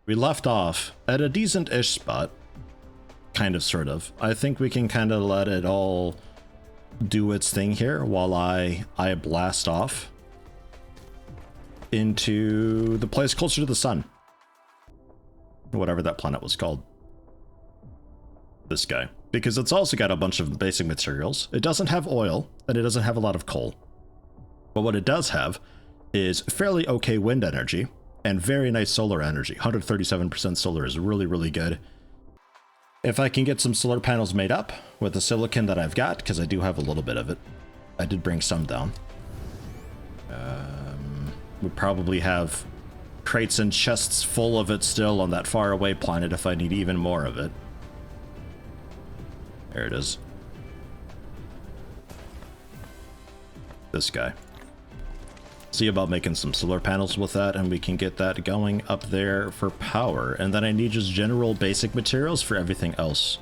We left off at a decent-ish spot. Kind of, sort of. I think we can kind of let it all do its thing here while I blast off into the place closer to the sun. Whatever that planet was called. This guy. Because it's also got a bunch of basic materials. It doesn't have oil, and it doesn't have a lot of coal. But what it does have is fairly okay wind energy and very nice solar energy. 137% solar is really, really good. If I can get some solar panels made up with the silicon that I've got, because I do have a little bit of it. I did bring some down. We probably have crates and chests full of it still on that faraway planet if I need even more of it. There it is. This guy. See about making some solar panels with that, and we can get that going up there for power. And then I need just general basic materials for everything else.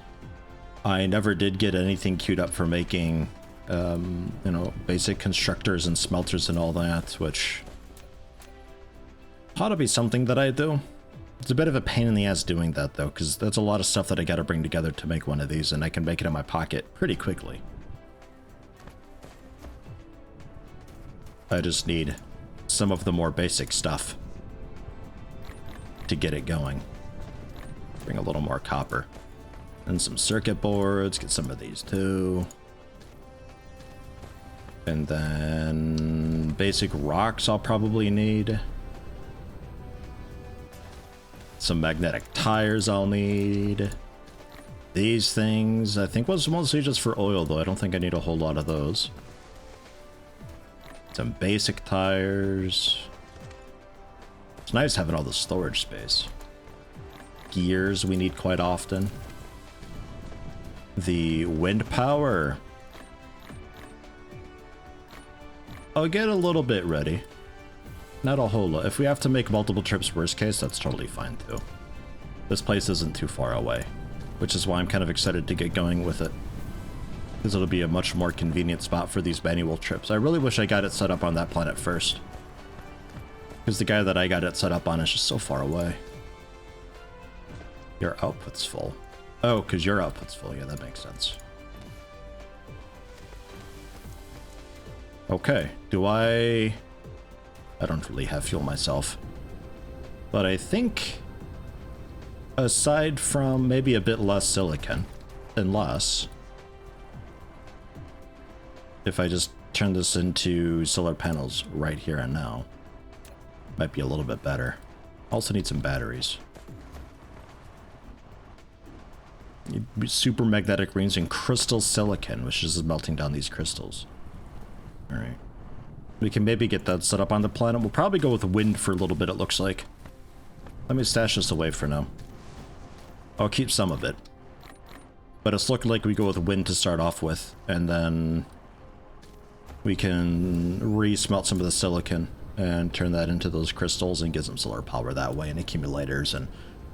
I never did get anything queued up for making, you know, basic constructors and smelters and all that, which ought to be something that I do. It's a bit of a pain in the ass doing that, though, because that's a lot of stuff that I got to bring together to make one of these, and I can make it in my pocket pretty quickly. I just need some of the more basic stuff to get it going. Bring a little more copper. And some circuit boards, get some of these too. And then basic rocks I'll probably need. Some magnetic tires I'll need. These things, I think was mostly just for oil though. I don't think I need a whole lot of those. Some basic tires. It's nice having all the storage space. Gears we need quite often. The wind power. I'll get a little bit ready. Not a whole lot. If we have to make multiple trips, worst case, that's totally fine too. This place isn't too far away, which is why I'm kind of excited to get going with it. Because it'll be a much more convenient spot for these manual trips. I really wish I got it set up on that planet first. Because the guy that I got it set up on is just so far away. Your output's full. Oh, because your output's full. Yeah, that makes sense. Okay, I don't really have fuel myself. But I think, aside from maybe a bit less silicon, unless if I just turn this into solar panels right here and now, might be a little bit better. Also need some batteries. Super magnetic rings and crystal silicon, which is melting down these crystals. Alright. We can maybe get that set up on the planet. We'll probably go with wind for a little bit, it looks like. Let me stash this away for now. I'll keep some of it. But it's looking like we go with wind to start off with, and then we can re-smelt some of the silicon and turn that into those crystals and get some solar power that way and accumulators, and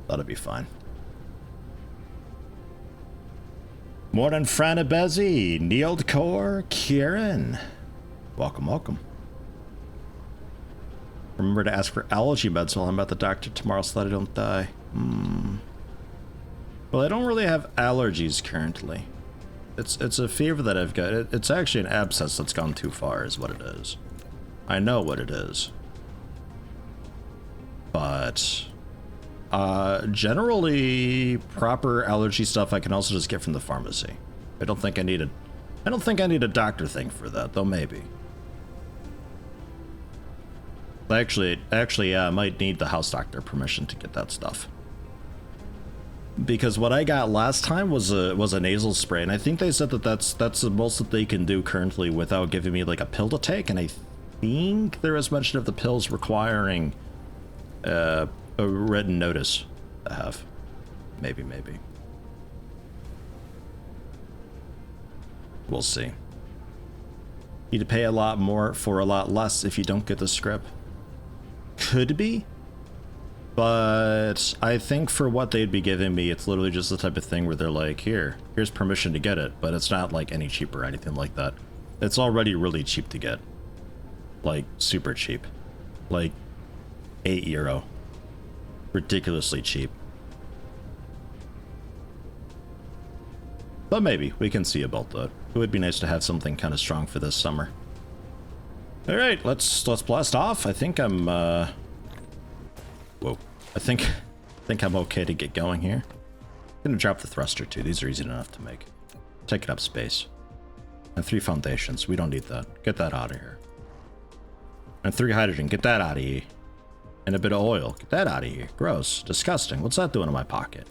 that'll be fine. Morning, Franabezi, Neildcore, Kieran. Welcome, welcome. Remember to ask for allergy meds while I'm at the doctor tomorrow so that I don't die. Well, I don't really have allergies currently. It's a fever that I've got. It's actually an abscess that's gone too far is what it is. I know what it is. But generally proper allergy stuff I can also just get from the pharmacy. I don't think I need a doctor thing for that, though maybe. Actually, I might need the house doctor permission to get that stuff. Because what I got last time was a nasal spray, and I think they said that that's the most that they can do currently without giving me like a pill to take, and I think there was mention of the pills requiring a written notice to have. Maybe. We'll see. Need to pay a lot more for a lot less if you don't get the script. Could be. But I think for what they'd be giving me, it's literally just the type of thing where they're like, here's permission to get it, but it's not like any cheaper or anything like that. It's already really cheap to get. Like, super cheap. Like, €8. ridiculously cheap. But maybe we can see about that. It would be nice to have something kind of strong for this summer. All right, let's blast off. I think I'm whoa. I think I'm okay to get going here. I'm gonna drop the thruster too. These are easy enough to make. Taking up space. And 3 foundations. We don't need that. Get that out of here. And 3 hydrogen. Get that out of here. And a bit of oil. Get that out of here. Gross. Disgusting. What's that doing in my pocket?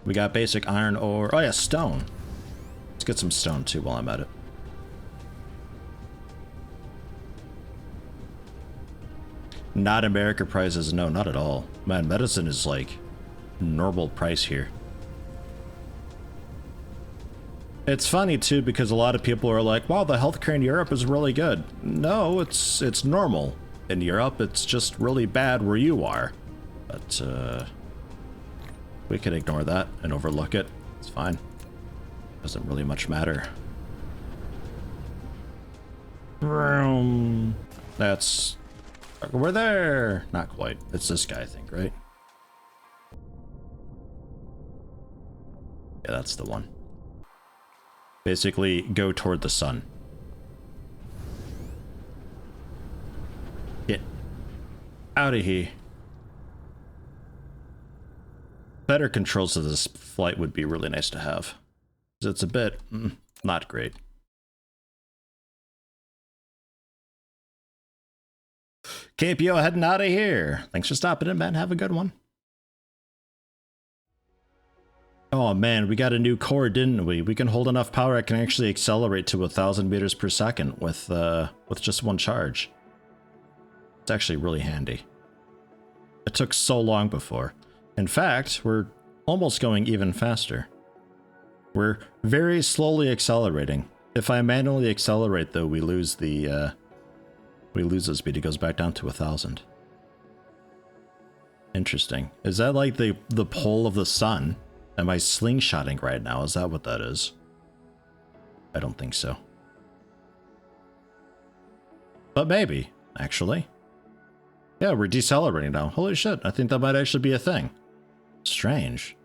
We got basic iron ore. Oh yeah, stone. Let's get some stone too while I'm at it. Not America prices. No, not at all. Man, medicine is like normal price here. It's funny too because a lot of people are like, wow, the healthcare in Europe is really good. No, it's normal. In Europe, it's just really bad where you are. But we can ignore that and overlook it. It's fine. Doesn't really much matter. That's... We're there! Not quite. It's this guy, I think, right? Yeah, that's the one. Basically, go toward the sun. Get out of here. Better controls of this flight would be really nice to have. It's a bit not great. KPO heading out of here. Thanks for stopping in, man. Have a good one. Oh man, we got a new core, didn't we? We can hold enough power. I can actually accelerate to 1,000 meters per second with just one charge. It's actually really handy. It took so long before. In fact, we're almost going even faster. We're very slowly accelerating. If I manually accelerate, though, we lose the speed. It goes back down to 1,000. Interesting. Is that like the pole of the sun? Am I slingshotting right now? Is that what that is? I don't think so. But maybe, actually. Yeah, we're decelerating now. Holy shit, I think that might actually be a thing. Strange.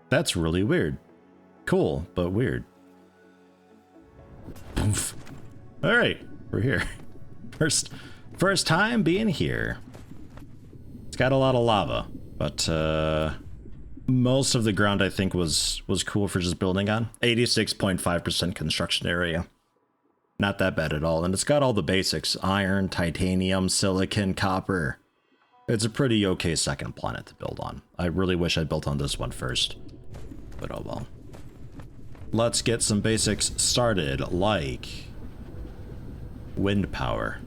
That's really weird. Cool, but weird. Poof. All right, we're here. First time being here. It's got a lot of lava, but most of the ground I think was cool for just building on. 86.5% construction area. Not that bad at all, and it's got all the basics: iron, titanium, silicon, copper. It's a pretty okay second planet to build on. I really wish I built on this one first, but oh well. Let's get some basics started, like wind power.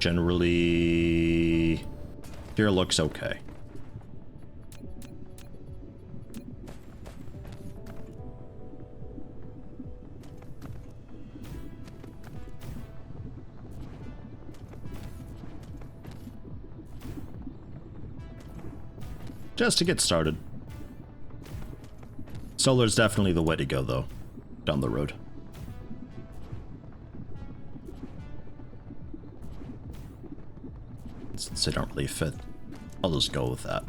Generally, here looks okay. Just to get started. Solar's definitely the way to go, though, down the road. Since they don't really fit, I'll just go with that.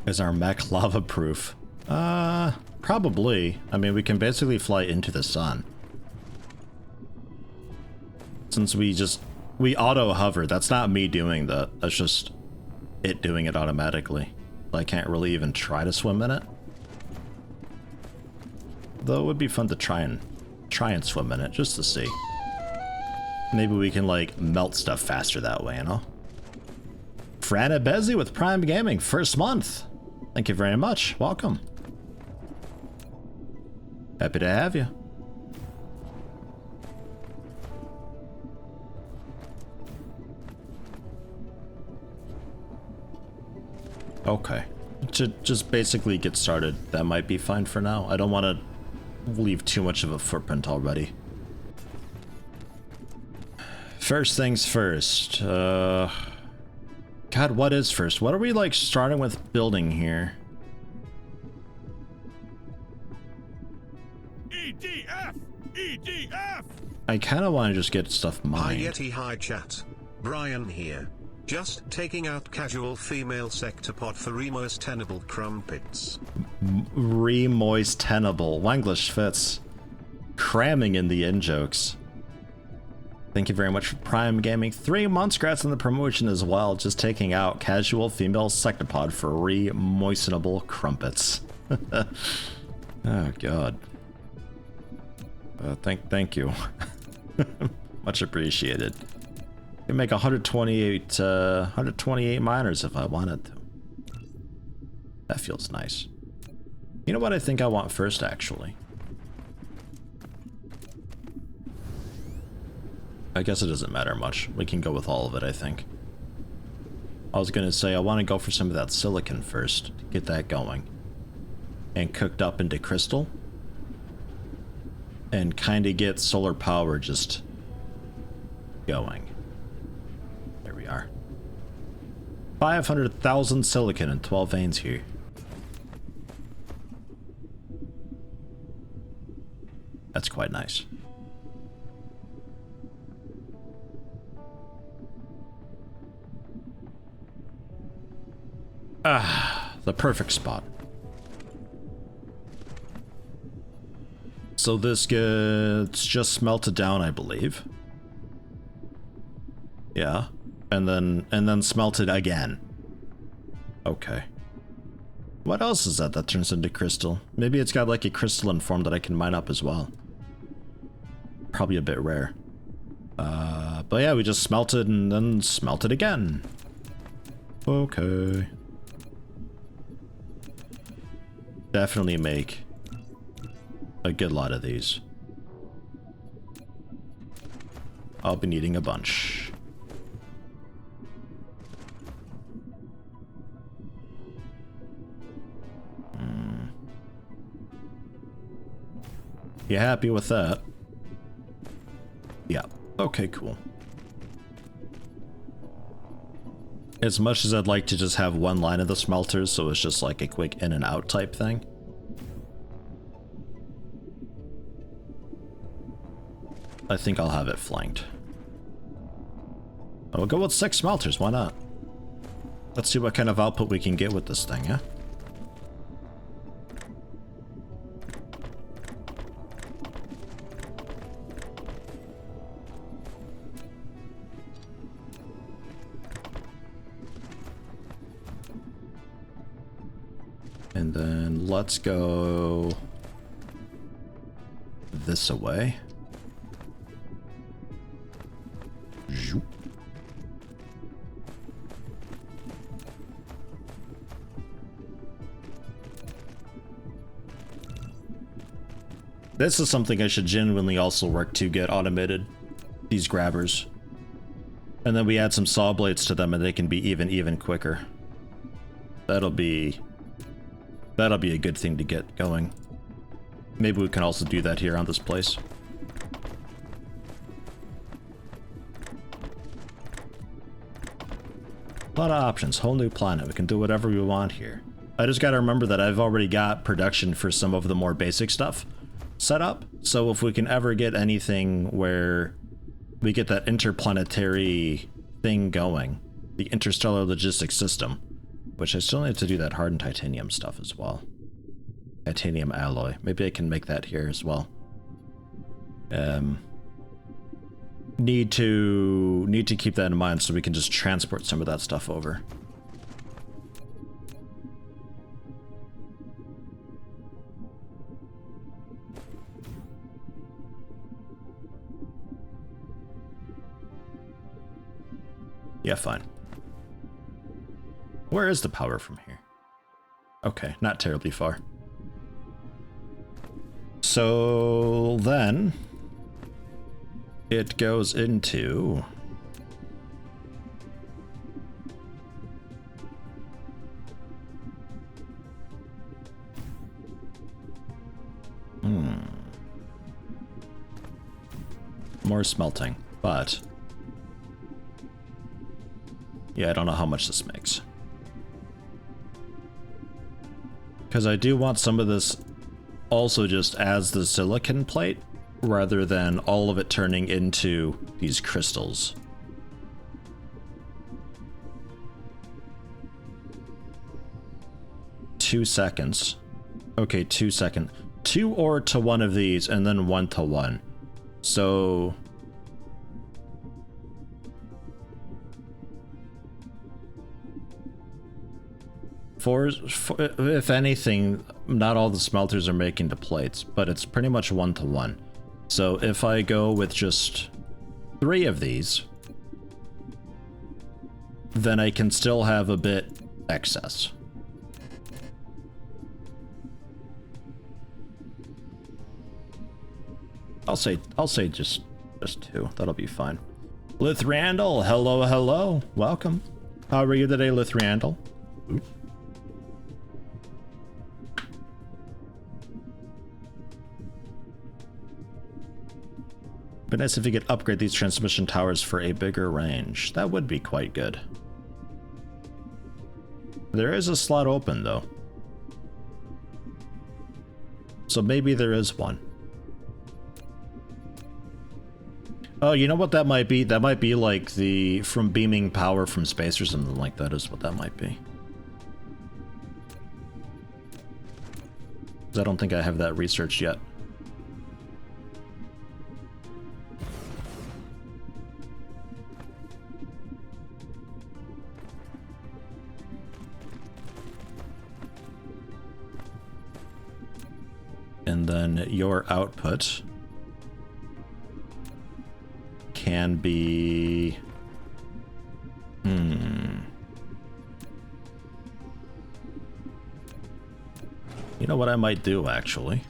Is our mech lava proof? Probably. I mean, we can basically fly into the sun. Since we auto hover, that's not me doing that. That's just it doing it automatically. I can't really even try to swim in it. Though it would be fun to try and swim in it just to see. Maybe we can like melt stuff faster that way, you know? Frana Bezzy with Prime Gaming, first month. Thank you very much. Welcome. Happy to have you. Okay. To just basically get started, that might be fine for now. I don't want to leave too much of a footprint already. First things first. God, God, what is first? What are we like starting with building here? EDF! EDF! I kind of want to just get stuff Hi mined. Yeti, hi chat. Brian here. Just taking out casual female sector pod for remoist tenable crumpets. Remoist tenable. Wanglish fits. Cramming in the in-jokes. Thank you very much for Prime Gaming. 3 months, congrats on the promotion as well. Just taking out casual female sectopod for re-moistenable crumpets. Oh god. Thank you. Much appreciated. I can make 128 miners if I wanted to. That feels nice. You know what I think I want first, actually? I guess it doesn't matter much. We can go with all of it, I think. I was gonna say I want to go for some of that silicon first to get that going. And cooked up into crystal. And kind of get solar power just going. There we are. 500,000 silicon and 12 veins here. That's quite nice. Ah, the perfect spot. So this gets just smelted down, I believe. Yeah. And then smelted again. Okay. What else is that turns into crystal? Maybe it's got like a crystalline form that I can mine up as well. Probably a bit rare. But yeah, we just smelted and then smelted again. Okay. Definitely make a good lot of these. I'll be needing a bunch. You happy with that? Yeah. Okay, cool. As much as I'd like to just have one line of the smelters, so it's just like a quick in and out type thing. I think I'll have it flanked. We'll go with 6 smelters, why not? Let's see what kind of output we can get with this thing, yeah? And then let's go this away. Zoop. This is something I should genuinely also work to get automated. These grabbers. And then we add some saw blades to them and they can be even quicker. That'll be a good thing to get going. Maybe we can also do that here on this place. A lot of options, whole new planet. We can do whatever we want here. I just gotta remember that I've already got production for some of the more basic stuff set up. So if we can ever get anything where we get that interplanetary thing going, the interstellar logistics system, which I still need to do that hardened titanium stuff as well. Titanium alloy. Maybe I can make that here as well. Need to keep that in mind so we can just transport some of that stuff over. Yeah, fine. Where is the power from here? Okay, not terribly far. So then it goes into more smelting, but Yeah, I don't know how much this makes. Because I do want some of this also just as the silicon plate, rather than all of it turning into these crystals. Two seconds. Okay, 2 seconds. 2 ore to one of these, and then 1 to 1. So... if anything, not all the smelters are making the plates, but it's pretty much 1 to 1. So if I go with just 3 of these, then I can still have a bit excess. I'll say just 2. That'll be fine. Lithriandel, hello, hello. Welcome. How are you today, Lithriandel? Oop. Be nice if you could upgrade these transmission towers for a bigger range. That would be quite good. There is a slot open, though. So maybe there is one. Oh, you know what that might be? That might be like the from beaming power from space or something like that is what that might be. 'Cause I don't think I have that researched yet. And then your output can be... You know what I might do, actually?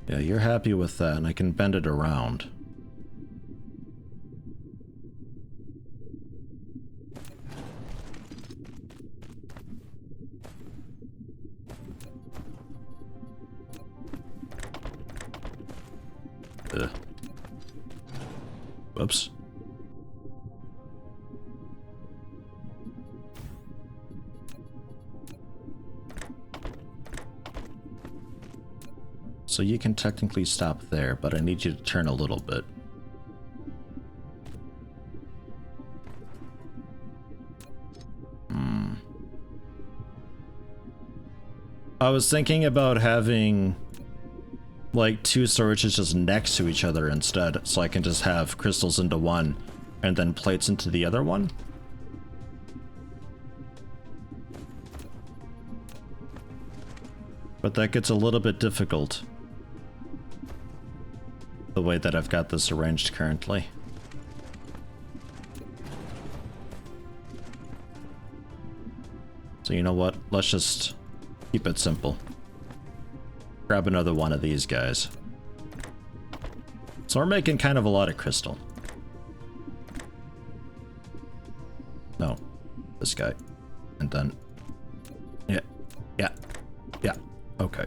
Yeah, you're happy with that, and I can bend it around. Whoops. So you can technically stop there, but I need you to turn a little bit. I was thinking about having like 2 storages just next to each other instead, so I can just have crystals into one and then plates into the other one. But that gets a little bit difficult, the way that I've got this arranged currently. So you know what? Let's just keep it simple. Grab another one of these guys. So we're making kind of a lot of crystal. No, this guy. And then... Yeah. Okay.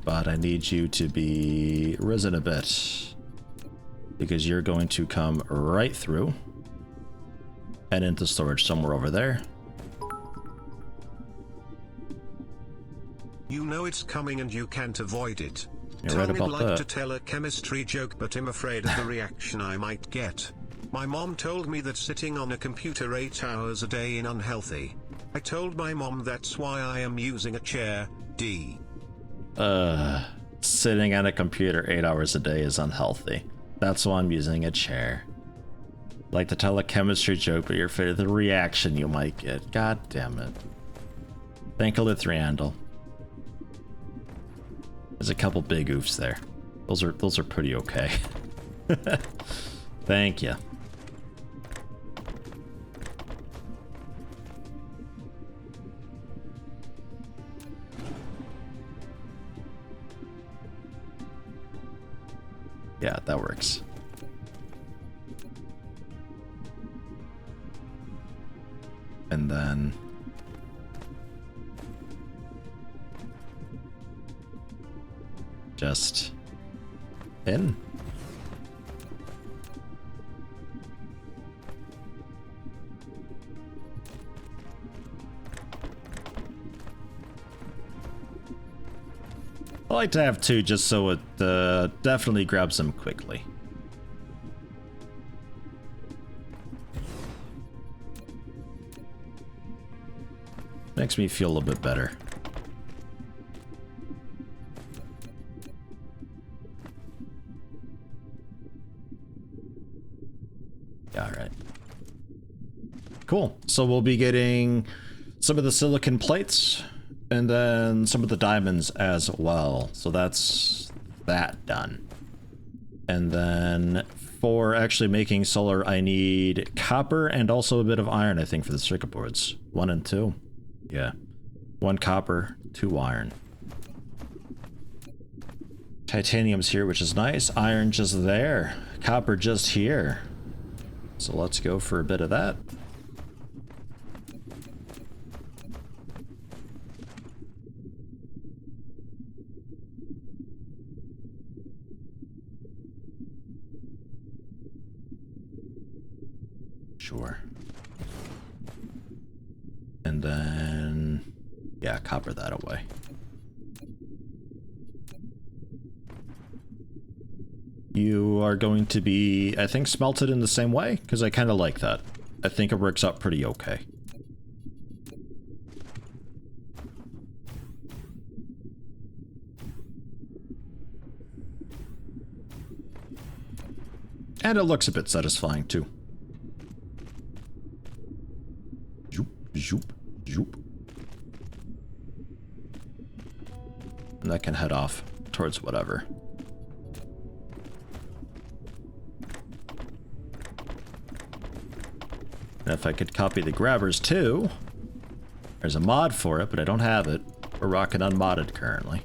But I need you to be risen a bit, because you're going to come right through and into storage somewhere over there. You know it's coming and you can't avoid it. You're right about I'd like that. to tell a chemistry joke, but I'm afraid of the reaction I might get. My mom told me that sitting on a computer 8 hours a day is unhealthy. I told my mom that's why I am using a chair. Sitting on a computer 8 hours a day is unhealthy. That's why I'm using a chair. Like to tell a chemistry joke, but you're afraid of the reaction you might get. God damn it. Thank you, Lithriandel. There's a couple big oofs there. Those are pretty okay. Thank you. Yeah, that works. And then just in. I like to have two just so it definitely grabs them quickly. Makes me feel a little bit better. All right. Cool. So we'll be getting some of the silicon plates and then some of the diamonds as well. So that's that done. And then for actually making solar, I need copper and also a bit of iron, I think, for the circuit boards. 1 and 2. Yeah. 1 copper, 2 iron. Titanium's here, which is nice. Iron just there. Copper just here. So let's go for a bit of that. Sure. And then, yeah, copper that away. You are going to be, I think, smelted in the same way, because I kind of like that. I think it works out pretty okay. And it looks a bit satisfying, too. Zoop, zoop, zoop. And that can head off towards whatever. And if I could copy the grabbers too, there's a mod for it, but I don't have it. We're rocking unmodded currently.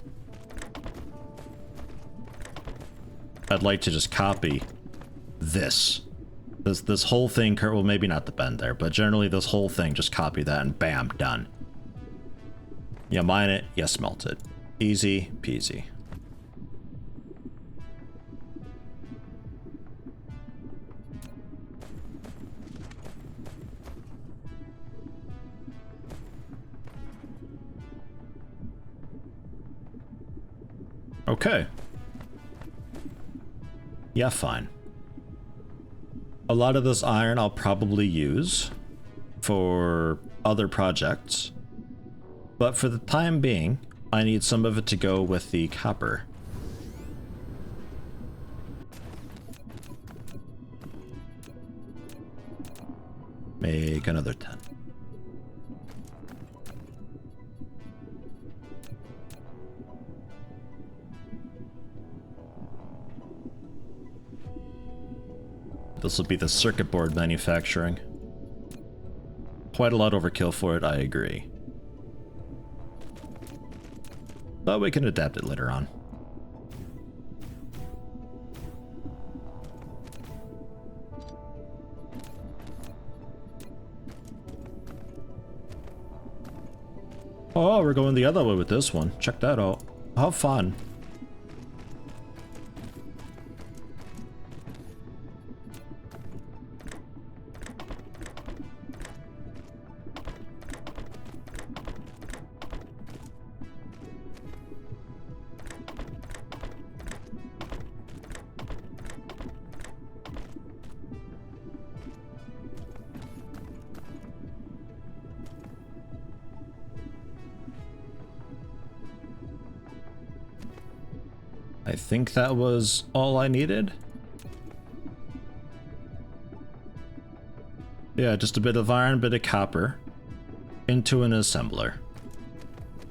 I'd like to just copy this whole thing. Well, maybe not the bend there, but generally this whole thing, just copy that and bam, done. You mine it, you smelt it. Easy peasy. Okay. Yeah, fine. A lot of this iron I'll probably use for other projects, but for the time being, I need some of it to go with the copper. Make another 10. This will be the circuit board manufacturing. Quite a lot overkill for it, I agree. But we can adapt it later on. Oh, we're going the other way with this one. Check that out. How fun. I think that was all I needed. Yeah, just a bit of iron, bit of copper into an assembler.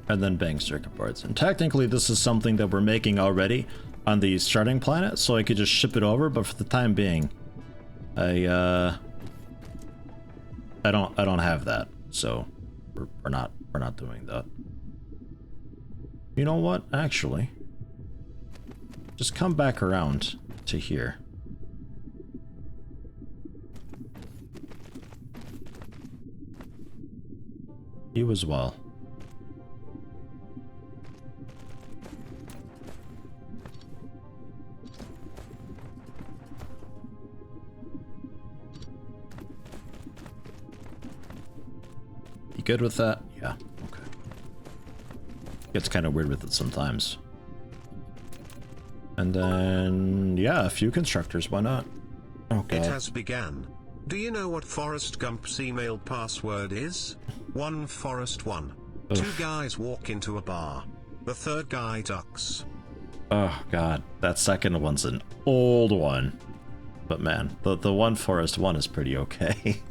And then bang circuit boards. And technically this is something that we're making already on the starting planet, so I could just ship it over, but for the time being, I don't have that. So we're not doing that. You know what? Actually, just come back around to here. You as well. good with that? Yeah, okay. Gets kind of weird with it sometimes. And then, yeah, a few constructors, why not? Oh, God. It has began. Do you know what Forrest Gump's email password is? 1 Forrest 1. Oof. 2 guys walk into a bar. The third guy ducks. Oh, God. That second one's an old one. But man, the 1 Forrest 1 is pretty okay.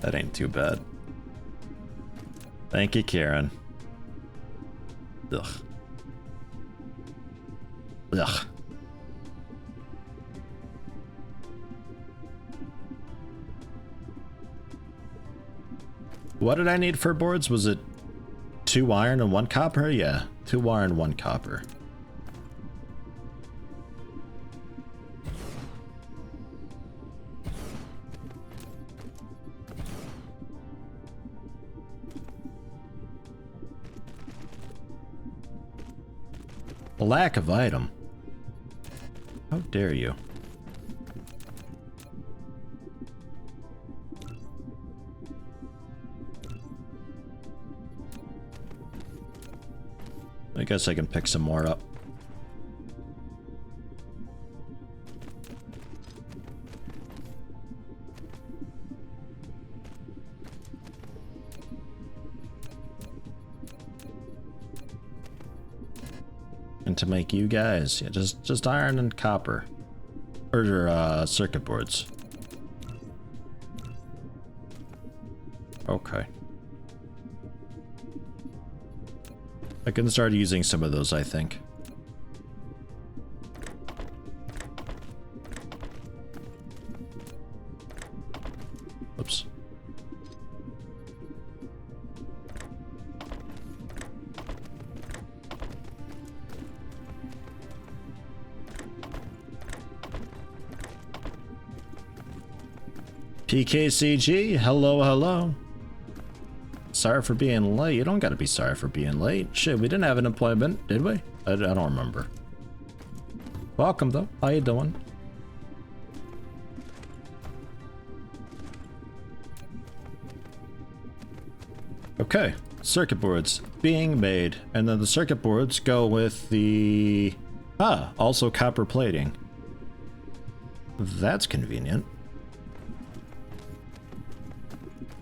That ain't too bad. Thank you, Karen. Ugh. Ugh. What did I need for boards? Was it 2 iron and 1 copper? Yeah, 2 iron, 1 copper. A lack of item. How dare you? I guess I can pick some more up. And to make you guys, yeah, just iron and copper, or circuit boards. Okay. I can start using some of those, I think. Oops. PKCG, hello, hello. Sorry for being late. You don't gotta be sorry for being late. Shit, we didn't have an appointment, did we? I don't remember. Welcome, though. How you doing? Okay, circuit boards being made. And then the circuit boards go with the... also copper plating. That's convenient.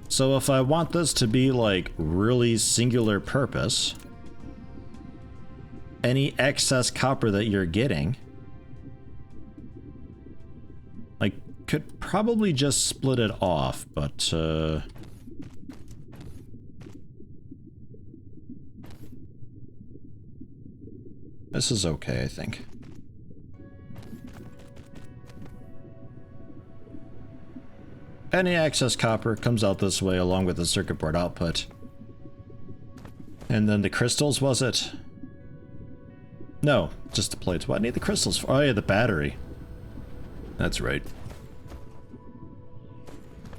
So if I want this to be like really singular purpose, any excess copper that you're getting, I could probably just split it off, but this is okay, I think. Any excess copper comes out this way along with the circuit board output. And then the crystals, was it? No, just the plates. What do I need the crystals for? Oh yeah, the battery. That's right.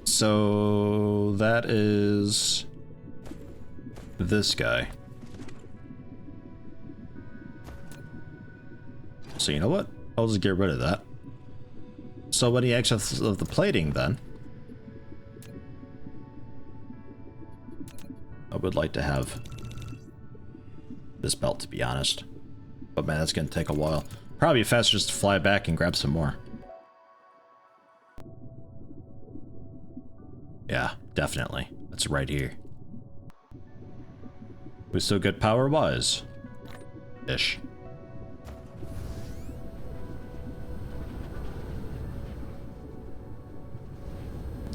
So that is this guy. So you know what? I'll just get rid of that. So any excess of the plating then, I would like to have this belt, to be honest. But man, that's gonna take a while. Probably faster just to fly back and grab some more. Yeah, definitely. That's right here. We still good power-wise? Ish.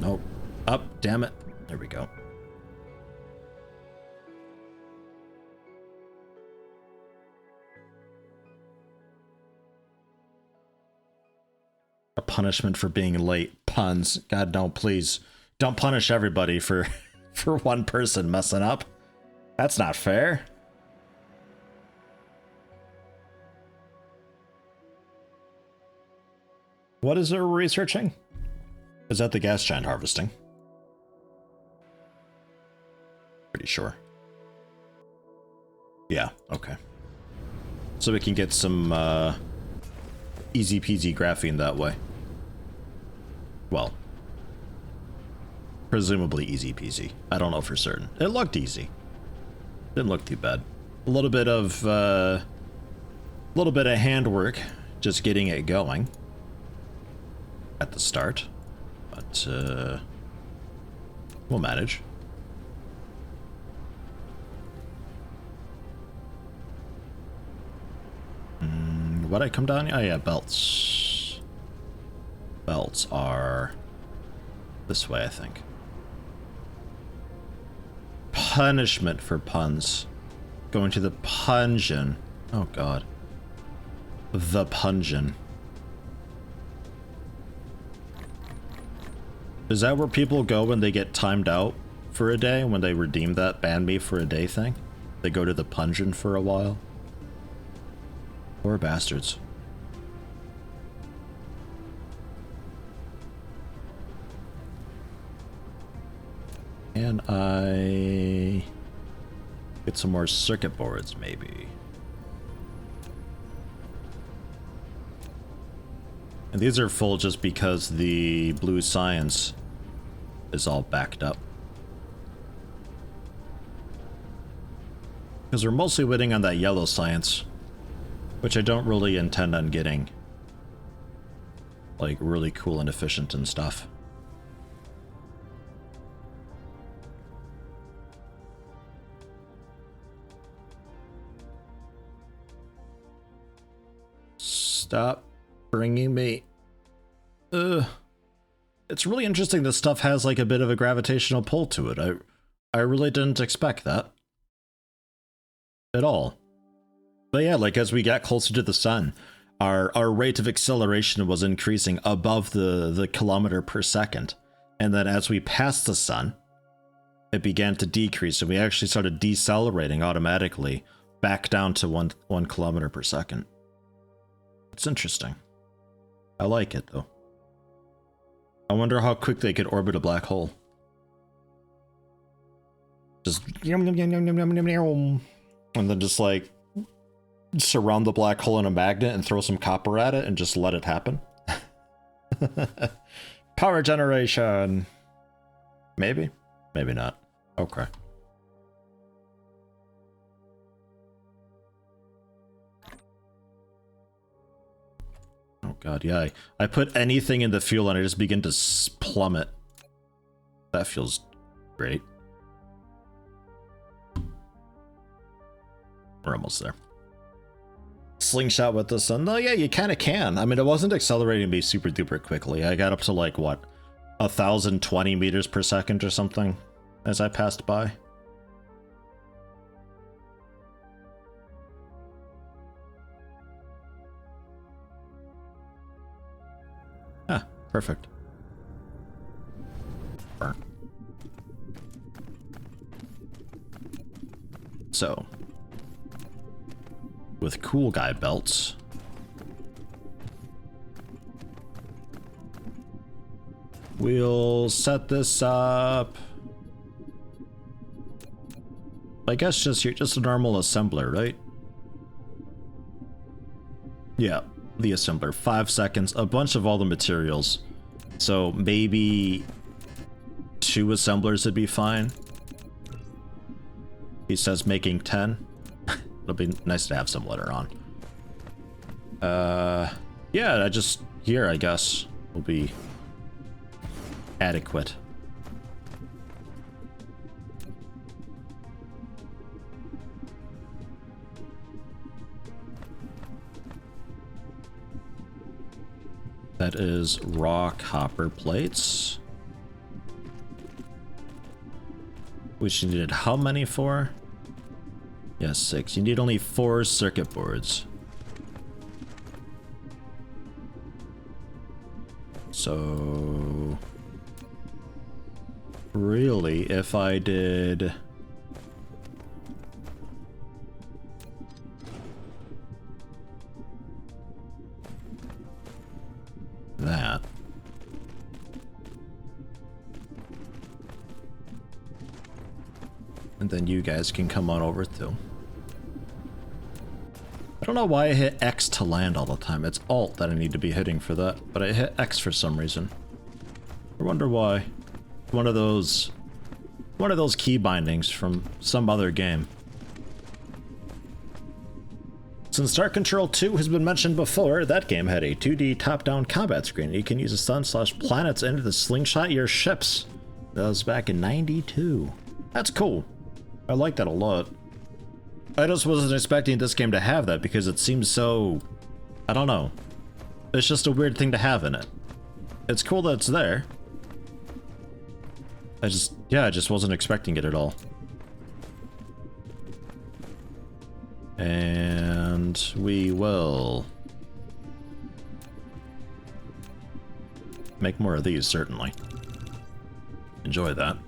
Nope. Up, damn it. There we go. A punishment for being late. Puns. God, no, please. Don't punish everybody for one person messing up. That's not fair. What is it we're researching? Is that the gas giant harvesting? Pretty sure. Yeah, okay. So we can get some easy peasy graphene that way. Well, presumably easy peasy. I don't know for certain. It looked easy. Didn't look too bad. A little bit of handwork just getting it going at the start, but we'll manage. What'd I come down? Oh yeah, belts. Belts are this way, I think. Punishment for puns. Going to the pungeon. Oh god. The pungeon. Is that where people go when they get timed out for a day? When they redeem that ban me for a day thing? They go to the pungeon for a while? Poor bastards. Can I get some more circuit boards, maybe? And these are full just because the blue science is all backed up. Because we're mostly waiting on that yellow science, which I don't really intend on getting. Like, really cool and efficient and stuff. Stop bringing me. It's really interesting this stuff has like a bit of a gravitational pull to it. I really didn't expect that at all. But yeah, like as we got closer to the sun, our rate of acceleration was increasing above the kilometer per second. And then as we passed the sun, it began to decrease, and we actually started decelerating automatically back down to 1 kilometer per second. It's interesting. I like it, though. I wonder how quick they could orbit a black hole. Just yum, yum, yum, yum, yum, yum, yum, yum, and then just like surround the black hole in a magnet and throw some copper at it and just let it happen. Power generation. Maybe, maybe not. Okay. Oh god, yeah, I put anything in the fuel and I just begin to plummet. That feels great. We're almost there. Slingshot with the sun. Oh yeah, you kind of can. I mean, it wasn't accelerating me super duper quickly. I got up to like, what, 1,020 meters per second or something as I passed by. Ah, perfect. Burn. So, with cool guy belts, we'll set this up. I guess you're just a normal assembler, right? Yeah. The assembler, 5 seconds, a bunch of all the materials, so maybe 2 assemblers would be fine. He says making 10. It'll be nice to have some later on. Yeah, here I guess will be adequate. That is raw copper plates. Which you needed how many for? Yes, 6. You need only 4 circuit boards. So really, if I did that, and then you guys can come on over too. I don't know why I hit X to land all the time. It's Alt that I need to be hitting for that, but I hit X for some reason. I wonder why. One of those key bindings from some other game. Since Dark Control 2 has been mentioned before, that game had a 2D top-down combat screen. You can use the sun/planets into the slingshot your ships. That was back in '92. That's cool. I like that a lot. I just wasn't expecting this game to have that because it seems so... I don't know. It's just a weird thing to have in it. It's cool that it's there. I just wasn't expecting it at all. And we will make more of these, certainly. Enjoy that.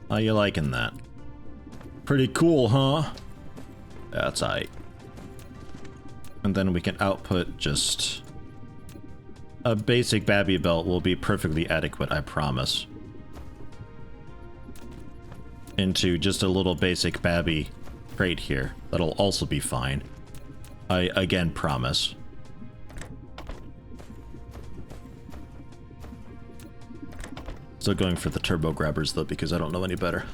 How you liking that? Pretty cool, huh? That's aight. And then we can output just... a basic Babby belt will be perfectly adequate, I promise. Into just a little basic Babby crate here. That'll also be fine. I, again, promise. Still going for the turbo grabbers, though, because I don't know any better.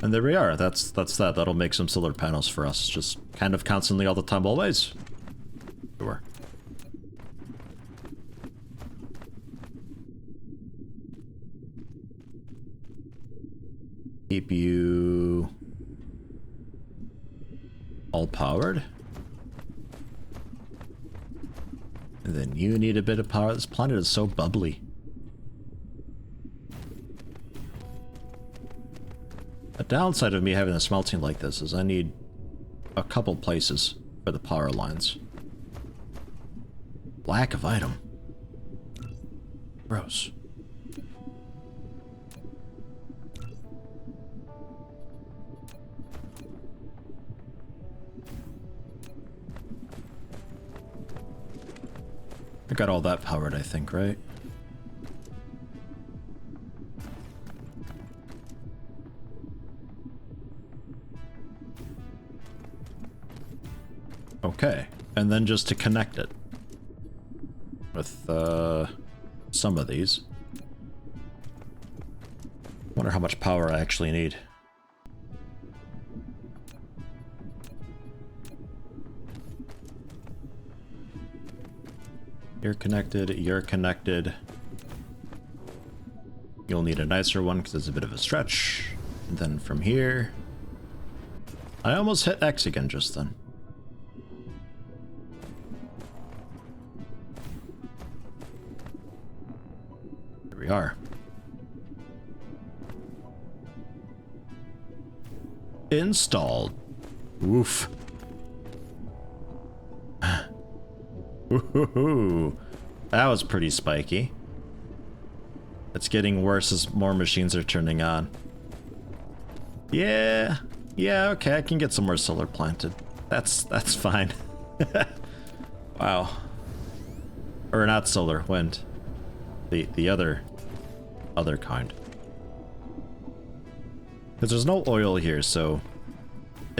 And there we are. That's that. That'll make some solar panels for us. Just kind of constantly, all the time, always. Sure. Keep you all powered. And then you need a bit of power. This planet is so bubbly. The downside of me having a smelting like this is I need a couple places for the power lines. Lack of item. Gross. I got all that powered, I think, right? Okay, and then just to connect it with some of these. Wonder how much power I actually need. You're connected, you're connected. You'll need a nicer one because it's a bit of a stretch. And then from here... I almost hit X again just then. Here we are. Installed. Oof. Woohoo! That was pretty spiky. It's getting worse as more machines are turning on. Yeah, okay, I can get some more solar planted. That's fine. Wow. Or not solar, wind. The other kind. Because there's no oil here, so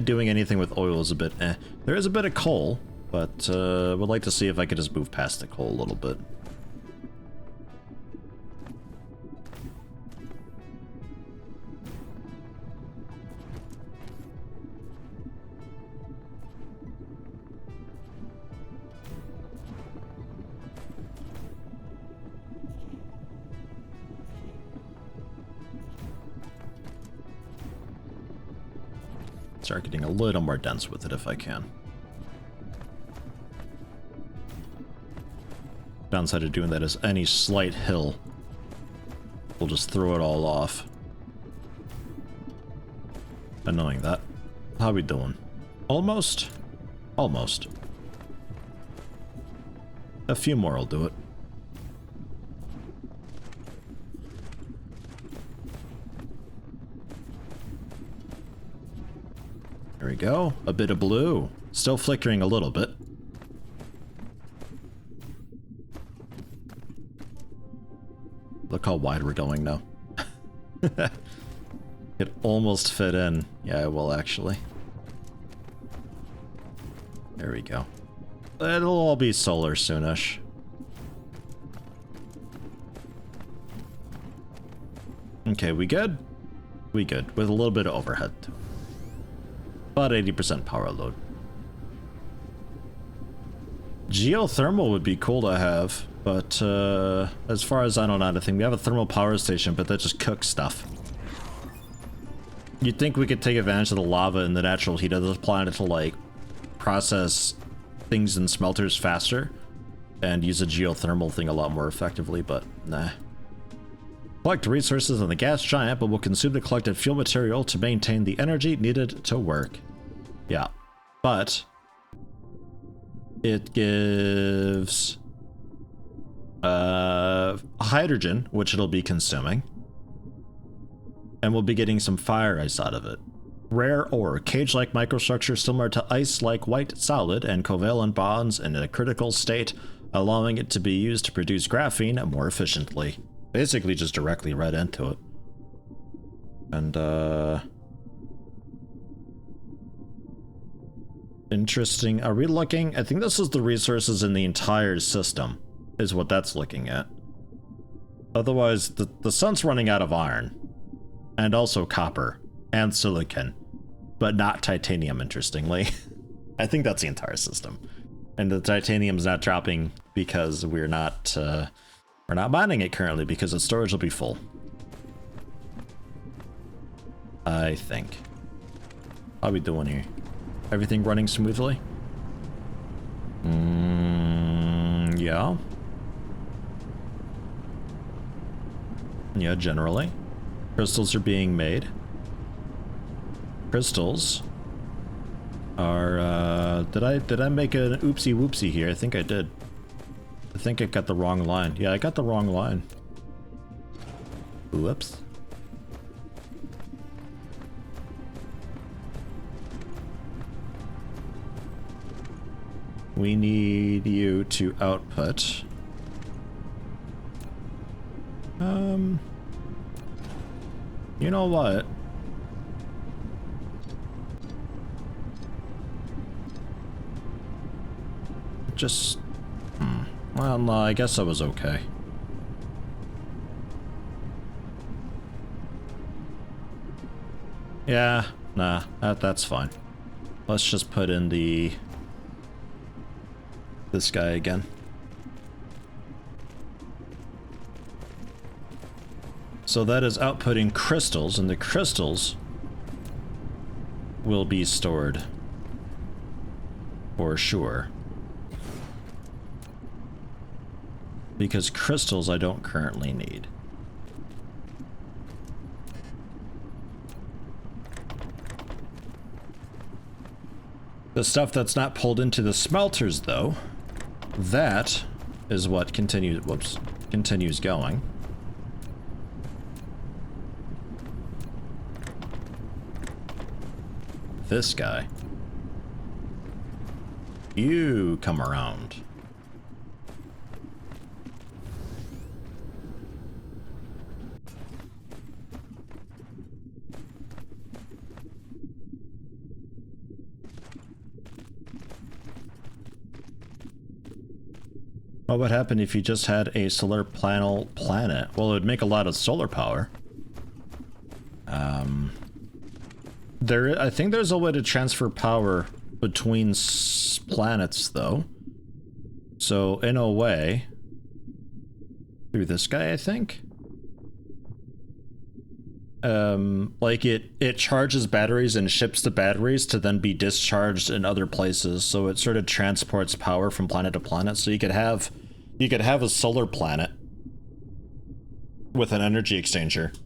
doing anything with oil is a bit eh. There is a bit of coal. But would like to see if I could just move past the coal a little bit. Start getting a little more dense with it if I can. Downside of doing that is any slight hill will just throw it all off. Annoying that. How we doing? Almost? Almost. A few more will do it. There we go. A bit of blue. Still flickering a little bit. Look how wide we're going now. It almost fit in. Yeah, it will actually. There we go. It'll all be solar soonish. Okay, we good? We good, with a little bit of overhead. About 80% power load. Geothermal would be cool to have, but as far as I don't know anything, we have a thermal power station, but that just cooks stuff. You'd think we could take advantage of the lava and the natural heat of this planet to, like, process things in smelters faster and use a geothermal thing a lot more effectively, but nah. Collect resources on the gas giant, but will consume the collected fuel material to maintain the energy needed to work. Yeah, but it gives hydrogen, which it'll be consuming, and we'll be getting some fire ice out of it. Rare ore, cage-like microstructure similar to ice-like white solid and covalent bonds in a critical state, allowing it to be used to produce graphene more efficiently. Basically just directly read into it. And interesting. Are we looking? I think this is the resources in the entire system, is what that's looking at. Otherwise, the sun's running out of iron, and also copper, and silicon, but not titanium, interestingly. I think that's the entire system. And the titanium's not dropping because we're not mining it currently, because the storage will be full. I think. How are we doing here? Everything running smoothly? Yeah. Yeah, generally. Crystals are being made. Crystals are, did I make an oopsie whoopsie here? I think I did. I think I got the wrong line. Yeah, I got the wrong line. Whoops. We need you to output. You know what? Just... Well, no, I guess I was okay. Yeah, nah, that's fine. Let's just put in this guy again. So that is outputting crystals, and the crystals will be stored for sure. Because crystals I don't currently need. The stuff that's not pulled into the smelters, though, that is what continues going. This guy. You come around. What would happen if you just had a solar panel planet? Well, it would make a lot of solar power. I think there's a way to transfer power between planets, though. So, in a way, through this guy, I think. Like it charges batteries and ships the batteries to then be discharged in other places. So it sort of transports power from planet to planet. So you could have a solar planet with an energy exchanger,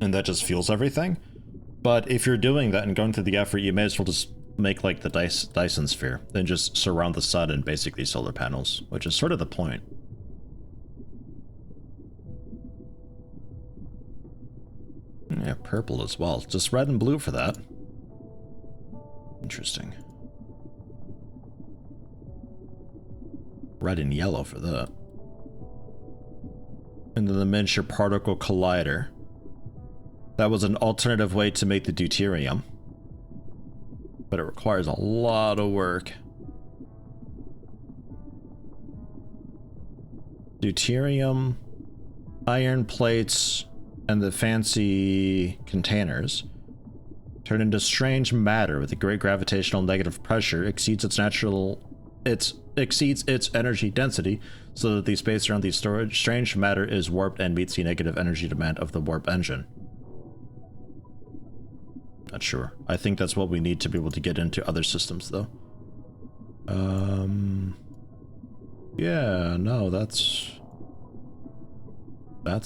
and that just fuels everything. But if you're doing that and going through the effort, you may as well just make like the Dyson sphere, then just surround the sun and basically solar panels, which is sort of the point. Yeah, purple as well. Just red and blue for that. Interesting. Red and yellow for that. And then the miniature particle collider. That was an alternative way to make the deuterium, but it requires a lot of work. deuterium, iron plates, and the fancy containers turn into strange matter with a great gravitational negative pressure exceeds its energy density, so that the space around the storage strange matter is warped and meets the negative energy demand of the warp engine. Not sure. I think that's what we need to be able to get into other systems, though. Yeah, no, that's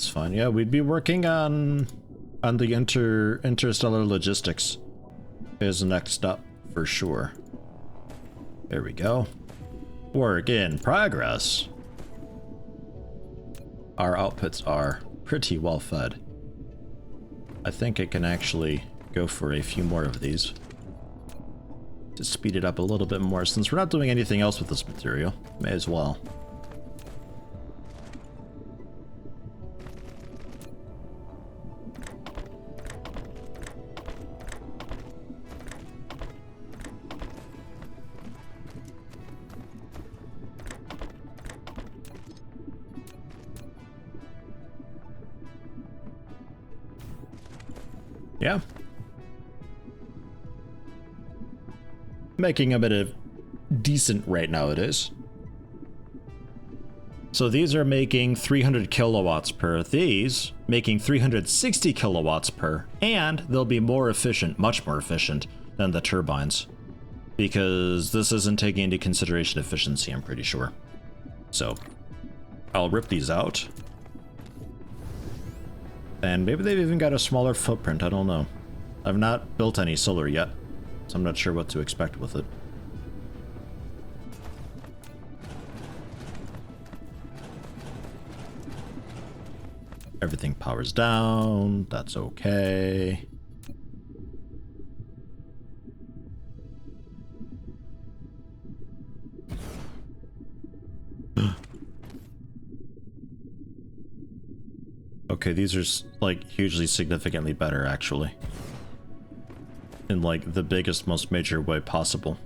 fine. Yeah, we'd be working on the interstellar logistics is the next step for sure. There we go. Work in progress. Our outputs are pretty well fed. I think I can actually go for a few more of these to speed it up a little bit more, since we're not doing anything else with this material. May as well. Yeah. Making a bit of decent rate nowadays. So these are making 300 kilowatts per, these making 360 kilowatts per, and they'll be more efficient, much more efficient than the turbines, because this isn't taking into consideration efficiency, I'm pretty sure. So I'll rip these out. And maybe they've even got a smaller footprint, I don't know. I've not built any solar yet, so I'm not sure what to expect with it. Everything powers down, that's okay. Okay, these are like hugely significantly better actually. In like the biggest, most major way possible.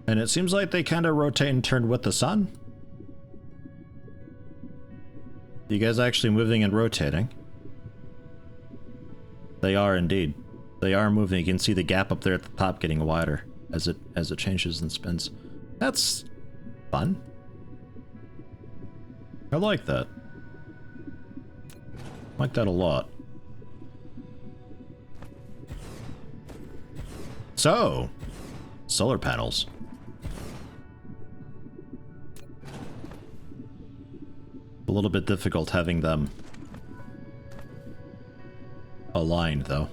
And it seems like they kind of rotate and turn with the sun. You guys actually moving and rotating? They are indeed. They are moving. You can see the gap up there at the top getting wider as it changes and spins. That's fun. I like that. I like that a lot. So, solar panels. A little bit difficult having them aligned, though.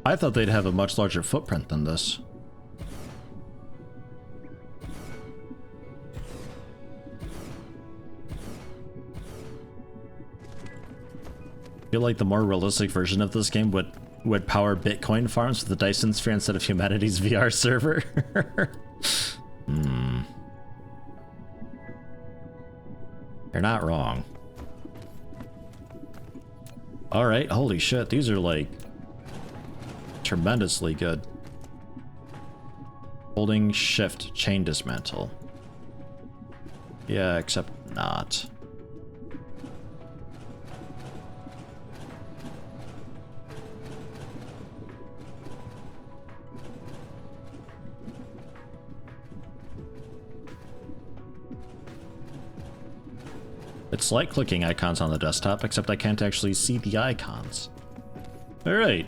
I thought they'd have a much larger footprint than this. I feel like the more realistic version of this game would power Bitcoin farms with the Dyson sphere instead of humanity's VR server. You're not wrong. Alright, holy shit, these are like tremendously good. Holding shift, chain dismantle. Yeah, except not. It's like clicking icons on the desktop, except I can't actually see the icons. Alright.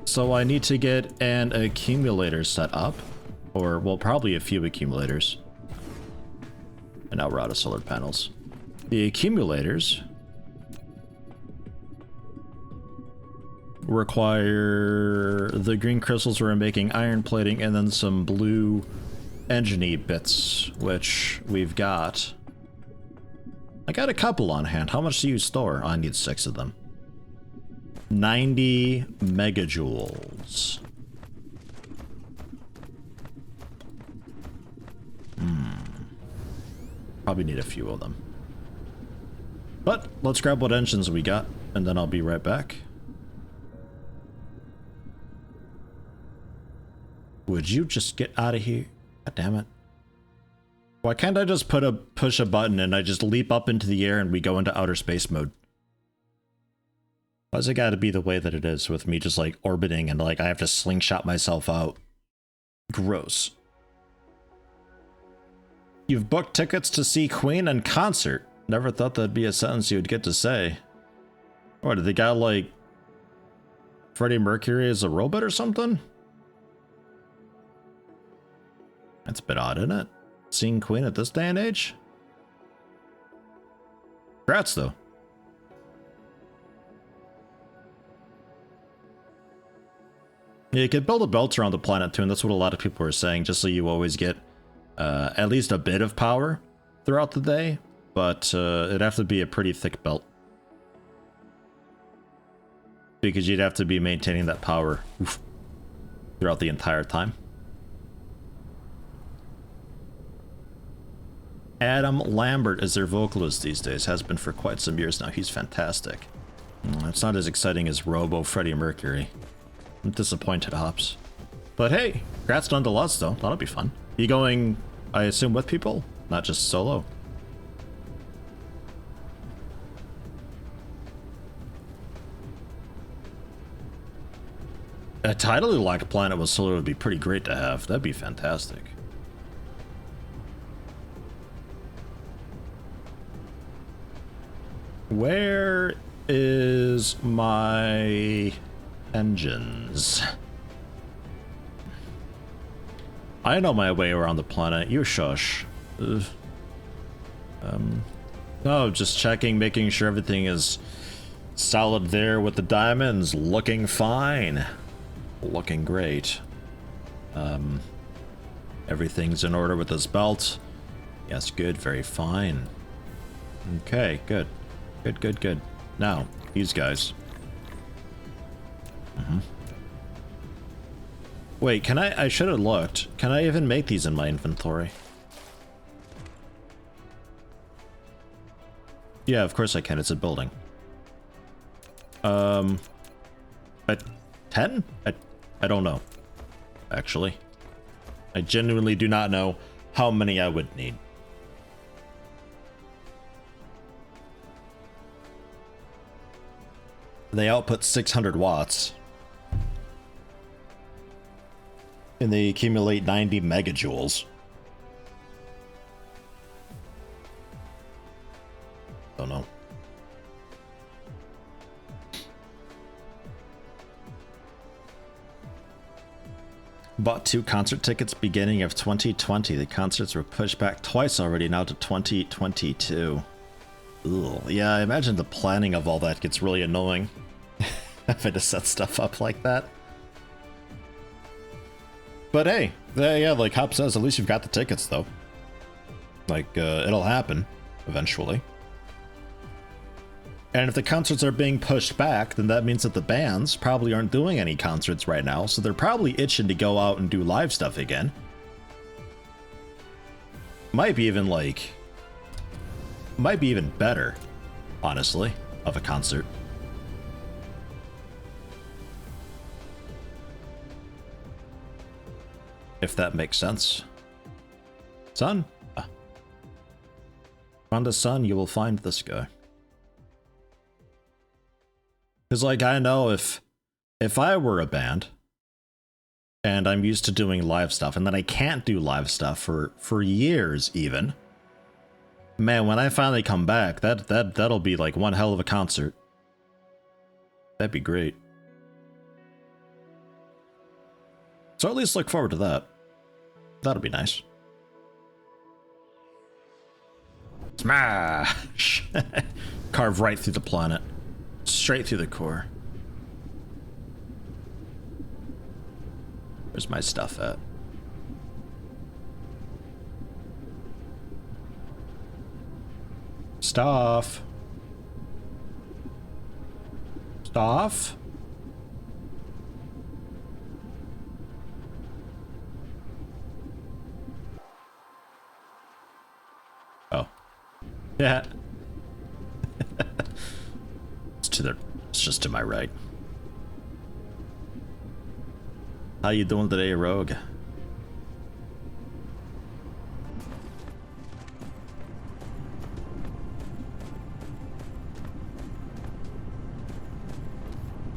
So I need to get an accumulator set up. Or, well, probably a few accumulators. And now we're out of solar panels. The accumulators require the green crystals we're making iron plating and then some blue engine-y bits, which we've got. I got a couple on hand. How much do you store? Oh, I need 6 of them. 90 megajoules. Probably need a few of them. But let's grab what engines we got, and then I'll be right back. Would you just get out of here? God damn it. Why can't I just push a button and I just leap up into the air and we go into outer space mode? Why's it gotta be the way that it is with me just like orbiting and like I have to slingshot myself out? Gross. You've booked tickets to see Queen in concert. Never thought that'd be a sentence you would get to say. What, did they got like Freddie Mercury as a robot or something? That's a bit odd, isn't it? Seeing Queen at this day and age? Congrats, though. Yeah, you could build a belt around the planet, too, and that's what a lot of people are saying, just so you always get at least a bit of power throughout the day, but it'd have to be a pretty thick belt. Because you'd have to be maintaining that power throughout the entire time. Adam Lambert is their vocalist these days, has been for quite some years now. He's fantastic. It's not as exciting as Robo Freddie Mercury. I'm disappointed, Hops. But hey, congrats nonetheless, though. That'll be fun. You going, I assume, with people? Not just solo? A tidally locked planet with solar would be pretty great to have. That'd be fantastic. Where is my engines? I know my way around the planet. You shush. No, just checking, making sure everything is solid there with the diamonds. Looking fine. Looking great. Everything's in order with this belt. Yes, good, very fine. Okay, good. Good, good, good. Now, these guys. Wait, can I should have looked. Can I even make these in my inventory? Yeah, of course I can. It's a building. At 10? I don't know. Actually. I genuinely do not know how many I would need. They output 600 watts. And they accumulate 90 megajoules. Don't know. Bought 2 concert tickets beginning of 2020. The concerts were pushed back twice already, now to 2022. Ugh. Yeah, I imagine the planning of all that gets really annoying. Having to set stuff up like that. But hey, yeah, like Hop says, at least you've got the tickets, though. Like, it'll happen, eventually. And if the concerts are being pushed back, then that means that the bands probably aren't doing any concerts right now, so they're probably itching to go out and do live stuff again. Might be even, like... Might be even better, honestly, of a concert. If that makes sense. Sun? Find the sun, you will find this guy. Because, like, I know if I were a band, and I'm used to doing live stuff, and then I can't do live stuff for years, even, man, when I finally come back, that'll be, like, one hell of a concert. That'd be great. So at least look forward to that. That'll be nice. Smash! Carve right through the planet. Straight through the core. Where's my stuff at? Stuff. Stuff? Oh, Yeah. It's just to my right. How you doing today, Rogue?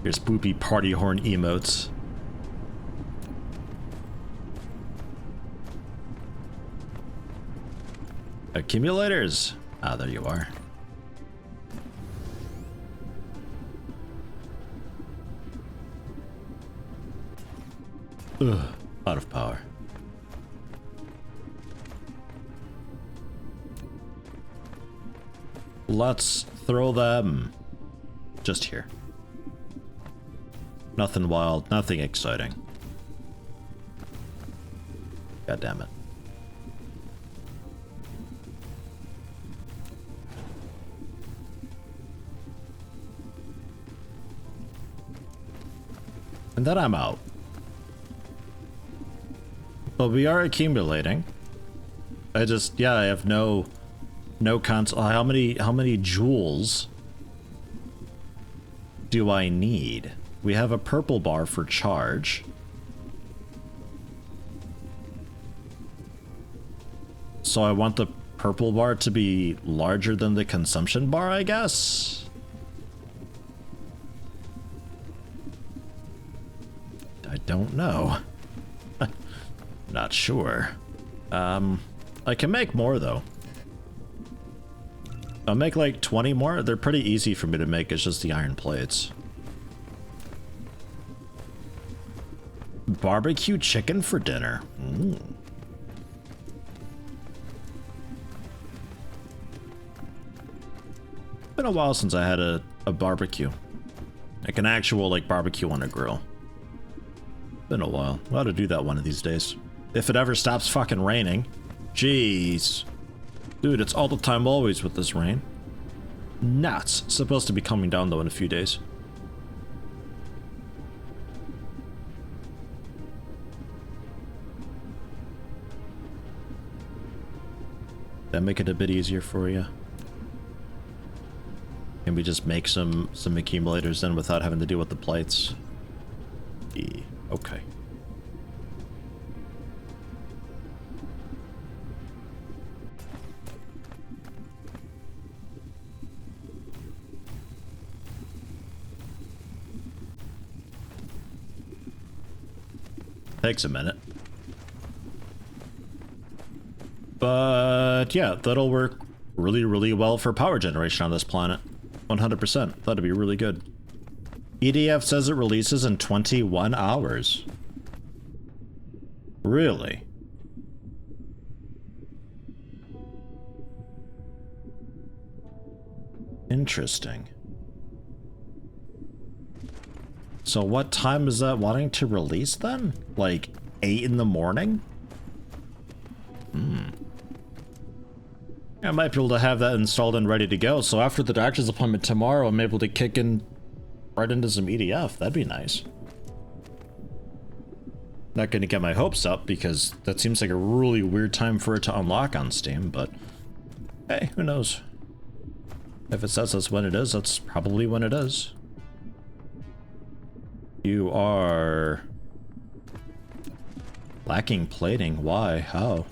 Here's poopy party horn emotes. Accumulators. Ah, there you are. Ugh, out of power. Let's throw them just here. Nothing wild, nothing exciting. God damn it. And then I'm out. But we are accumulating. I have no console. How many joules do I need? We have a purple bar for charge. So I want the purple bar to be larger than the consumption bar, I guess. I don't know. Not sure. I can make more though. I'll make like 20 more. They're pretty easy for me to make. It's just the iron plates. Barbecue chicken for dinner. Ooh. Been a while since I had a barbecue. Like an actual like barbecue on a grill. Been a while. We'll have to do that one of these days. If it ever stops fucking raining. Jeez. Dude, it's all the time always with this rain. Nuts. It's supposed to be coming down though in a few days. That make it a bit easier for you? Can we just make some accumulators then without having to deal with the plates? Yeah, okay. Takes a minute. But yeah, that'll work really, really well for power generation on this planet. 100%. That'd be really good. EDF says it releases in 21 hours. Really? Interesting. So what time is that wanting to release then? Like 8 in the morning? I might be able to have that installed and ready to go, so after the doctor's appointment tomorrow, I'm able to kick in right into some EDF. That'd be nice. Not gonna get my hopes up, because that seems like a really weird time for it to unlock on Steam, but hey, who knows? If it says that's when it is, that's probably when it is. You are lacking plating. Why? How?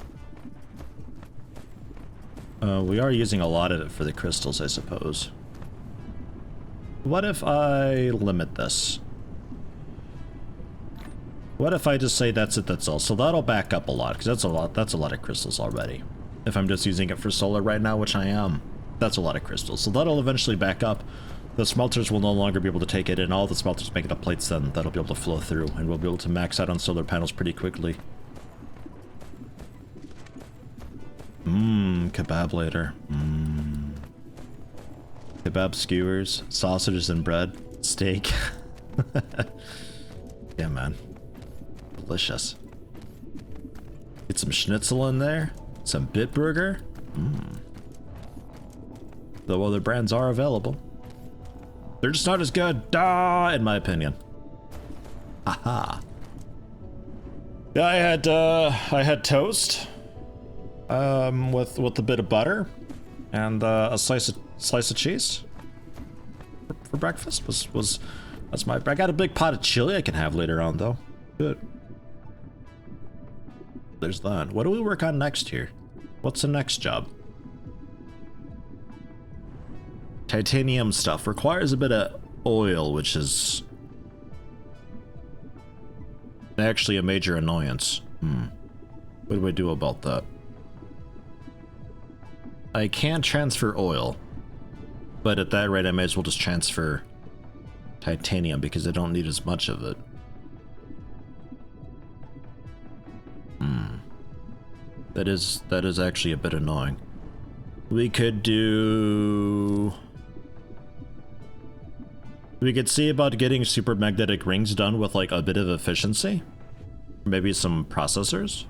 We are using a lot of it for the crystals, I suppose. What if I limit this? What if I just say that's it, that's all? So that'll back up a lot, because that's a lot of crystals already. If I'm just using it for solar right now, which I am, that's a lot of crystals. So that'll eventually back up. The smelters will no longer be able to take it, and all the smelters making the plates then, that'll be able to flow through, and we'll be able to max out on solar panels pretty quickly. Kebab later. Kebab skewers, sausages and bread, steak. Yeah, man. Delicious. Get some schnitzel in there, some Bitburger. Though other brands are available. They're just not as good, in my opinion. Aha. Yeah, I had toast. With a bit of butter. And a slice of cheese for breakfast that's my. I got a big pot of chili I can have later on though. Good. There's that. What do we work on next here? What's the next job? Titanium stuff requires a bit of oil, which is actually a major annoyance. What do I do about that? I can transfer oil, but at that rate I may as well just transfer titanium because I don't need as much of it. That is actually a bit annoying. We could see about getting super magnetic rings done with like a bit of efficiency. Maybe some processors.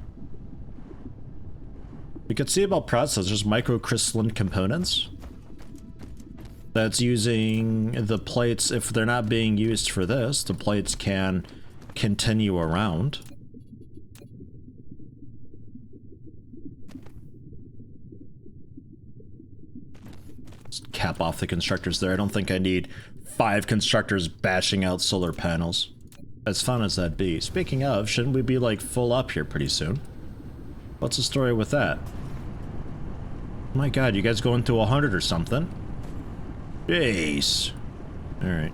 We could see about processors, microcrystalline components. That's using the plates. If they're not being used for this, the plates can continue around. Just cap off the constructors there. I don't think I need 5 constructors bashing out solar panels. As fun as that'd be. Speaking of, shouldn't we be like full up here pretty soon? What's the story with that? My god, you guys going to 100 or something? Jeez. Alright.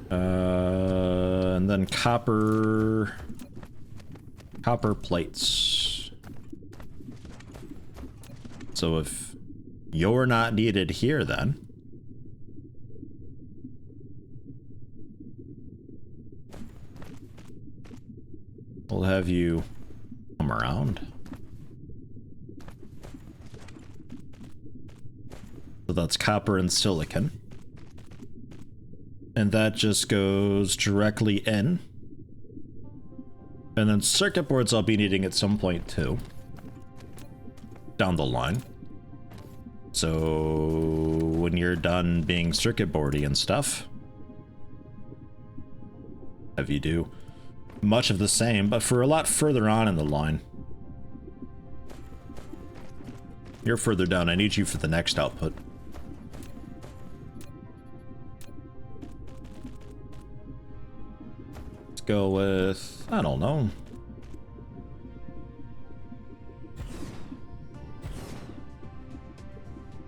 And then copper plates. So if you're not needed here then, we'll have you come around. So that's copper and silicon. And that just goes directly in. And then circuit boards I'll be needing at some point too. Down the line. So when you're done being circuit boardy and stuff, have you do much of the same, but for a lot further on in the line. You're further down, I need you for the next output. Let's go with, I don't know.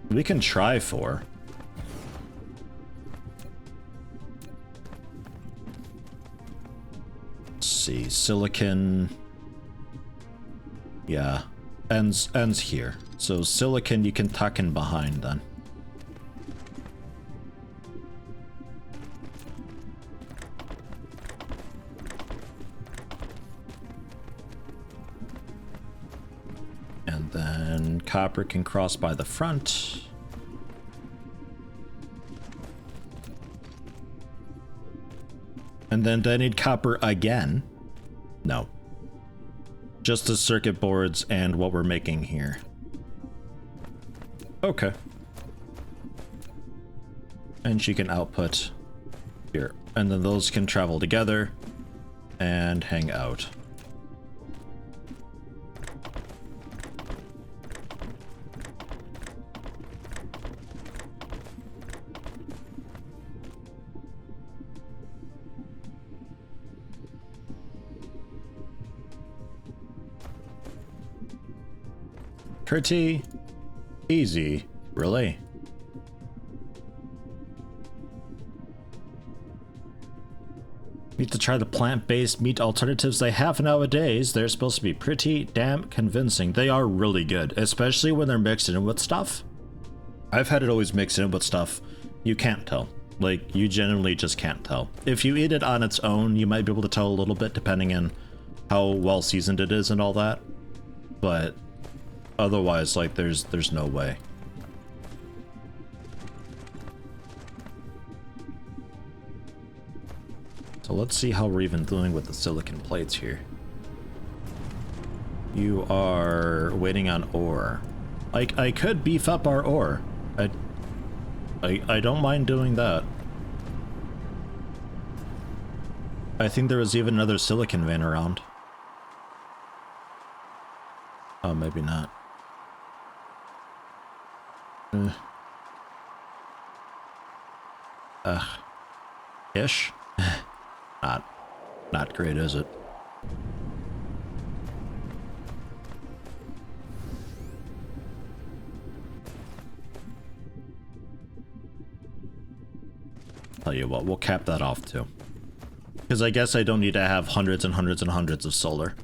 We can try for. Let's see, silicon. Yeah, ends here. So silicon you can tuck in behind then. And then copper can cross by the front. And then do I need copper again? No. Just the circuit boards and what we're making here. Okay. And she can output here. And then those can travel together and hang out. Pretty easy, really. Need to try the plant-based meat alternatives they have nowadays. They're supposed to be pretty damn convincing. They are really good, especially when they're mixed in with stuff. I've had it always mixed in with stuff. You can't tell. Like, you genuinely just can't tell. If you eat it on its own, you might be able to tell a little bit depending on how well seasoned it is and all that. But otherwise, like, there's no way. So let's see how we're even doing with the silicon plates here. You are waiting on ore. I could beef up our ore. I don't mind doing that. I think there was even another silicon vein around. Oh, maybe not. Ish. Not great, is it? Tell you what, we'll cap that off too. Because I guess I don't need to have hundreds and hundreds and hundreds of solar.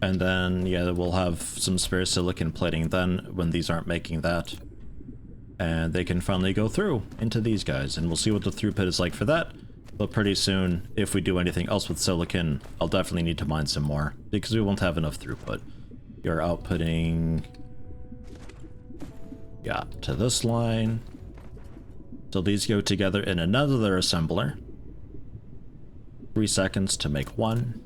And then, yeah, we'll have some spare silicon plating then when these aren't making that. And they can finally go through into these guys. And we'll see what the throughput is like for that. But pretty soon, if we do anything else with silicon, I'll definitely need to mine some more. Because we won't have enough throughput. You're outputting... yeah, to this line. So these go together in another assembler. 3 seconds to make one.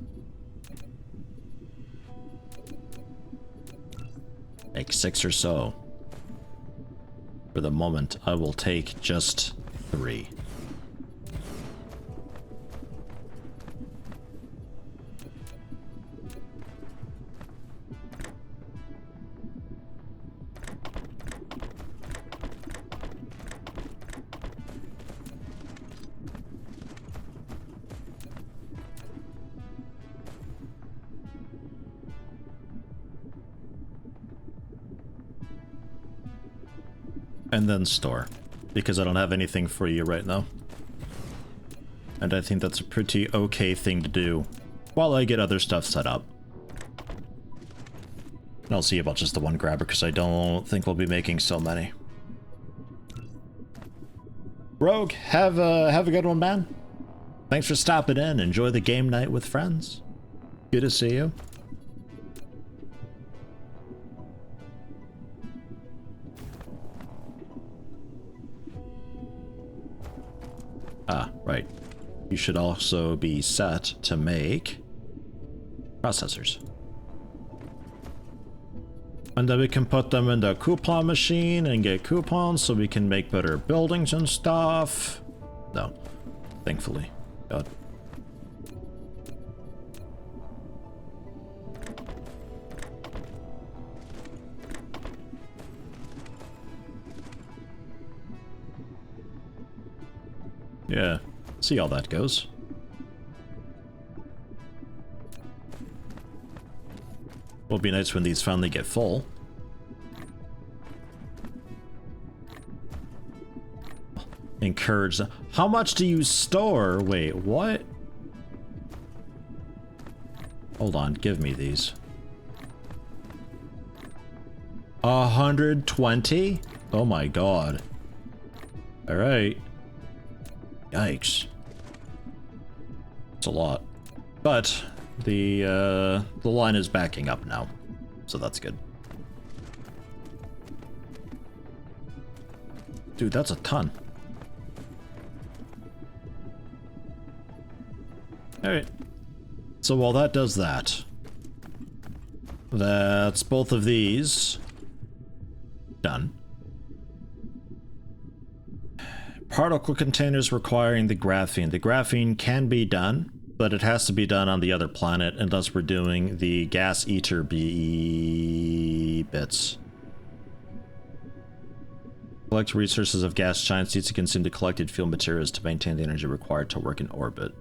Make 6 or so. For the moment, I will take just 3. And then store, because I don't have anything for you right now. And I think that's a pretty okay thing to do while I get other stuff set up. And I'll see about just the one grabber, because I don't think we'll be making so many. Rogue, have a good one, man. Thanks for stopping in. Enjoy the game night with friends. Good to see you. Ah, right. You should also be set to make processors. And then we can put them in the coupon machine and get coupons so we can make better buildings and stuff. No, thankfully. God. Yeah, see how that goes. Will be nice when these finally get full. Encourage them. How much do you store? Wait, what? Hold on, give me these. 120? Oh my god. Alright. Yikes. It's a lot. But the line is backing up now. So that's good. Dude, that's a ton. Alright. So while that does that, that's both of these done. Particle containers requiring the graphene. The graphene can be done, but it has to be done on the other planet unless we're doing the gas eater bits. Collect resources of gas giants needs to consume the collected fuel materials to maintain the energy required to work in orbit.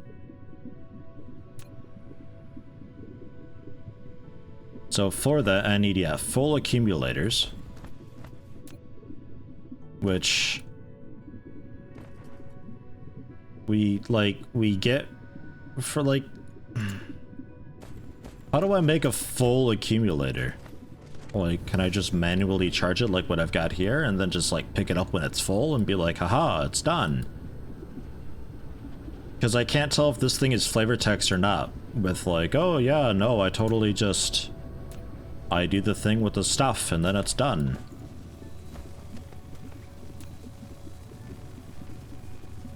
So for that, I need, yeah, full accumulators. Which... we get for like... How do I make a full accumulator? Like, can I just manually charge it like what I've got here and then just like pick it up when it's full and be like, haha, it's done? Because I can't tell if this thing is flavor text or not with like, oh yeah, no, I totally just... I do the thing with the stuff and then it's done.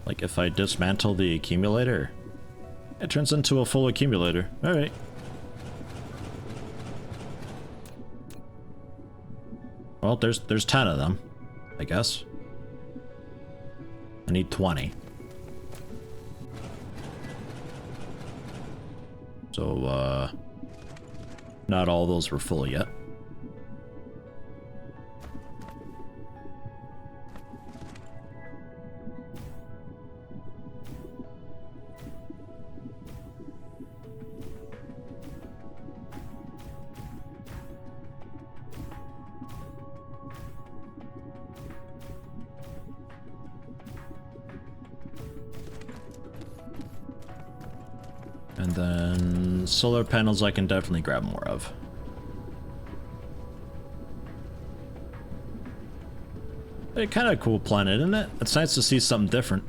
Like if I dismantle the accumulator, it turns into a full accumulator. Alright. Well, there's 10 of them, I guess. I need 20. So, not all those were full yet. And then solar panels I can definitely grab more of. A kind of cool planet, isn't it? It's nice to see something different.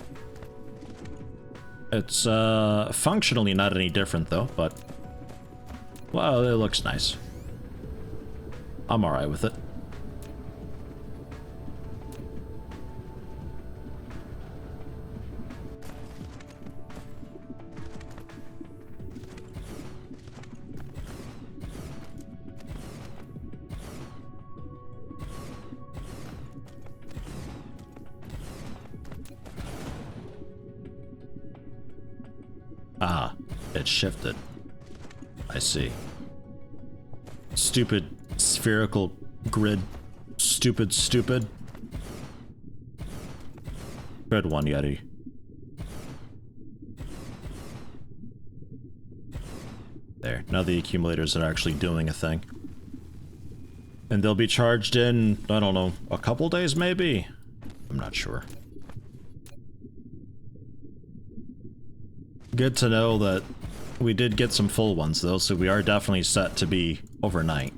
It's functionally not any different though, but well, it looks nice. I'm alright with it. Ah, it shifted. I see. Stupid spherical grid. Stupid. Good one, Yeti. There. Now the accumulators are actually doing a thing. And they'll be charged in, I don't know, a couple days maybe? I'm not sure. Good to know that we did get some full ones though, so we are definitely set to be overnight.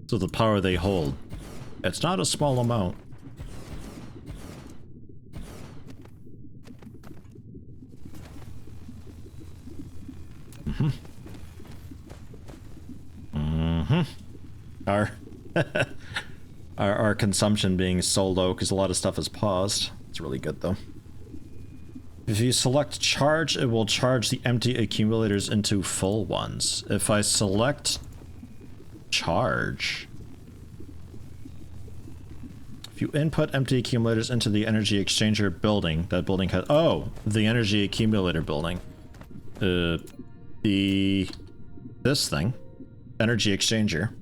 So the power they hold, it's not a small amount. Our our consumption being sold out because a lot of stuff is paused. It's really good though. If you select charge, it will charge the empty accumulators into full ones. If I select charge, if you input empty accumulators into the energy exchanger building, that building has, oh, the energy accumulator building. This thing, energy exchanger.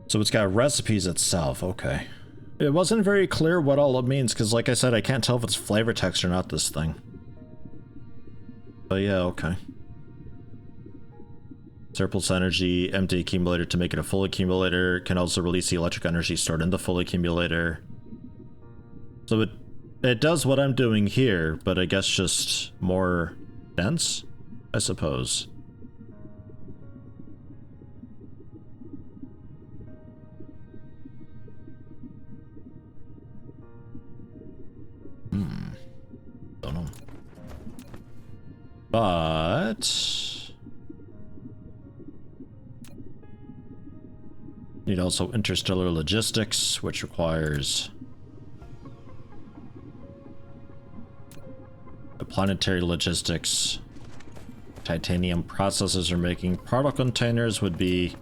So it's got recipes itself, okay. It wasn't very clear what all it means, because like I said, I can't tell if it's flavor text or not, this thing. But yeah, okay. Surplus energy, empty accumulator to make it a full accumulator, can also release the electric energy stored in the full accumulator. So it does what I'm doing here, but I guess just more dense, I suppose. Don't know. But need also interstellar logistics, which requires the planetary logistics. Titanium processors are making. Particle containers would be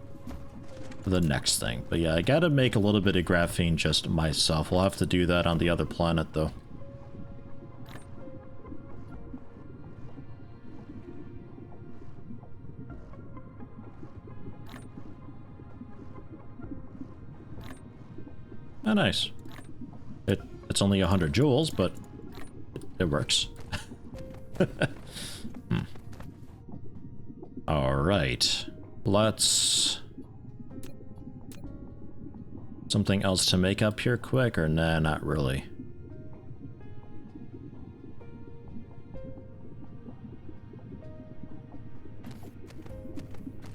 the next thing. But yeah, I gotta make a little bit of graphene just myself. We'll have to do that on the other planet though. Oh, nice. It's only 100 joules, but it works. Alright. Let's... Something else to make up here quick, or nah, not really.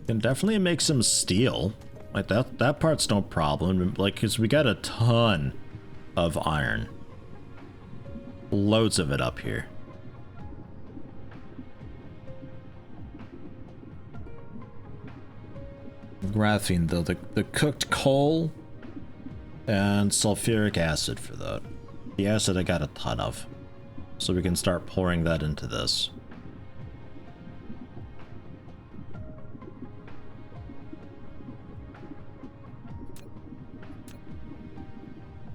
Can definitely make some steel. Like that part's no problem. Like, cause we got a ton of iron. Loads of it up here. Graphene though, the cooked coal and sulfuric acid for that. The acid I got a ton of. So we can start pouring that into this.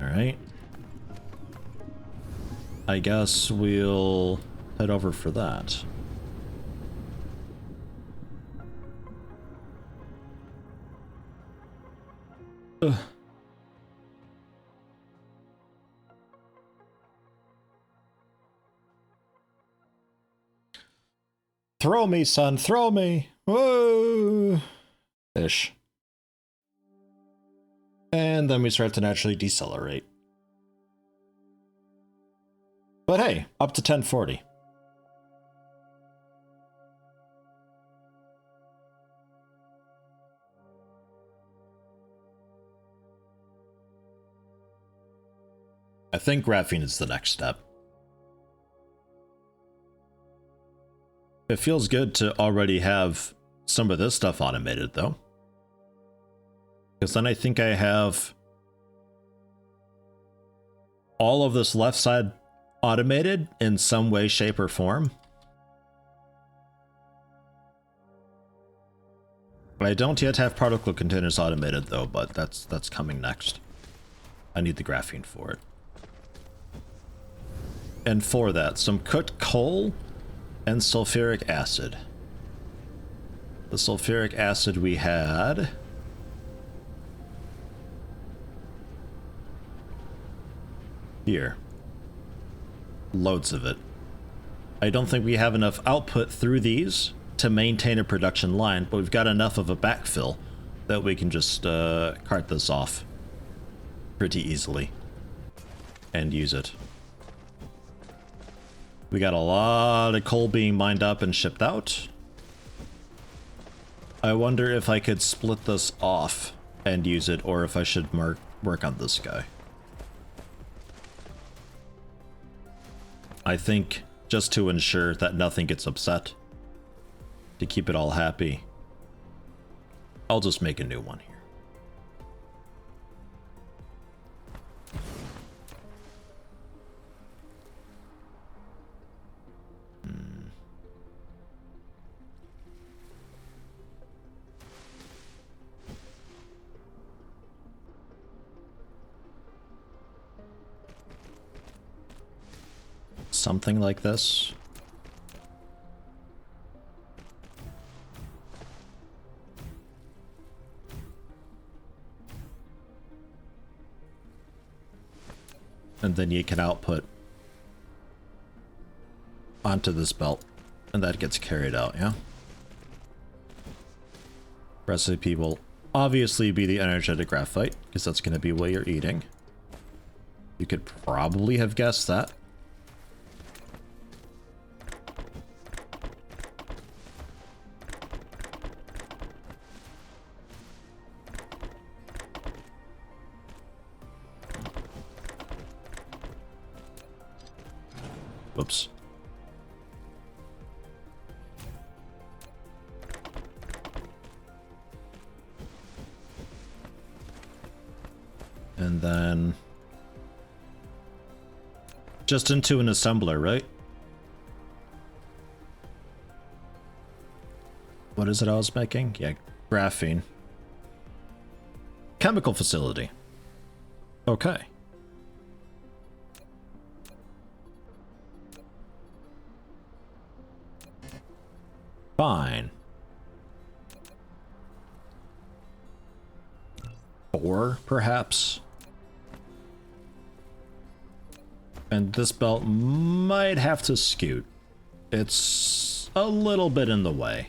Alright. I guess we'll head over for that. Ugh. Throw me, son, throw me! Whoa! Ish. And then we start to naturally decelerate. But hey, up to 1040. I think graphene is the next step. It feels good to already have some of this stuff automated, though. Because then I think I have all of this left side automated in some way, shape, or form. I don't yet have particle containers automated, though, but that's coming next. I need the graphene for it. And for that, some cooked coal and sulfuric acid. The sulfuric acid we had... here. Loads of it. I don't think we have enough output through these to maintain a production line, but we've got enough of a backfill that we can just cart this off pretty easily and use it. We got a lot of coal being mined up and shipped out. I wonder if I could split this off and use it, or if I should work on this guy. I think just to ensure that nothing gets upset, to keep it all happy, I'll just make a new one here. Something like this. And then you can output onto this belt, and that gets carried out, yeah? Recipe will obviously be the energetic graphite, because that's going to be what you're eating. You could probably have guessed that. Whoops. And then just into an assembler, right? What is it I was making? Yeah, graphene. Chemical facility. Okay. Fine. 4, perhaps. And this belt might have to scoot. It's a little bit in the way.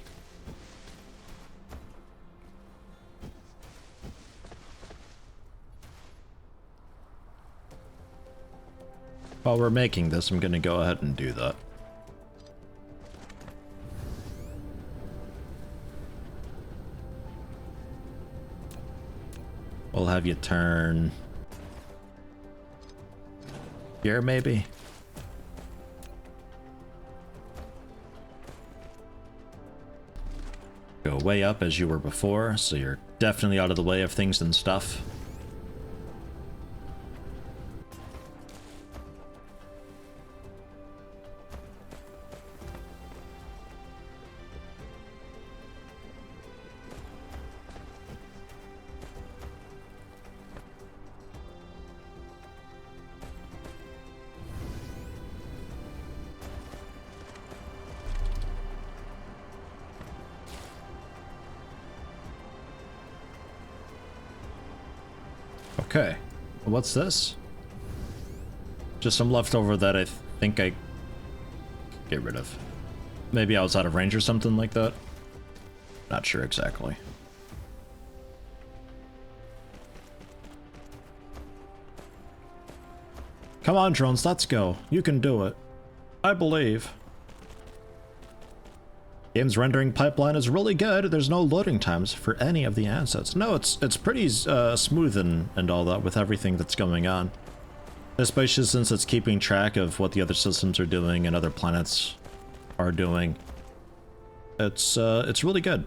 While we're making this, I'm going to go ahead and do that. We'll have you turn here, maybe? Go way up as you were before, so you're definitely out of the way of things and stuff. Okay, what's this? Just some leftover that I think I get rid of. Maybe I was out of range or something like that. Not sure exactly. Come on, drones, let's go. You can do it. I believe. Game's rendering pipeline is really good. There's no loading times for any of the assets. No, it's pretty smooth and all that with everything that's going on. Especially since it's keeping track of what the other systems are doing and other planets are doing. It's really good.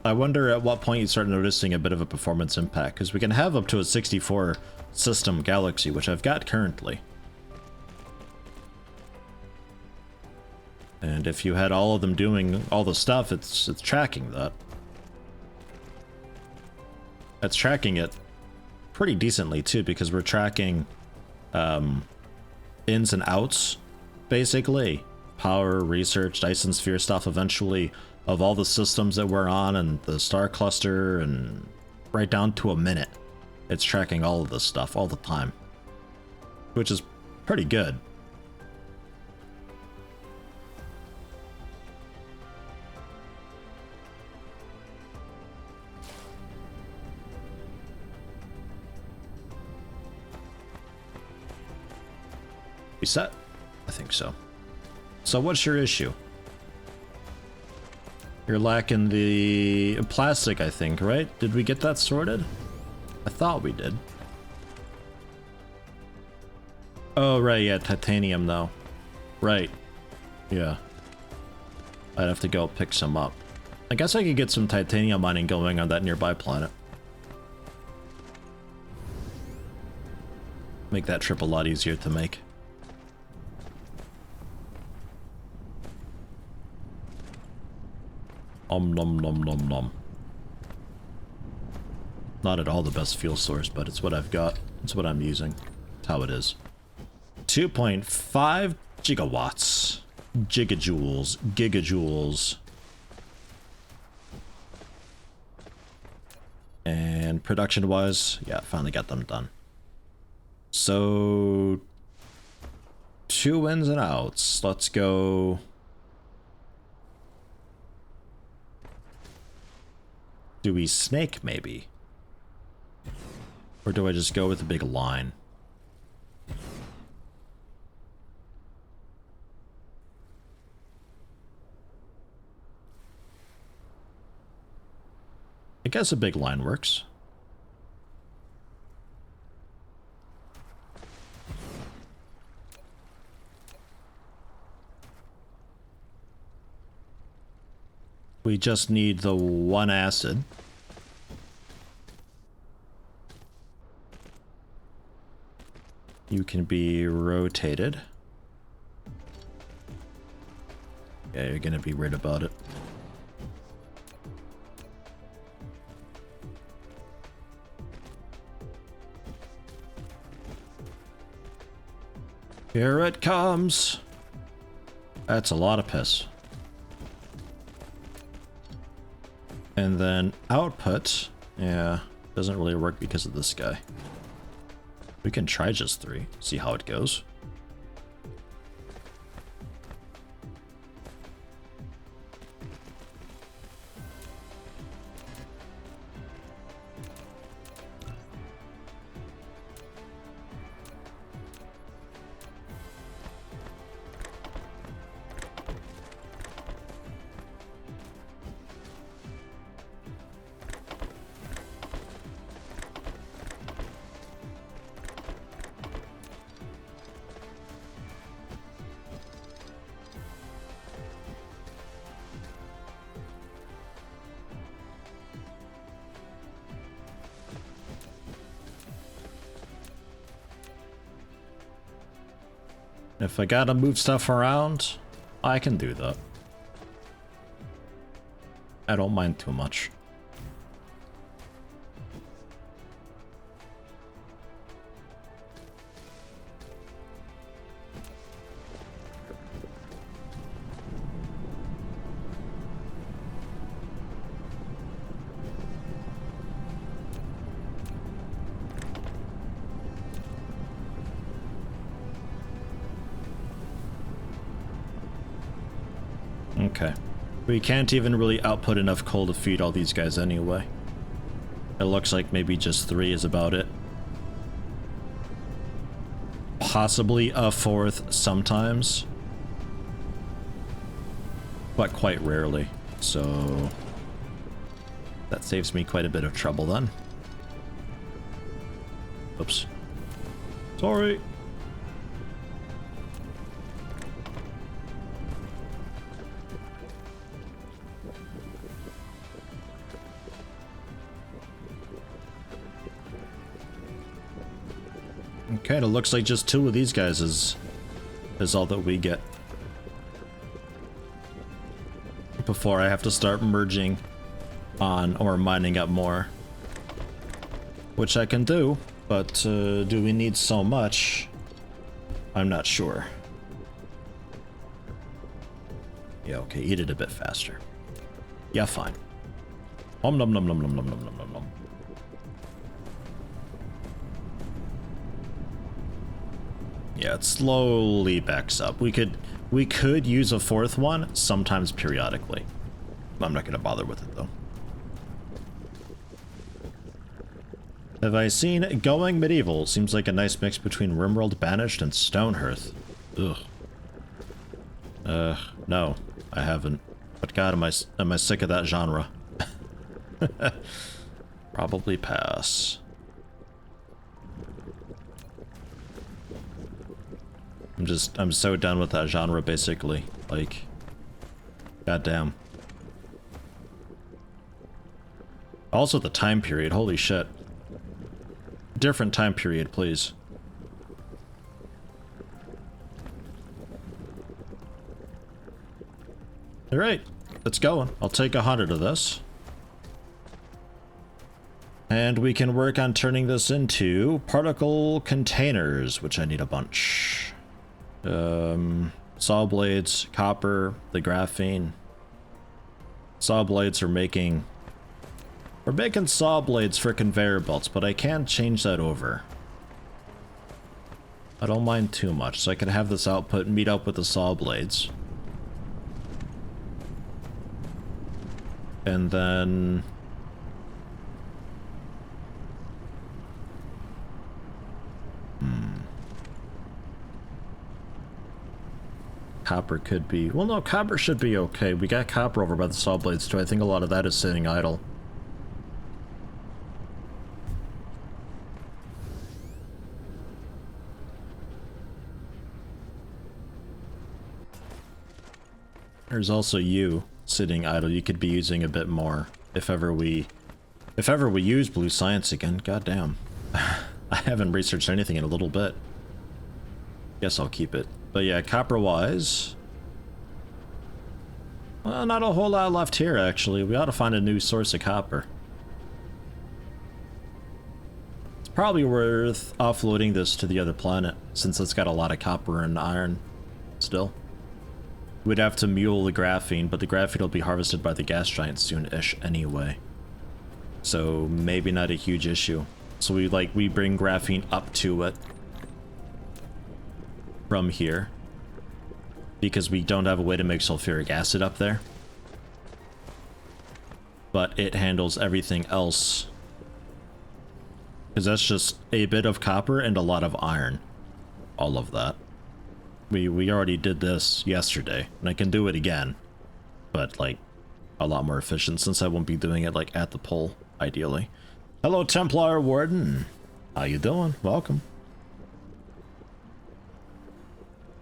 I wonder at what point you start noticing a bit of a performance impact, because we can have up to a 64 system galaxy, which I've got currently. And if you had all of them doing all the stuff, it's tracking that. It's tracking it pretty decently too, because we're tracking ins and outs, basically. Power, research, Dyson sphere stuff eventually, of all the systems that we're on and the star cluster, and right down to a minute. It's tracking all of this stuff all the time, which is pretty good. We set? I think so. So what's your issue? You're lacking the plastic, I think, right? Did we get that sorted? I thought we did. Oh, right, yeah, titanium, though. Right. Yeah. I'd have to go pick some up. I guess I could get some titanium mining going on that nearby planet. Make that trip a lot easier to make. Nom nom nom nom. Not at all the best fuel source, but it's what I've got. It's what I'm using. It's how it is. 2.5 gigawatts. Gigajoules. Gigajoules. And production-wise, yeah, finally got them done. So 2 ins and outs. Let's go. Do we snake, maybe? Or do I just go with a big line? I guess a big line works. We just need the 1 acid. You can be rotated. Yeah, you're gonna be worried about it. Here it comes. That's a lot of piss. And then output, yeah, doesn't really work because of this guy. We can try just 3, see how it goes. If I gotta move stuff around, I can do that. I don't mind too much. Okay. We can't even really output enough coal to feed all these guys anyway. It looks like maybe just 3 is about it. Possibly a 4th sometimes. But quite rarely. So that saves me quite a bit of trouble then. Oops. Sorry. Okay, it looks like just 2 of these guys is all that we get. Before I have to start merging on or mining up more. Which I can do, but do we need so much? I'm not sure. Yeah, okay, eat it a bit faster. Yeah, fine. Om nom nom nom nom nom nom nom nom nom. Yeah, it slowly backs up. We could use a 4th one sometimes periodically. I'm not gonna bother with it though. Have I seen Going Medieval? Seems like a nice mix between RimWorld Banished and Stonehearth. Ugh. No, I haven't. But God, am I sick of that genre? Probably pass. I'm so done with that genre, basically. Like, goddamn. Also the time period, holy shit. Different time period, please. Alright, let's go. I'll take 100 of this. And we can work on turning this into particle containers, which I need a bunch. Saw blades, copper, the graphene. Saw blades are making... We're making saw blades for conveyor belts, but I can change that over. I don't mind too much, so I can have this output meet up with the saw blades. And then... Copper could be... Well, no, copper should be okay. We got copper over by the saw blades, too. I think a lot of that is sitting idle. There's also you sitting idle. You could be using a bit more if ever we use blue science again. Goddamn. I haven't researched anything in a little bit. Guess I'll keep it. But yeah, copper-wise... Well, not a whole lot left here, actually. We ought to find a new source of copper. It's probably worth offloading this to the other planet, since it's got a lot of copper and iron still. We'd have to mule the graphene, but the graphene will be harvested by the gas giant soon-ish anyway. So maybe not a huge issue. So we bring graphene up to it from here, because we don't have a way to make sulfuric acid up there. But it handles everything else, because that's just a bit of copper and a lot of iron. All of that. We already did this yesterday, and I can do it again, but like a lot more efficient, since I won't be doing it like at the pole, ideally. Hello, Templar Warden. How you doing? Welcome.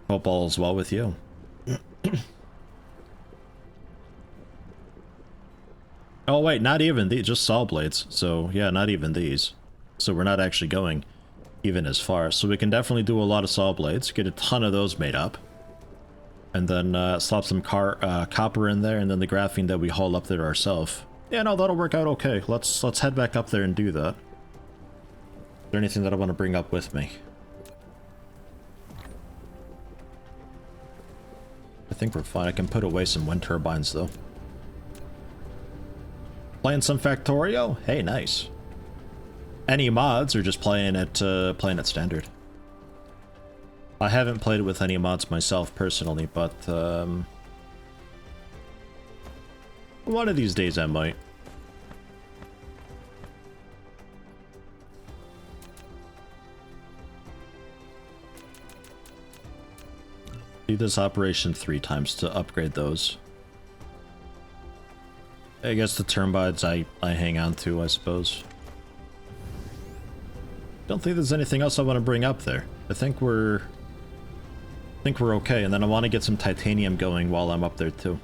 Hope all is well with you. Oh wait, not even these, just saw blades. So yeah, not even these. So we're not actually going even as far. So we can definitely do a lot of saw blades, get a ton of those made up, and then slap some copper in there, and then the graphene that we haul up there ourselves. Yeah, no, that'll work out okay. Let's head back up there and do that. Is there anything that I want to bring up with me? I think we're fine. I can put away some wind turbines, though. Playing some Factorio? Hey, nice. Any mods, or just playing it standard? I haven't played it with any mods myself, personally, but, one of these days I might. Do this operation 3 times to upgrade those. I guess the turbines I hang on to, I suppose. Don't think there's anything else I want to bring up there. I think we're okay, and then I want to get some titanium going while I'm up there too.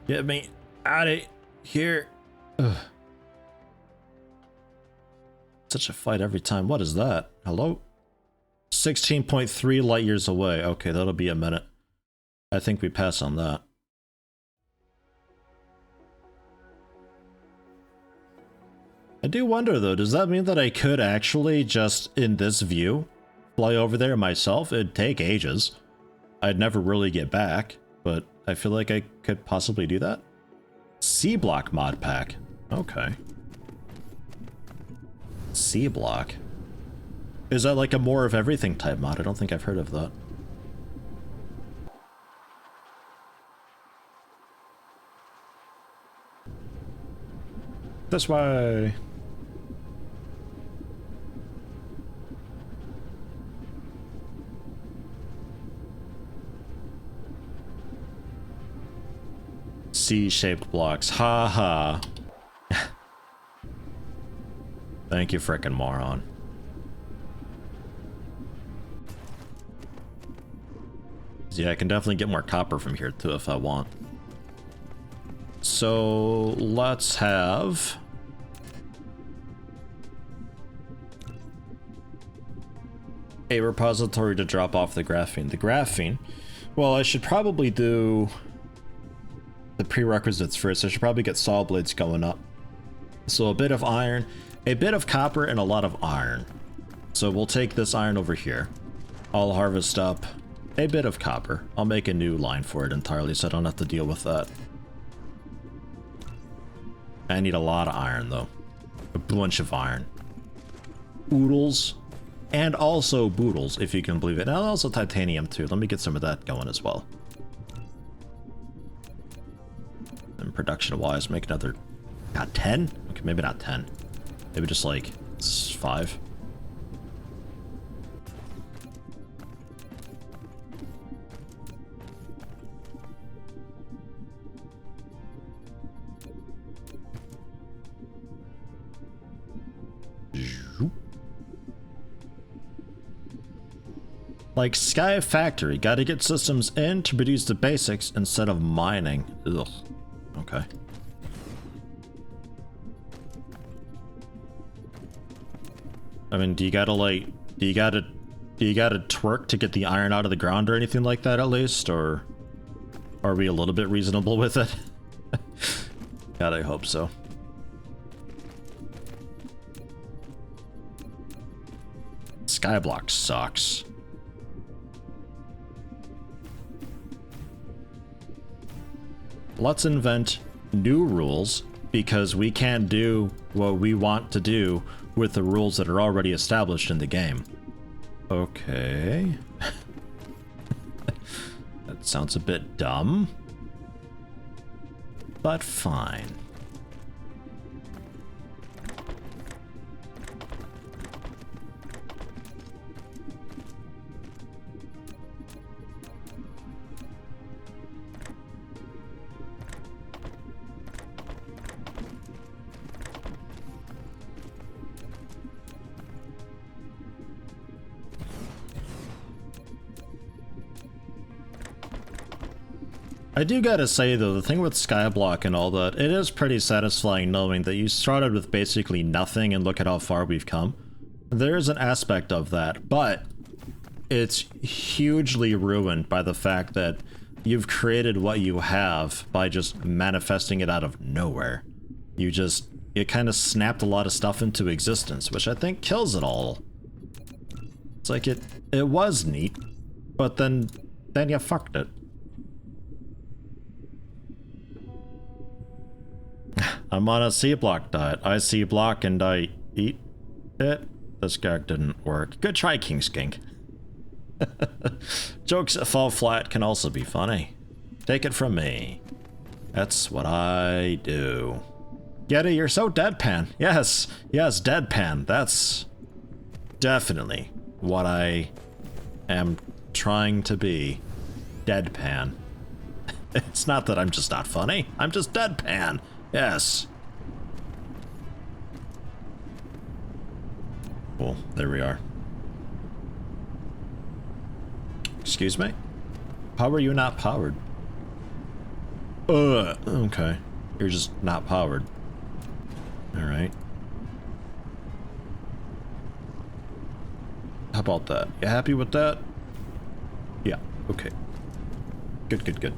Get me out of here. Ugh. Such a fight every time. What is that? Hello? 16.3 light years away. Okay, that'll be a minute. I think we pass on that. I do wonder though, does that mean that I could actually just, in this view, fly over there myself? It'd take ages. I'd never really get back, but I feel like I could possibly do that. C-block mod pack. Okay. C-block. Is that like a more of everything type mod? I don't think I've heard of that. This way. C-shaped blocks. Ha ha. Thank you, frickin' moron. Yeah, I can definitely get more copper from here too if I want. So let's have a repository to drop off the graphene. The graphene, well, I should probably do the prerequisites first. I should probably get saw blades going up. So a bit of iron, a bit of copper, and a lot of iron. So we'll take this iron over here. I'll harvest up a bit of copper. I'll make a new line for it entirely so I don't have to deal with that. I need a lot of iron though. A bunch of iron. Oodles. And also boodles, if you can believe it. And also titanium too. Let me get some of that going as well. And production wise, make another... Got 10? Okay, maybe not 10. Maybe just like 5. Like Sky Factory, gotta get systems in to produce the basics instead of mining. Ugh. Okay. I mean, do you gotta twerk to get the iron out of the ground or anything like that at least? Or are we a little bit reasonable with it? God, I hope so. Skyblock sucks. Let's invent new rules because we can't do what we want to do with the rules that are already established in the game. Okay. That sounds a bit dumb, but fine. I do gotta say though, the thing with Skyblock and all that, it is pretty satisfying knowing that you started with basically nothing and look at how far we've come. There is an aspect of that, but it's hugely ruined by the fact that you've created what you have by just manifesting it out of nowhere. It kind of snapped a lot of stuff into existence, which I think kills it all. It's like it was neat, but then you fucked it. I'm on a C-block diet. I C-block and I eat it. This gag didn't work. Good try, King Skink. Jokes that fall flat can also be funny. Take it from me. That's what I do. Yeti, you're so deadpan. Yes, deadpan. That's definitely what I am trying to be. Deadpan. It's not that I'm just not funny. I'm just deadpan. Yes. Cool, there we are. Excuse me? How are you not powered? Okay. You're just not powered. Alright. about that? You happy with that? Yeah, okay. Good, good, good.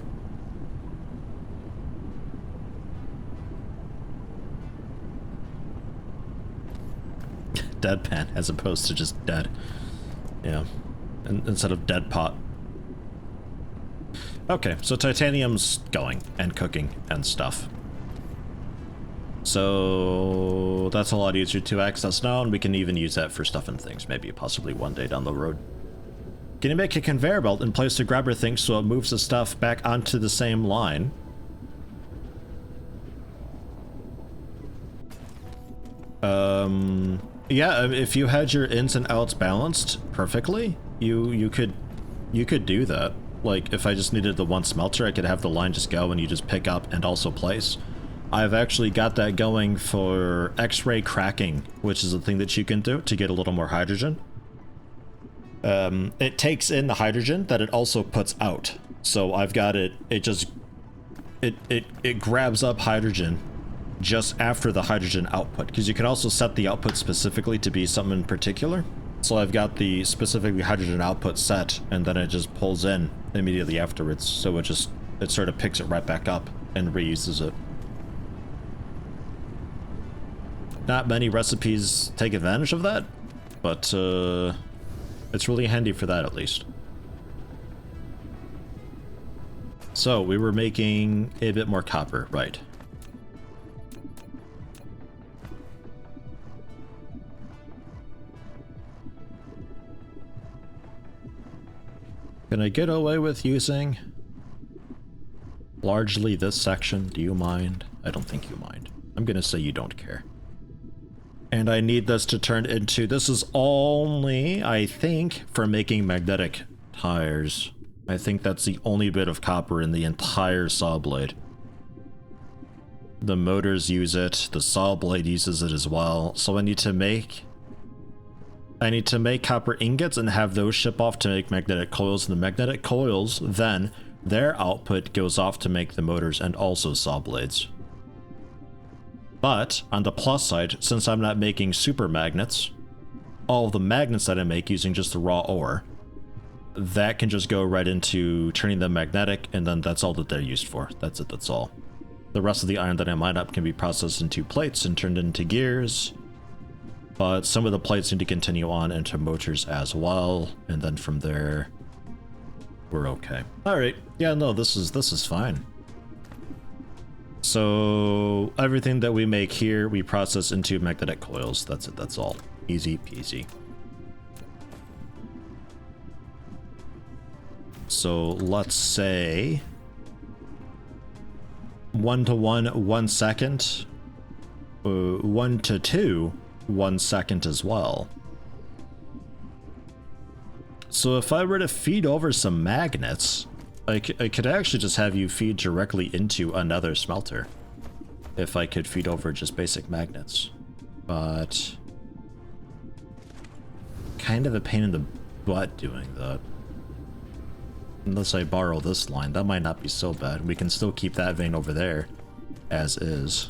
Deadpan as opposed to just dead. Yeah. Instead of dead pot. Okay, so titanium's going and cooking and stuff. So that's a lot easier to access now, and we can even use that for stuff and things, maybe possibly one day down the road. Can you make a conveyor belt and place the grabber thing so it moves the stuff back onto the same line? Yeah, if you had your ins and outs balanced perfectly, you could do that. Like, if I just needed the one smelter, I could have the line just go and you just pick up and also place. I've actually got that going for X-ray cracking, which is a thing that you can do to get a little more hydrogen. It takes in the hydrogen that it also puts out. So I've got it grabs up hydrogen just after the hydrogen output, because you can also set the output specifically to be something in particular. So I've got the specifically hydrogen output set, and then it just pulls in immediately afterwards. So it sort of picks it right back up and reuses it. Not many recipes take advantage of that, but it's really handy for that at least. So we were making a bit more copper, right? Can I get away with using largely this section? Do you mind? I don't think you mind. I'm gonna say you don't care. And I need this to turn into... This is only, I think, for making magnetic tires. I think that's the only bit of copper in the entire saw blade. The motors use it, the saw blade uses it as well, so I need to make copper ingots and have those ship off to make magnetic coils, and the magnetic coils, then, their output goes off to make the motors and also saw blades. But, on the plus side, since I'm not making super magnets, all of the magnets that I make using just the raw ore, that can just go right into turning them magnetic, and then that's all that they're used for. That's it, that's all. The rest of the iron that I mine up can be processed into plates and turned into gears, but some of the plates need to continue on into motors as well, and then from there, we're okay. Alright, yeah, no, this is fine. So, everything that we make here, we process into magnetic coils. That's it, that's all. Easy peasy. So, let's say 1 to 1, 1 second. 1 to 2, 1 second as well. So if I were to feed over some magnets, I could actually just have you feed directly into another smelter. If I could feed over just basic magnets. But... kind of a pain in the butt doing that. Unless I borrow this line, that might not be so bad. We can still keep that vein over there as is.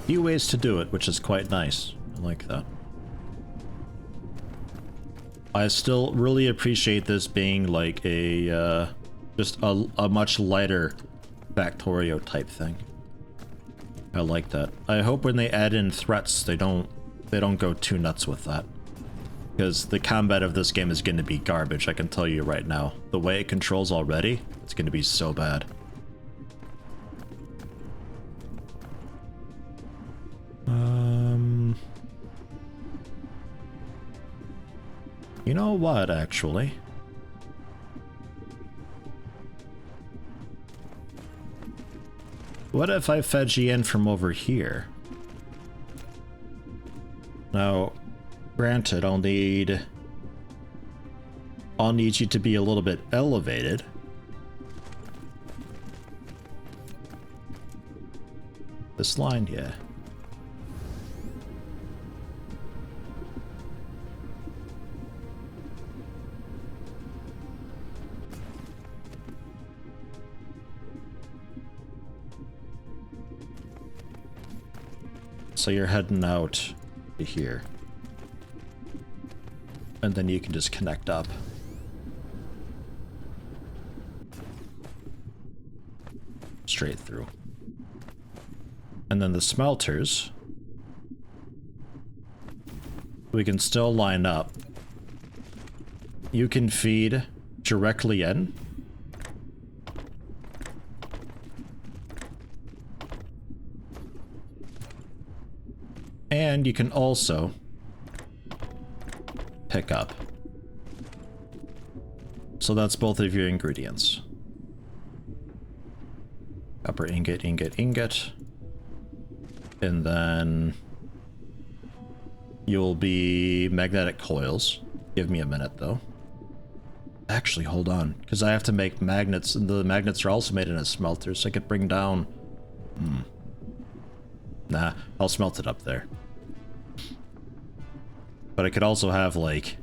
Few ways to do it, which is quite nice. I like that. I still really appreciate this being like a just a much lighter Factorio type thing. I like that. I hope when they add in threats, they don't go too nuts with that. Because the combat of this game is going to be garbage, I can tell you right now. The way it controls already, it's going to be so bad. You know what, actually? What if I fed you in from over here? Now, granted, I'll need you to be a little bit elevated. This line, yeah. So you're heading out to here. And then you can just connect up. Straight through. And then the smelters, we can still line up. You can feed directly in. And you can also pick up. So that's both of your ingredients. Copper ingot, ingot, ingot. And then you'll be magnetic coils. Give me a minute though. Actually, hold on, because I have to make magnets, and the magnets are also made in a smelter, so I could bring down... Nah, I'll smelt it up there. But I could also have, like...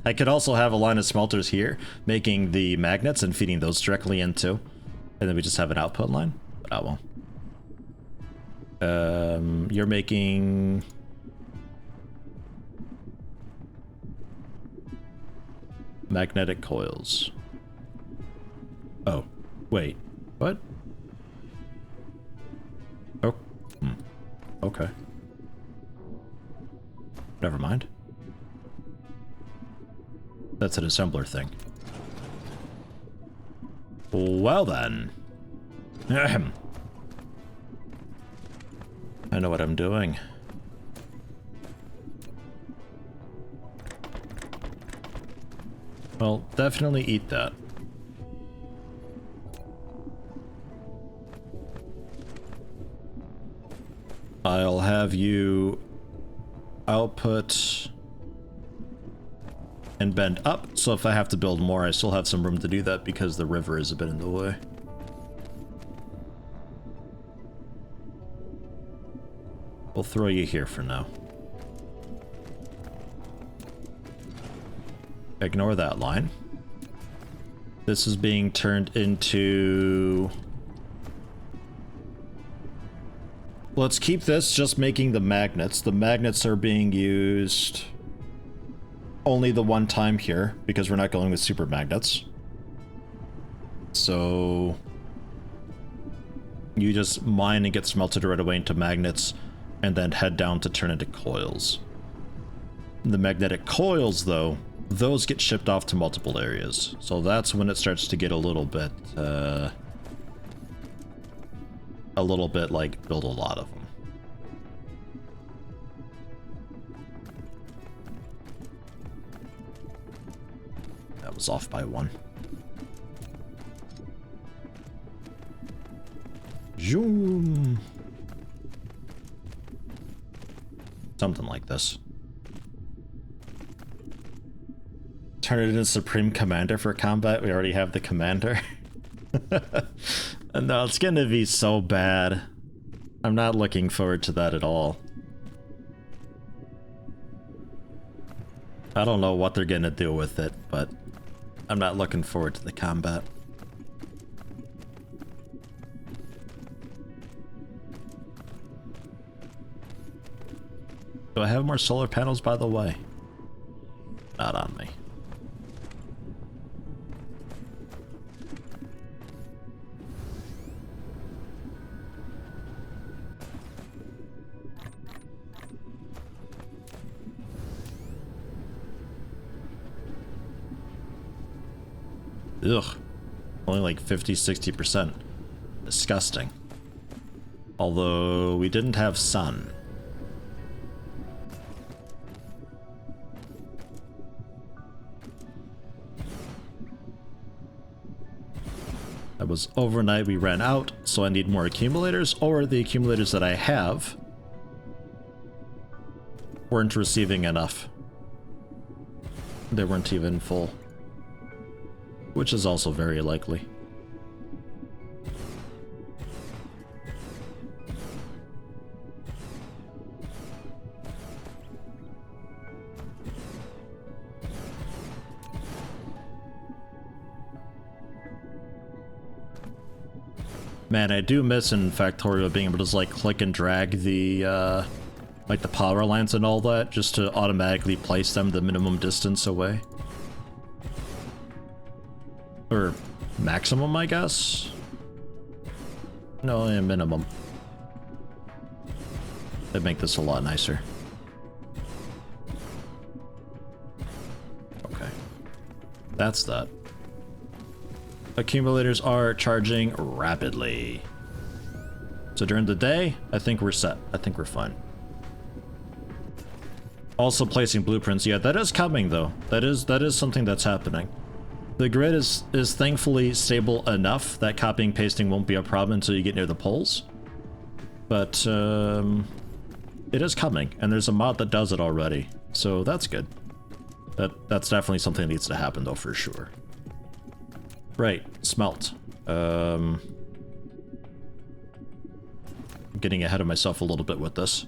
I could also have a line of smelters here, making the magnets and feeding those directly into. And then we just have an output line. But I won't. You're making... magnetic coils. Oh, wait. What? Oh. Okay. Never mind. That's an assembler thing. Well then. Ahem. I know what I'm doing. Well, definitely eat that. I'll have you output and bend up, so if I have to build more, I still have some room to do that because the river is a bit in the way. We'll throw you here for now. Ignore that line. This is being turned into... Let's keep this just making the magnets. The magnets are being used only the one time here because we're not going with super magnets. So you just mine and get smelted right away into magnets and then head down to turn into coils. The magnetic coils, though, those get shipped off to multiple areas. So that's when it starts to get a little bit like build a lot of them. That was off by one. Zoom. Something like this. Turn it into Supreme Commander for combat. We already have the Commander. No, it's gonna be so bad. I'm not looking forward to that at all. I don't know what they're gonna do with it, but I'm not looking forward to the combat. Do I have more solar panels, by the way? Not on me. Ugh. Only like 50-60%. Disgusting. Although we didn't have sun. That was overnight, we ran out, so I need more accumulators, or the accumulators that I have weren't receiving enough. They weren't even full. Which is also very likely. Man, I do miss in Factorio being able to just like click and drag the like the power lines and all that, just to automatically place them the minimum distance away. Or maximum, I guess? No, yeah, minimum. That'd make this a lot nicer. Okay. That's that. Accumulators are charging rapidly. So during the day, I think we're set. I think we're fine. Also placing blueprints. Yeah, that is coming though. That is something that's happening. The grid is thankfully stable enough that copying and pasting won't be a problem until you get near the poles. But it is coming, and there's a mod that does it already. So that's good. That's definitely something that needs to happen though, for sure. Right, smelt. I'm getting ahead of myself a little bit with this.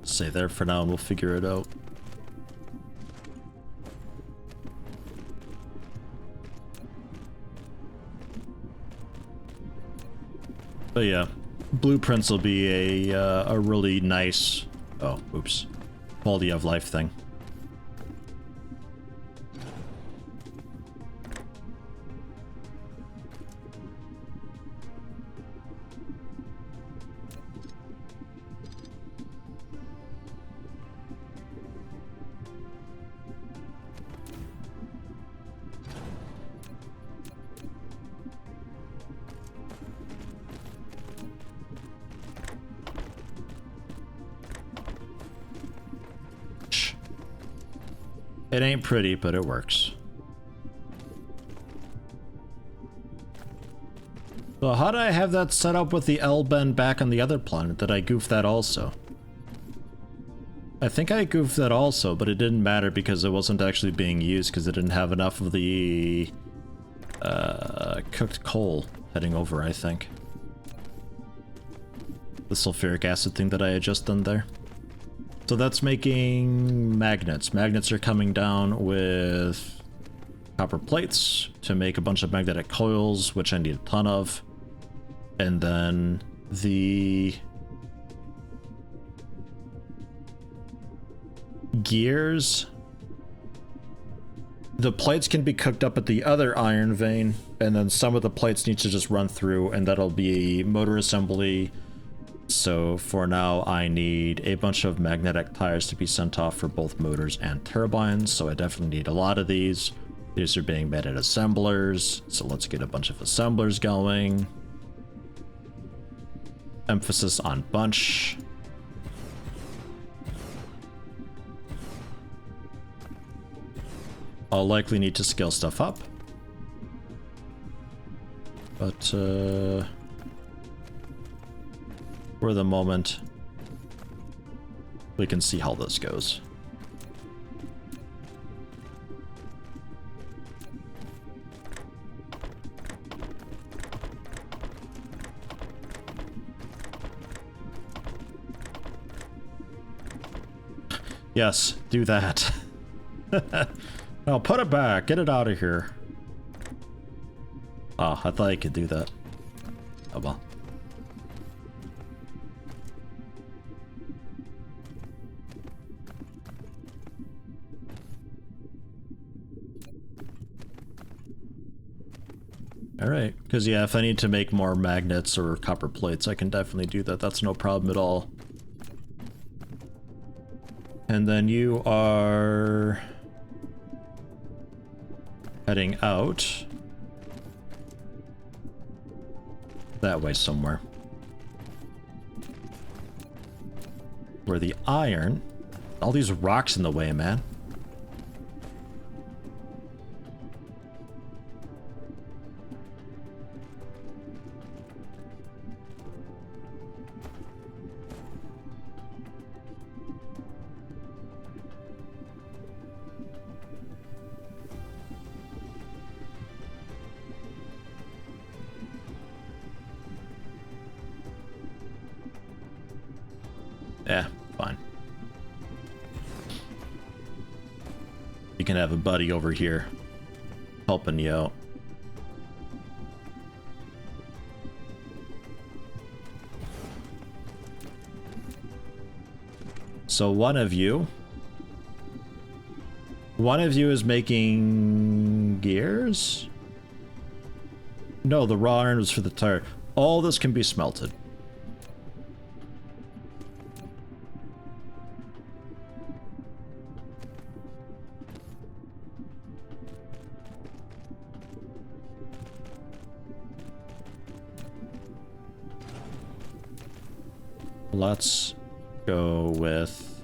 Stay there for now and we'll figure it out. But yeah, blueprints will be a really nice, oh, oops, quality of life thing. It ain't pretty, but it works. So how did I have that set up with the L-bend back on the other planet? Did I goof that also? I think I goofed that also, but it didn't matter because it wasn't actually being used because it didn't have enough of the cooked coal heading over, I think. The sulfuric acid thing that I had just done there. So that's making magnets. Magnets are coming down with copper plates to make a bunch of magnetic coils, which I need a ton of. And then the gears. The plates can be cooked up at the other iron vein, and then some of the plates need to just run through, and that'll be motor assembly. So for now, I need a bunch of magnetic tires to be sent off for both motors and turbines, so I definitely need a lot of these. These are being made at assemblers, so let's get a bunch of assemblers going. Emphasis on bunch. I'll likely need to scale stuff up. But, for the moment, we can see how this goes. Yes, do that. Now put it back. Get it out of here. Oh, I thought I could do that. Oh well. Alright, because yeah, if I need to make more magnets or copper plates, I can definitely do that. That's no problem at all. And then you are heading out that way somewhere. Where the iron... All these rocks in the way, man. Fine. You can have a buddy over here helping you out. So one of you is making gears? No, the raw iron was for the tire. All this can be smelted. Let's go with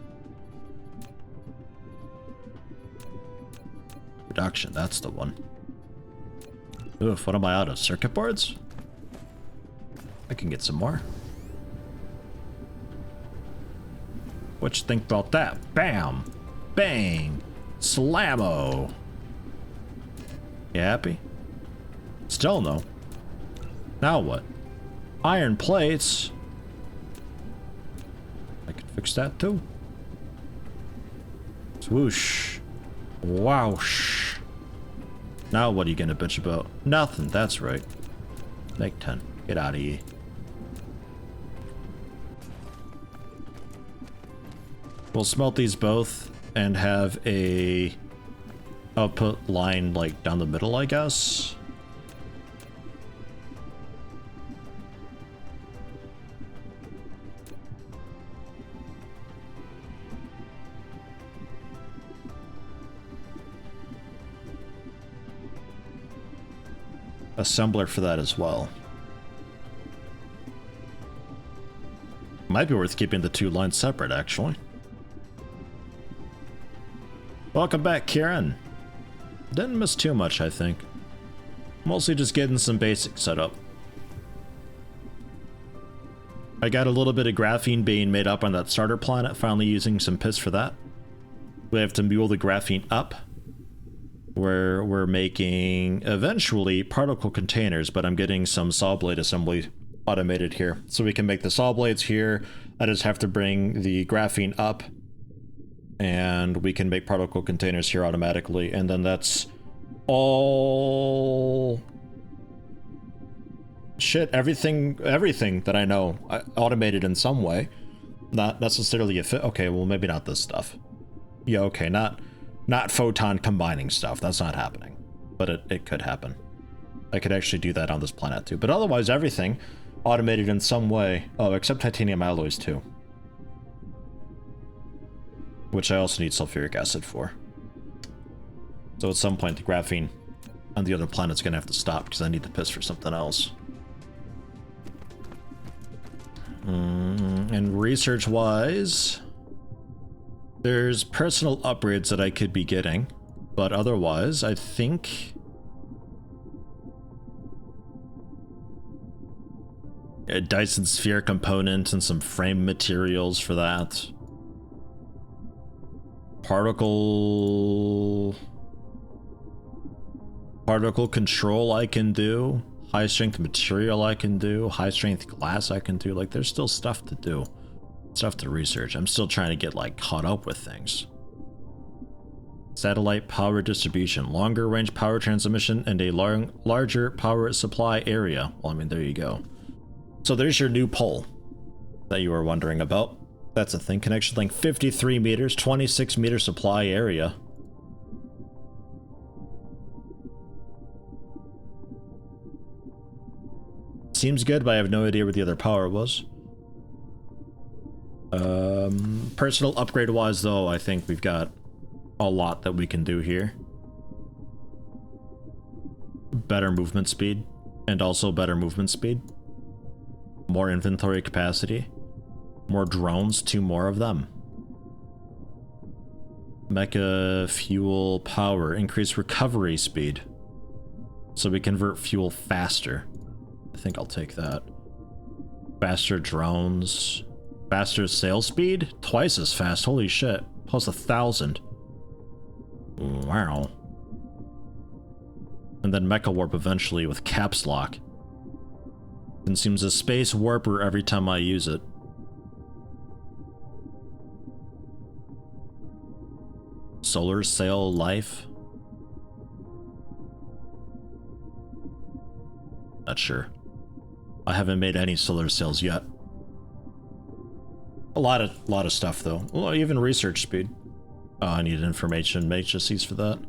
production. That's the one. Oof, what am I out of? Circuit boards? I can get some more. What you think about that? Bam! Bang! Slammo! You happy? Still no. Now what? Iron plates. I can fix that too. Swoosh. Wowsh. Now what are you gonna bitch about? Nothing, that's right. Make 10. Get out of here. We'll smelt these both and have a output line like down the middle, I guess. Assembler for that as well. Might be worth keeping the two lines separate, actually. Welcome back, Kieran. Didn't miss too much, I think. Mostly just getting some basics set up. I got a little bit of graphene being made up on that starter planet, finally using some piss for that. We have to mule the graphene up, where we're making eventually particle containers, but I'm getting some saw blade assembly automated here. So we can make the saw blades here. I just have to bring the graphene up and we can make particle containers here automatically. And then that's all shit, everything that I know automated in some way. Not necessarily a fit. Okay, well, maybe not this stuff. Yeah, okay, not photon combining stuff. That's not happening. But it could happen. I could actually do that on this planet too. But otherwise, everything automated in some way. Oh, except titanium alloys too. Which I also need sulfuric acid for. So at some point, the graphene on the other planet's gonna have to stop because I need the piss for something else. And research-wise, there's personal upgrades that I could be getting, but otherwise, I think a Dyson sphere component and some frame materials for that. Particle control I can do. High strength material I can do. High strength glass I can do. Like, there's still stuff to do. Stuff to research. I'm still trying to get, like, caught up with things. Satellite power distribution. Longer range power transmission and a larger power supply area. Well, I mean, there you go. So there's your new pole that you were wondering about. That's a thing. Connection length 53 meters, 26 meter supply area. Seems good, but I have no idea where the other power was. Personal upgrade wise though, I think we've got a lot that we can do here. Better movement speed, and also better movement speed. More inventory capacity. More drones, 2 more of them. Mecha fuel power, increase recovery speed. So we convert fuel faster. I think I'll take that. Faster drones. Faster sail speed? Twice as fast, holy shit. Plus 1,000. Wow. And then Mecha Warp eventually with caps lock. Consumes a space warper every time I use it. solar sail life? Not sure. I haven't made any solar sails yet. A lot of stuff though. Well, even research speed. Oh, I need information matrices for that.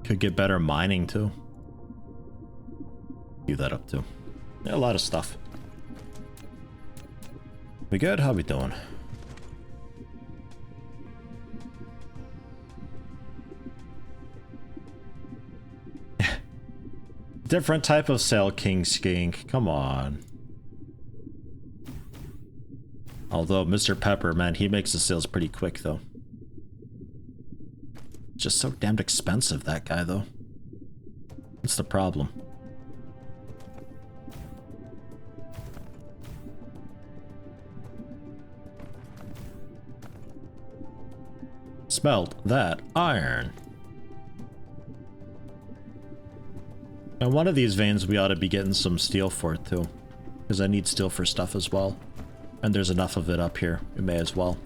Could get better mining too. Do that up too. Yeah, a lot of stuff. We good? How we doing? Different type of sail, King Skink. Come on. Although Mr. Pepper, man, he makes the sails pretty quick though. Just so damned expensive, that guy though. That's the problem. Smelt that iron. And one of these veins we ought to be getting some steel for it too. Because I need steel for stuff as well. And there's enough of it up here. We may as well.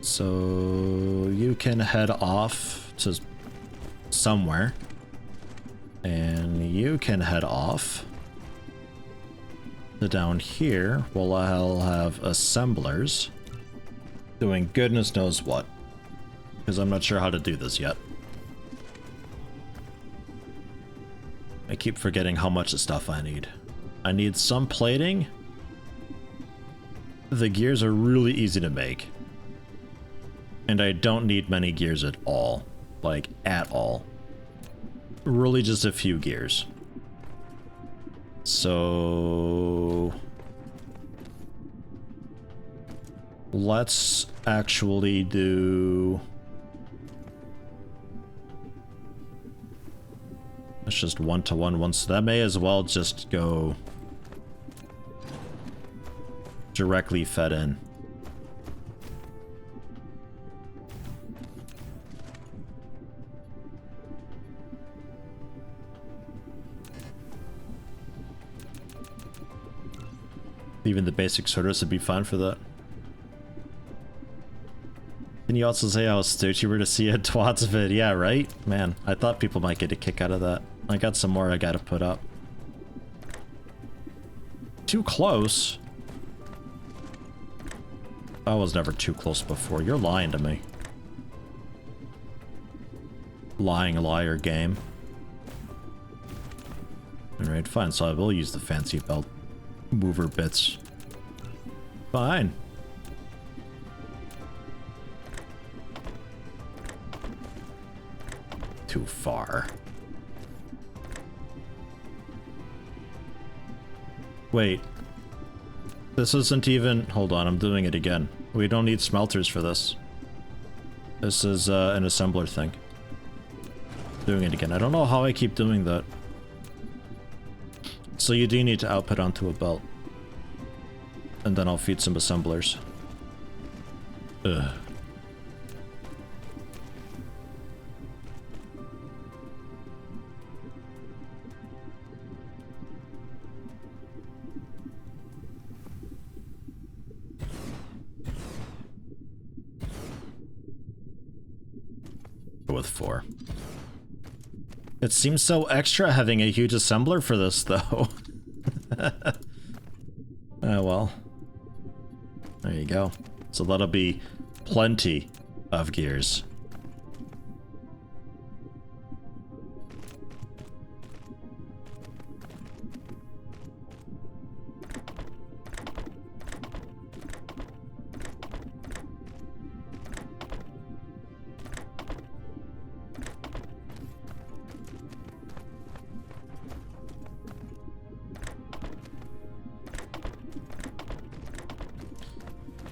So you can head off to somewhere. And you can head off to down here. Well, I'll have assemblers doing goodness knows what. Because I'm not sure how to do this yet. I keep forgetting how much of stuff I need. I need some plating. The gears are really easy to make. And I don't need many gears at all. Like, at all. Really just a few gears. So... let's actually do... That's just one-to-one ones. So that may as well just go... directly fed in. Even the basic sorters would be fine for that. Can you also say how stoked you were to see a Twats vid? Yeah, right? Man, I thought people might get a kick out of that. I got some more I gotta put up. Too close? I was never too close before. You're lying to me. Lying liar game. Alright, fine. So I will use the fancy belt mover bits. Fine. Too far. Wait. This isn't even... hold on, I'm doing it again. We don't need smelters for this. This is an assembler thing. Doing it again. I don't know how I keep doing that. So you do need to output onto a belt. And then I'll feed some assemblers. Ugh. Go with 4. It seems so extra having a huge assembler for this, though. Oh, well. There you go. So that'll be plenty of gears.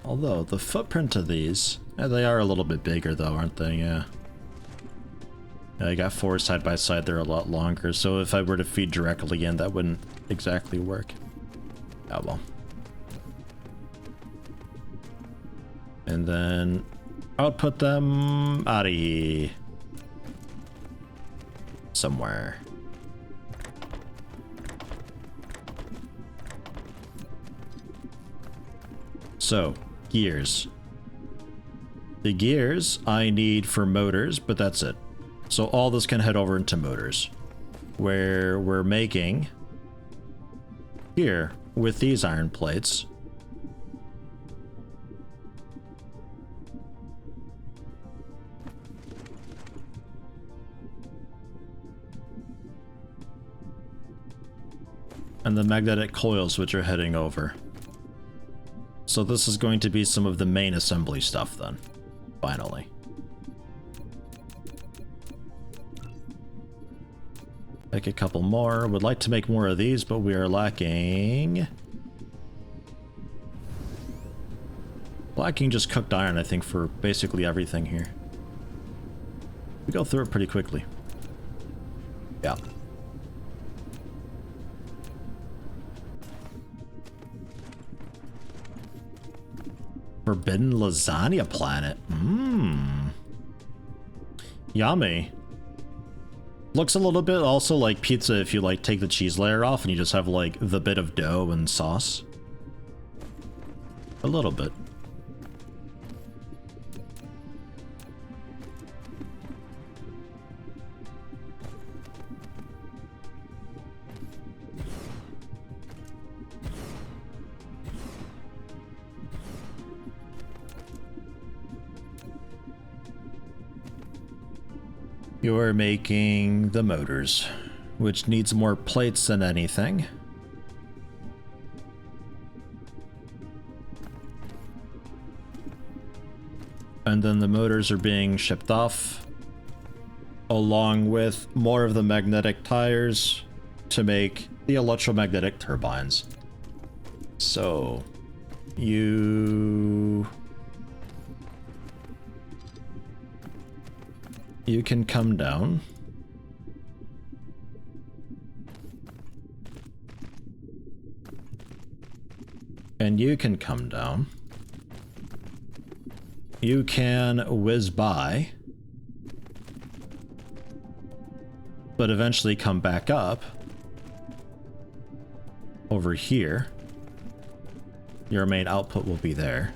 Although, the footprint of these... they are a little bit bigger though, aren't they? Yeah. I got 4 side by side, they're a lot longer, so if I were to feed directly in, that wouldn't exactly work. Oh well. And then output them out of here. Somewhere. So, gears. The gears I need for motors, but that's it. So all this can head over into motors, where we're making here with these iron plates. And the magnetic coils which are heading over. So this is going to be some of the main assembly stuff then, finally. Make a couple more. Would like to make more of these, but we are lacking just cooked iron, I think, for basically everything here. We go through it pretty quickly. Yeah. Forbidden lasagna planet. Mmm. Yummy. Looks a little bit also like pizza if you like take the cheese layer off and you just have like the bit of dough and sauce. A little bit. You're making the motors, which needs more plates than anything. And then the motors are being shipped off, along with more of the magnetic tires to make the electromagnetic turbines. So, you can come down. And you can come down. You can whiz by. But eventually come back up. Over here. Your main output will be there.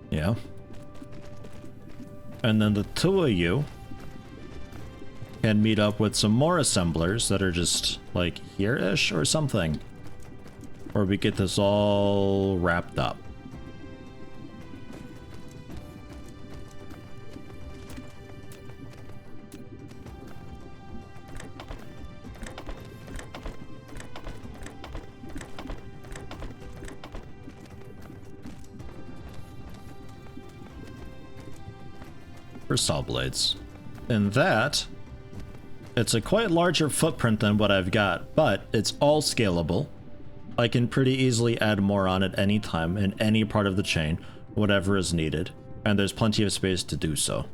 Yeah. And then the two of you can meet up with some more assemblers that are just like here-ish or something. Or we get this all wrapped up. For saw blades. And that, it's a quite larger footprint than what I've got, but it's all scalable. I can pretty easily add more on at any time in any part of the chain, whatever is needed, and there's plenty of space to do so.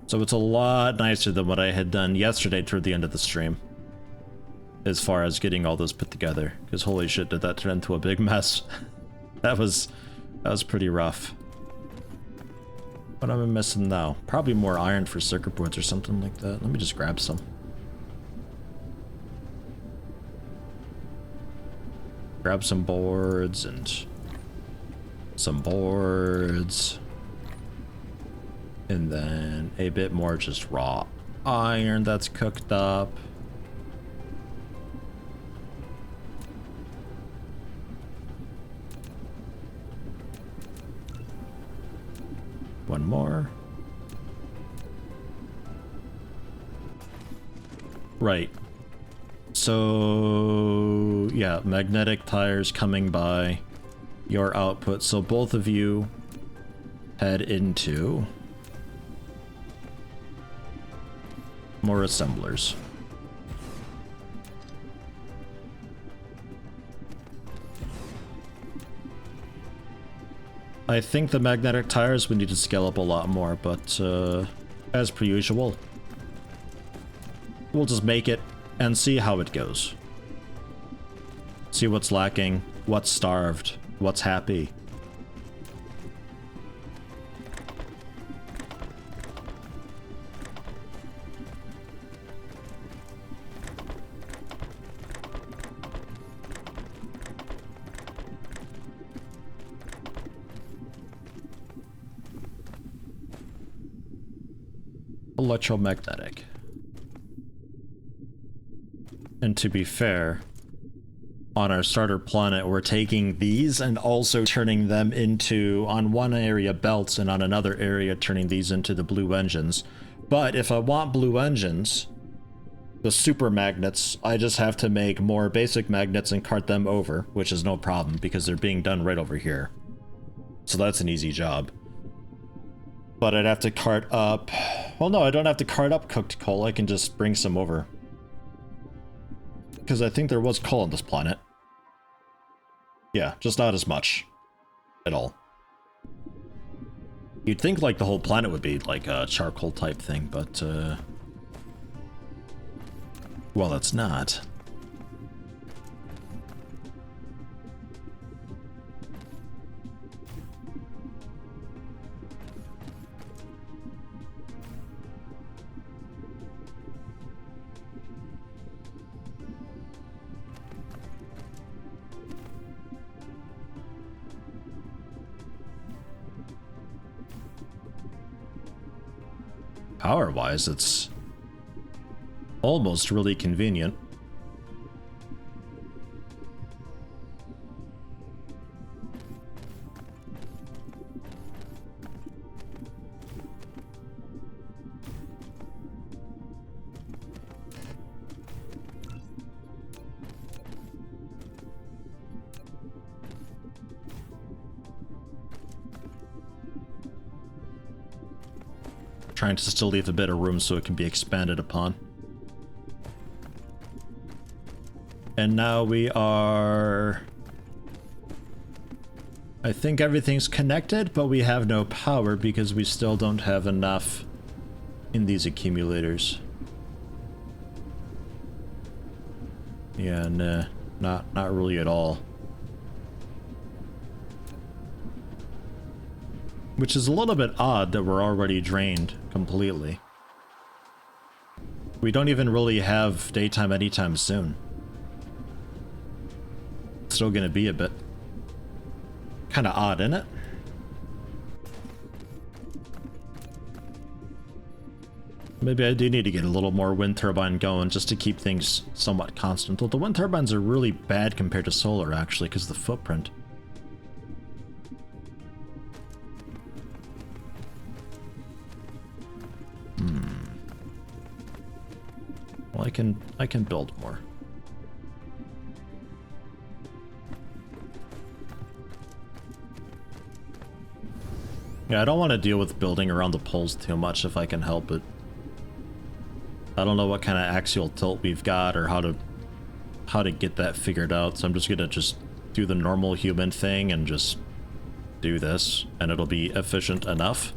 So it's a lot nicer than what I had done yesterday toward the end of the stream, as far as getting all this put together, because holy shit, did that turn into a big mess. that was pretty rough. What am I missing now? Probably more iron for circuit boards or something like that. Let me just grab some. Grab some boards and some boards. And then a bit more just raw iron that's cooked up. One more. Right. So, yeah, magnetic tires coming by your output. So both of you head into more assemblers. I think the magnetic tires we need to scale up a lot more, but as per usual, we'll just make it and see how it goes. See what's lacking, what's starved, what's happy. Electromagnetic. And to be fair, on our starter planet, we're taking these and also turning them into, on one area, belts, and on another area, turning these into the blue engines. But if I want blue engines, the super magnets, I just have to make more basic magnets and cart them over, which is no problem because they're being done right over here. So that's an easy job. But I'd have to cart up... Well, no, I don't have to cart up cooked coal. I can just bring some over. Because I think there was coal on this planet. Yeah, just not as much. At all. You'd think, like, the whole planet would be, like, a charcoal type thing, but, well, it's not. Power-wise, it's almost really convenient. Trying to still leave a bit of room so it can be expanded upon. And now we are... I think everything's connected, but we have no power because we still don't have enough in these accumulators. Yeah, nah, not really at all. Which is a little bit odd that we're already drained completely. We don't even really have daytime anytime soon. It's still gonna be a bit kind of odd, isn't it? Maybe I do need to get a little more wind turbine going just to keep things somewhat constant. Though the wind turbines are really bad compared to solar, actually, because of the footprint. Well, I can build more. Yeah, I don't want to deal with building around the poles too much if I can help it. I don't know what kind of axial tilt we've got or how to get that figured out, so I'm just gonna do the normal human thing and just do this, and it'll be efficient enough.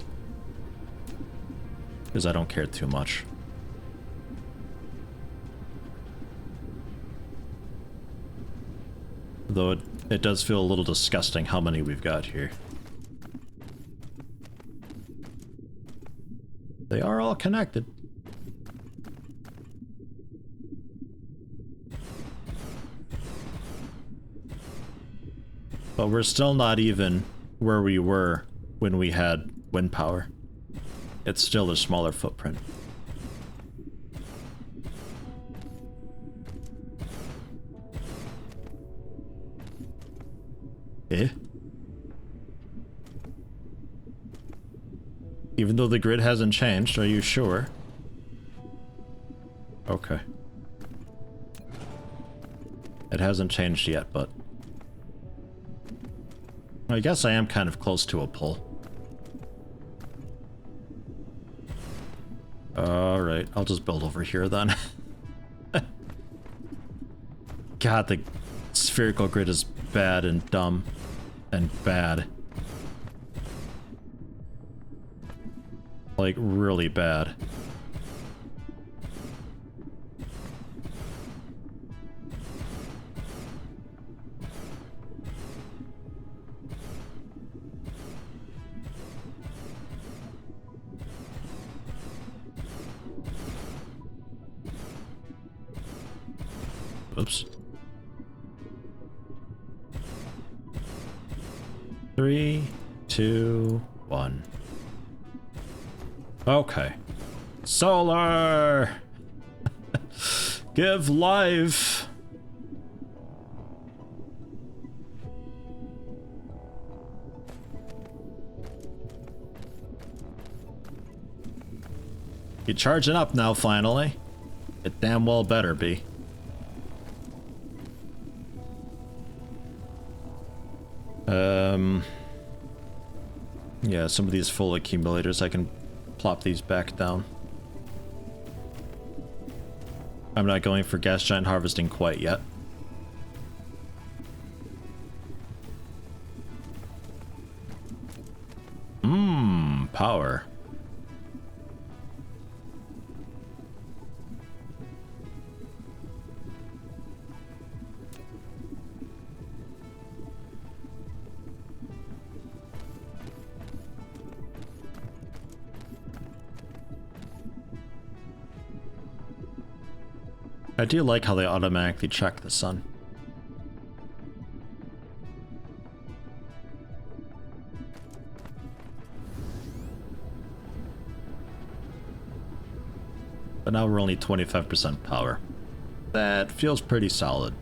Because I don't care too much. Though it does feel a little disgusting how many we've got here. They are all connected. But we're still not even where we were when we had wind power. It's still a smaller footprint. Eh? Even though the grid hasn't changed, are you sure? Okay. It hasn't changed yet, but... I guess I am kind of close to a pole. Alright, I'll just build over here then. God, the spherical grid is bad and dumb and bad. Like, really bad. Oops. 3, 2, 1. Okay. Solar! Give life! You're charging up now, finally. It damn well better be. Yeah, some of these full accumulators, I can plop these back down. I'm not going for gas giant harvesting quite yet. Power. I do like how they automatically check the sun. But now we're only 25% power. That feels pretty solid.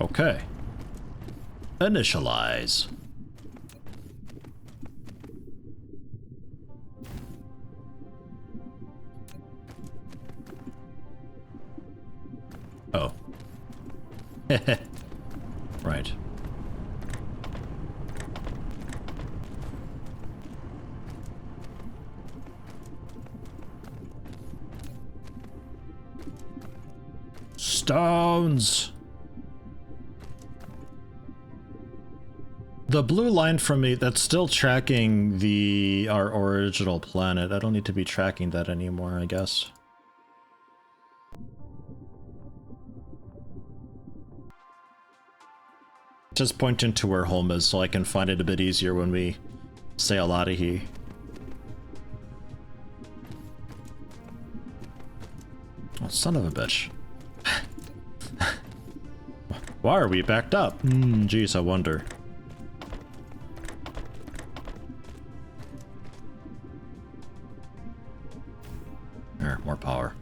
Okay. Initialize. Oh. Right. Stones. The blue line from me, that's still tracking our original planet. I don't need to be tracking that anymore, I guess. Just pointing to where home is so I can find it a bit easier when we sail out of here. Oh, son of a bitch. Why are we backed up? Geez, I wonder. There, more power.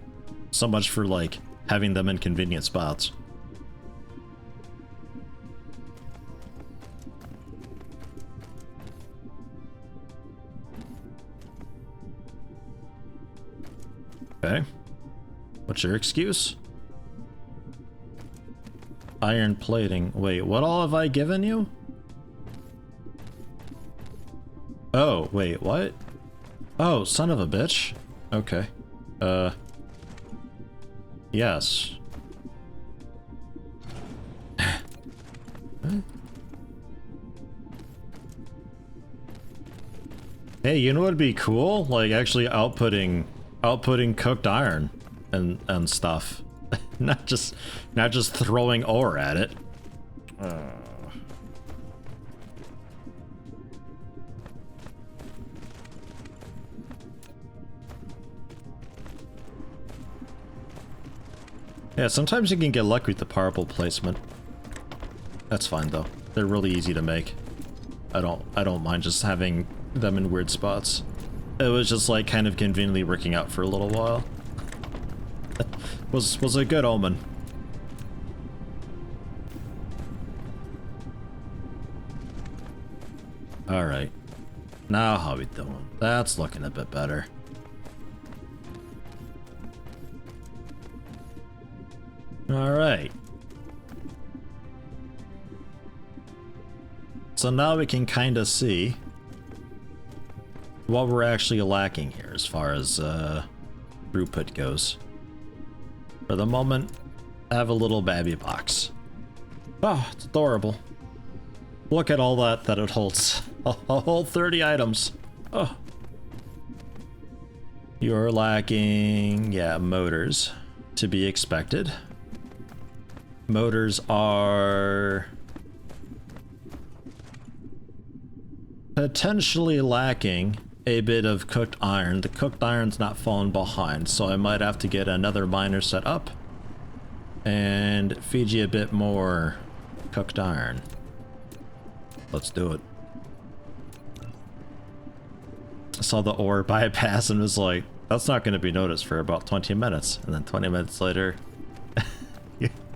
So much for, like, having them in convenient spots. Okay. What's your excuse? Iron plating. Wait, what all have I given you? Oh, wait, what? Oh, son of a bitch. Okay. Yes. Hey, you know what'd be cool? Like, actually outputting cooked iron and stuff. not just throwing ore at it. Yeah, sometimes you can get lucky with the purple placement. That's fine though. They're really easy to make. I don't mind just having them in weird spots. It was just like kind of conveniently working out for a little while. was a good omen. Alright. Now how we doing? That's looking a bit better. Alright. So now we can kind of see what we're actually lacking here as far as throughput goes. For the moment, I have a little babby box. Oh, it's adorable. Look at all that it holds. A whole 30 items. Oh. You're lacking, yeah, motors. To be expected. Motors are potentially lacking a bit of cooked iron. The cooked iron's not falling behind, so I might have to get another miner set up and feed you a bit more cooked iron. Let's do it. I saw the ore bypass and was like, that's not going to be noticed for about 20 minutes. And then 20 minutes later,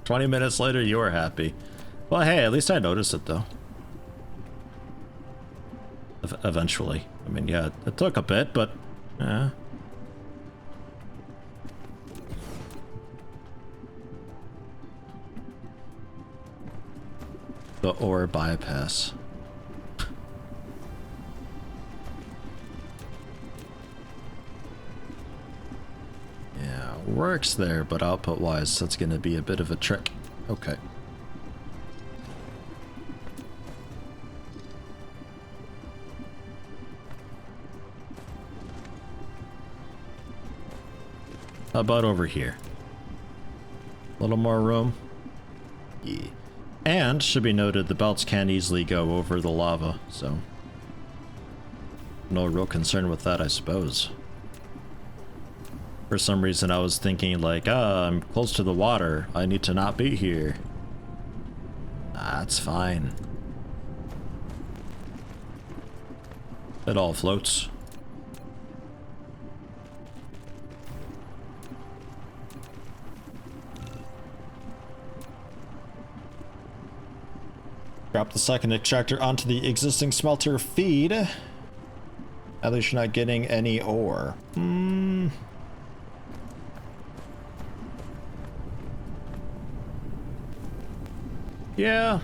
20 minutes later, you were happy. Well, hey, at least I noticed it though. Eventually. I mean, yeah, it took a bit, but yeah. The ore bypass. Yeah, works there, but output-wise, that's gonna be a bit of a trick. Okay. How about over here? A little more room? Yeah. And, should be noted, the belts can easily go over the lava, so... no real concern with that, I suppose. For some reason I was thinking like, I'm close to the water, I need to not be here. That's fine. It all floats. Drop the second extractor onto the existing smelter feed. At least you're not getting any ore. Yeah.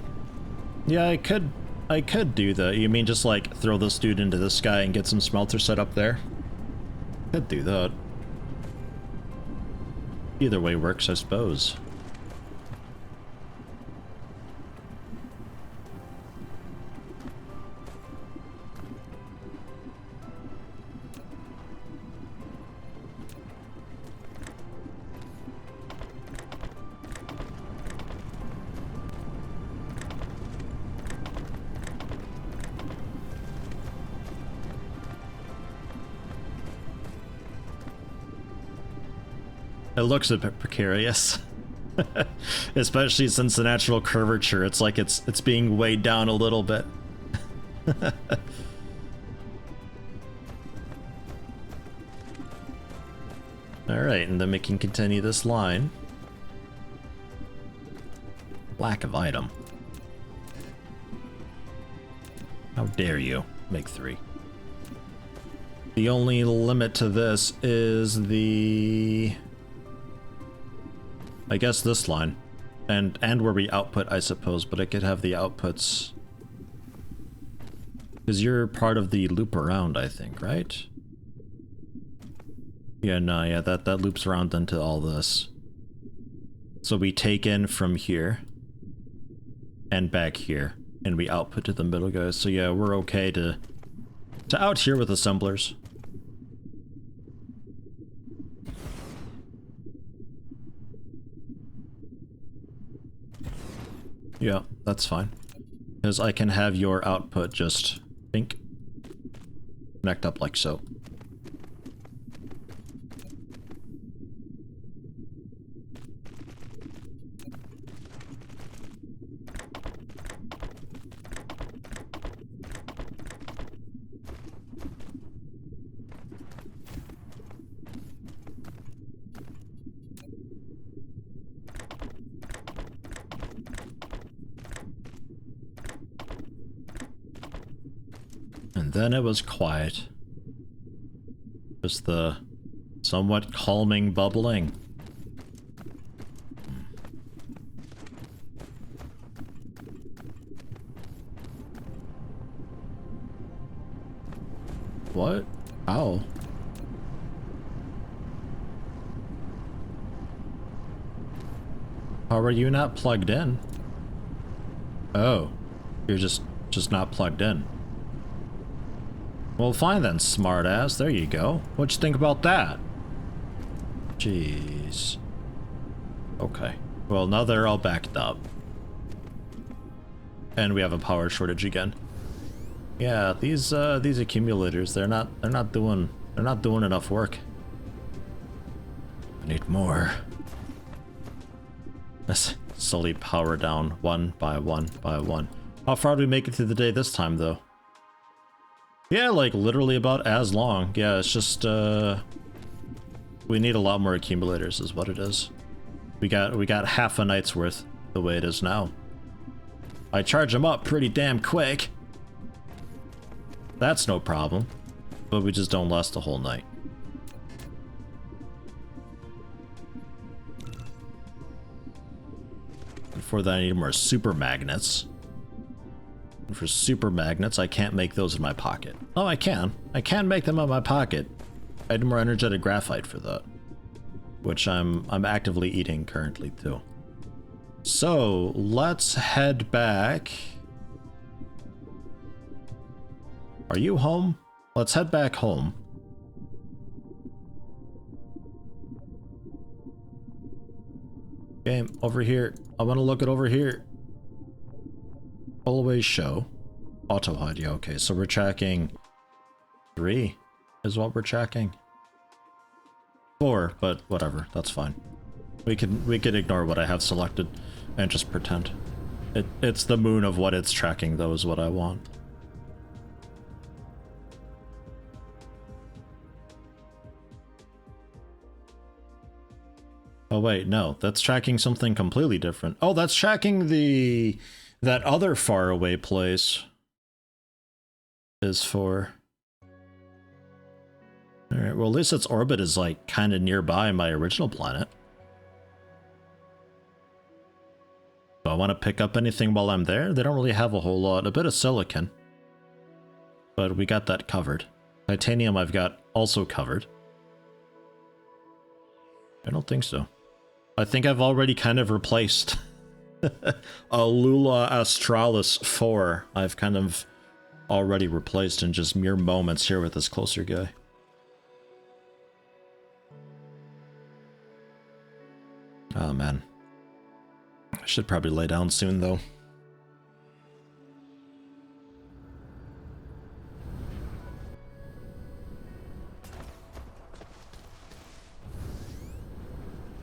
Yeah, I could do that. You mean just like throw this dude into the sky and get some smelter set up there? Could do that. Either way works, I suppose. It looks a bit precarious. Especially since the natural curvature, it's like it's being weighed down a little bit. Alright, and then we can continue this line. Lack of item. How dare you make 3. The only limit to this is the... I guess this line. And where we output, I suppose, but it could have the outputs... because you're part of the loop around, I think, right? Yeah, no, yeah, that loops around into all this. So we take in from here. And back here. And we output to the middle guys. So yeah, we're okay to out here with assemblers. Yeah, that's fine. Because I can have your output just pink. Connect up like so. And then it was quiet. Just the somewhat calming bubbling. What? Ow. How are you not plugged in? Oh, you're just not plugged in. Well, fine then, smartass. There you go. What'd you think about that? Jeez. Okay. Well, now they're all backed up. And we have a power shortage again. Yeah, these accumulators, they're not doing enough work. I need more. Let's slowly power down one by one by one. How far do we make it through the day this time, though? Yeah, like literally about as long. Yeah, it's just we need a lot more accumulators is what it is. We got half a night's worth the way it is now. I charge them up pretty damn quick. That's no problem. But we just don't last the whole night. For that I need more super magnets. And for super magnets, I can't make those in my pocket. Oh, I can. I can make them in my pocket. I need more energetic graphite for that. Which I'm actively eating currently too. So let's head back. Are you home? Let's head back home. Okay, over here. I want to look at over here. Always show. Auto HUD, yeah, okay. So we're tracking 3 is what we're tracking. 4, but whatever, that's fine. We can ignore what I have selected and just pretend. It's the moon of what it's tracking, though, is what I want. Oh wait, no, that's tracking something completely different. Oh, that's tracking that other faraway place is for. Alright, well at least its orbit is like kind of nearby my original planet. Do I want to pick up anything while I'm there? They don't really have a whole lot. A bit of silicon. But we got that covered. Titanium I've got also covered. I don't think so. I think I've already kind of replaced a Lula Australis 4. I've kind of already replaced in just mere moments here with this closer guy. Oh man. I should probably lay down soon though.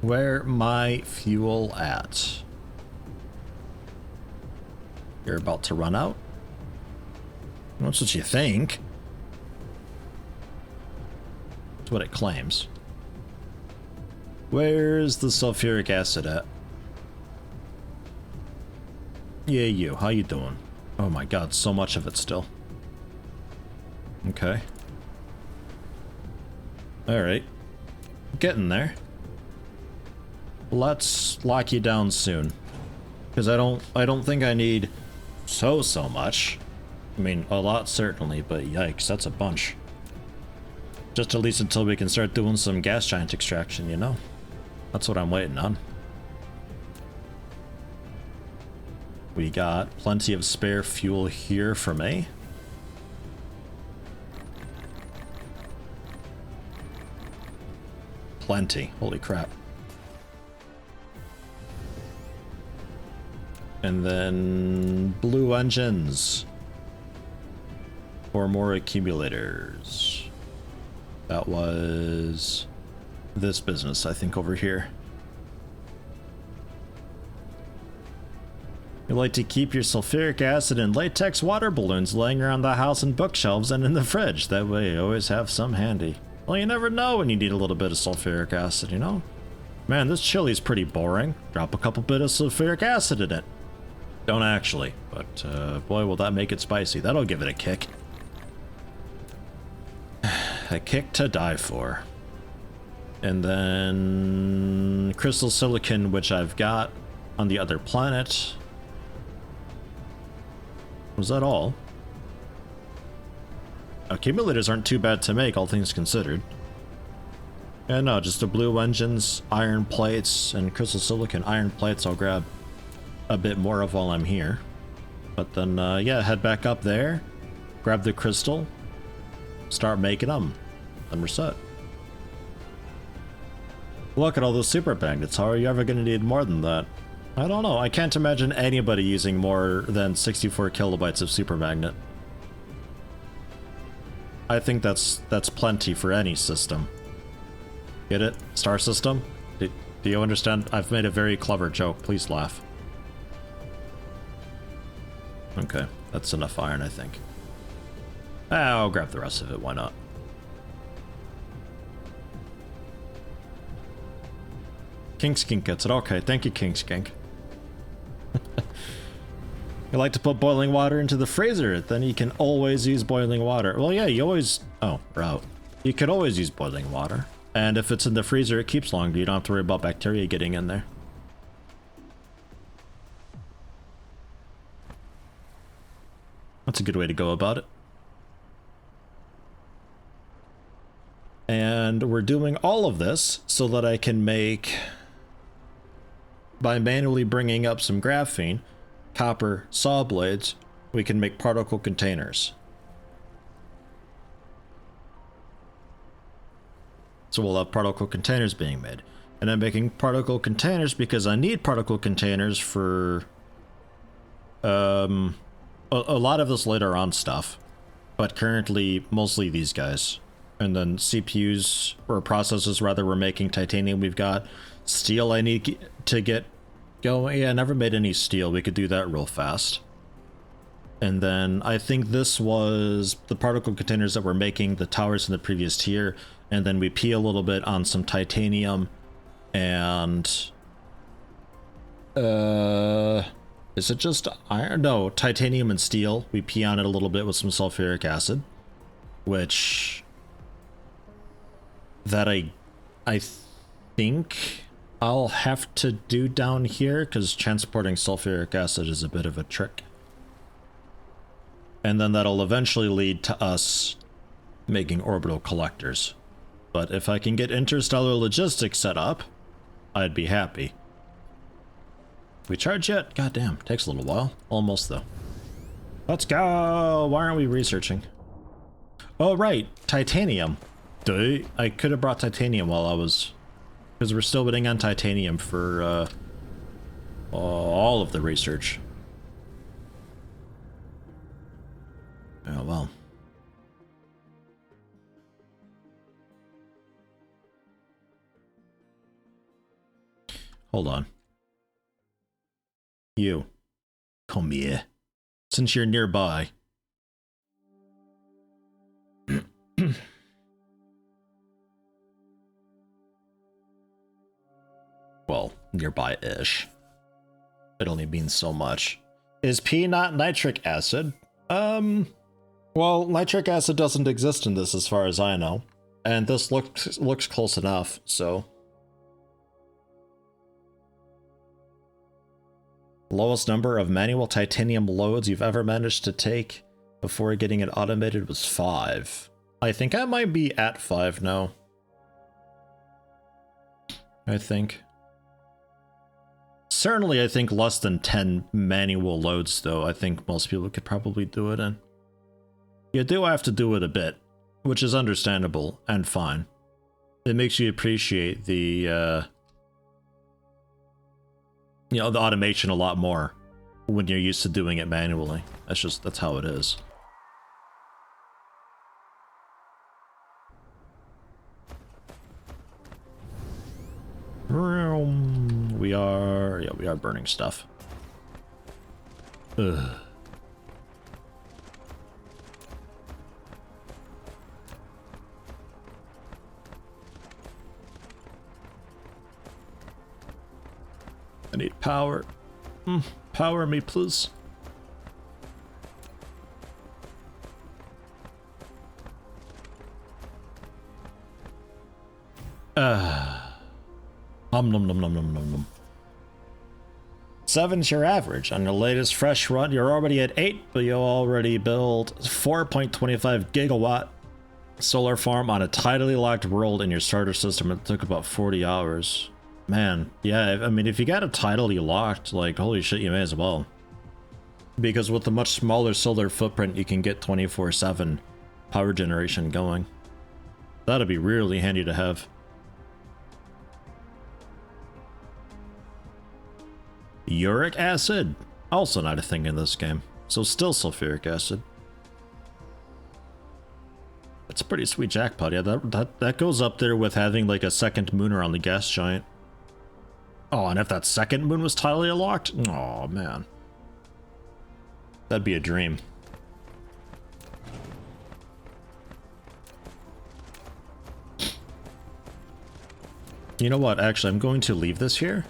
Where my fuel at? You're about to run out? That's what you think. That's what it claims. Where's the sulfuric acid at? Yeah, you. How you doing? Oh my god, so much of it still. Okay. Alright. Getting there. Let's lock you down soon. Because I don't think I need so much. I mean, a lot certainly, but yikes, that's a bunch. Just at least until we can start doing some gas giant extraction, you know? That's what I'm waiting on. We got plenty of spare fuel here for me. Plenty, holy crap. And then blue engines for more accumulators. That was this business, I think, over here. You like to keep your sulfuric acid and latex water balloons laying around the house in bookshelves and in the fridge. That way you always have some handy. Well, you never know when you need a little bit of sulfuric acid, you know? Man, this chili's pretty boring. Drop a couple bit of sulfuric acid in it. Don't actually, but boy, will that make it spicy. That'll give it a kick. A kick to die for. And then crystal silicon, which I've got on the other planet. Was that all? Accumulators aren't too bad to make, all things considered. Yeah, no, just the blue engines, iron plates, and crystal silicon. Iron plates I'll grab a bit more of while I'm here. But then, yeah, head back up there, grab the crystal, start making them, and we're set. Look at all those super magnets. How are you ever going to need more than that? I don't know. I can't imagine anybody using more than 64 kilobytes of super magnet. I think that's plenty for any system. Get it? Star system? Do you understand? I've made a very clever joke. Please laugh. Okay, that's enough iron, I think. I'll grab the rest of it. Why not? King Skink gets it. Okay, thank you, King Skink. You like to put boiling water into the freezer, then you can always use boiling water. Well, yeah, you always... Oh, route. You could always use boiling water. And if it's in the freezer, it keeps longer. You don't have to worry about bacteria getting in there. That's a good way to go about it. And we're doing all of this so that I can make... By manually bringing up some graphene, copper saw blades, we can make particle containers. So we'll have particle containers being made. And I'm making particle containers because I need particle containers for a lot of this later on stuff. But currently, mostly these guys. And then CPUs, or processors rather, we're making titanium. We've got steel I need to get going. Yeah, I never made any steel. We could do that real fast. And then I think this was the particle containers that we're making, the towers in the previous tier. And then we pee a little bit on some titanium and... is it just iron? No, titanium and steel. We pee on it a little bit with some sulfuric acid. Which... That I think I'll have to do down here, because transporting sulfuric acid is a bit of a trick. And then that'll eventually lead to us making orbital collectors. But if I can get interstellar logistics set up, I'd be happy. We charge yet? Goddamn, takes a little while. Almost though. Let's go! Why aren't we researching? Oh right, titanium. Duh, I could have brought titanium while I was... Because we're still waiting on titanium for all of the research. Oh well. Hold on. You. Come here. Since you're nearby. Well, nearby-ish. It only means so much. Is P not nitric acid? Well, nitric acid doesn't exist in this as far as I know. And this looks close enough, so... Lowest number of manual titanium loads you've ever managed to take before getting it automated was 5. I think I might be at 5 now. I think. Certainly, I think less than 10 manual loads, though. I think most people could probably do it in. You do have to do it a bit, which is understandable and fine. It makes you appreciate the, you know, the automation a lot more when you're used to doing it manually. That's how it is. We are burning stuff. Ugh. I need power. Power me, please. Nom nom nom nom nom nom nom. 7's your average. On your latest fresh run, you're already at 8, but you already built 4.25 gigawatt solar farm on a tidally locked world in your starter system. It took about 40 hours. Man, yeah, I mean, if you got it tidally locked, like, holy shit, you may as well. Because with a much smaller solar footprint, you can get 24/7 power generation going. That'd be really handy to have. Uric acid, also not a thing in this game, so still sulfuric acid. That's a pretty sweet jackpot. Yeah, that goes up there with having like a second moon around the gas giant. Oh, and if that second moon was tidally locked, oh man, that'd be a dream. You know what? Actually, I'm going to leave this here.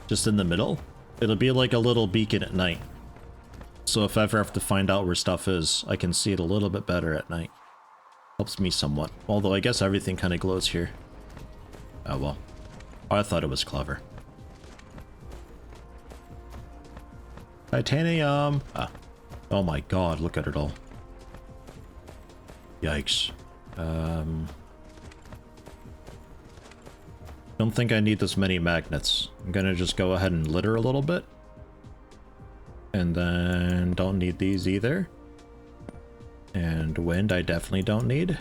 Just in the middle. It'll be like a little beacon at night. So if I ever have to find out where stuff is, I can see it a little bit better at night. Helps me somewhat. Although I guess everything kind of glows here. Oh well. I thought it was clever. Titanium! Ah. Oh my god, look at it all. Yikes. Don't think I need this many magnets. I'm gonna just go ahead and litter a little bit. And then don't need these either. And wind I definitely don't need.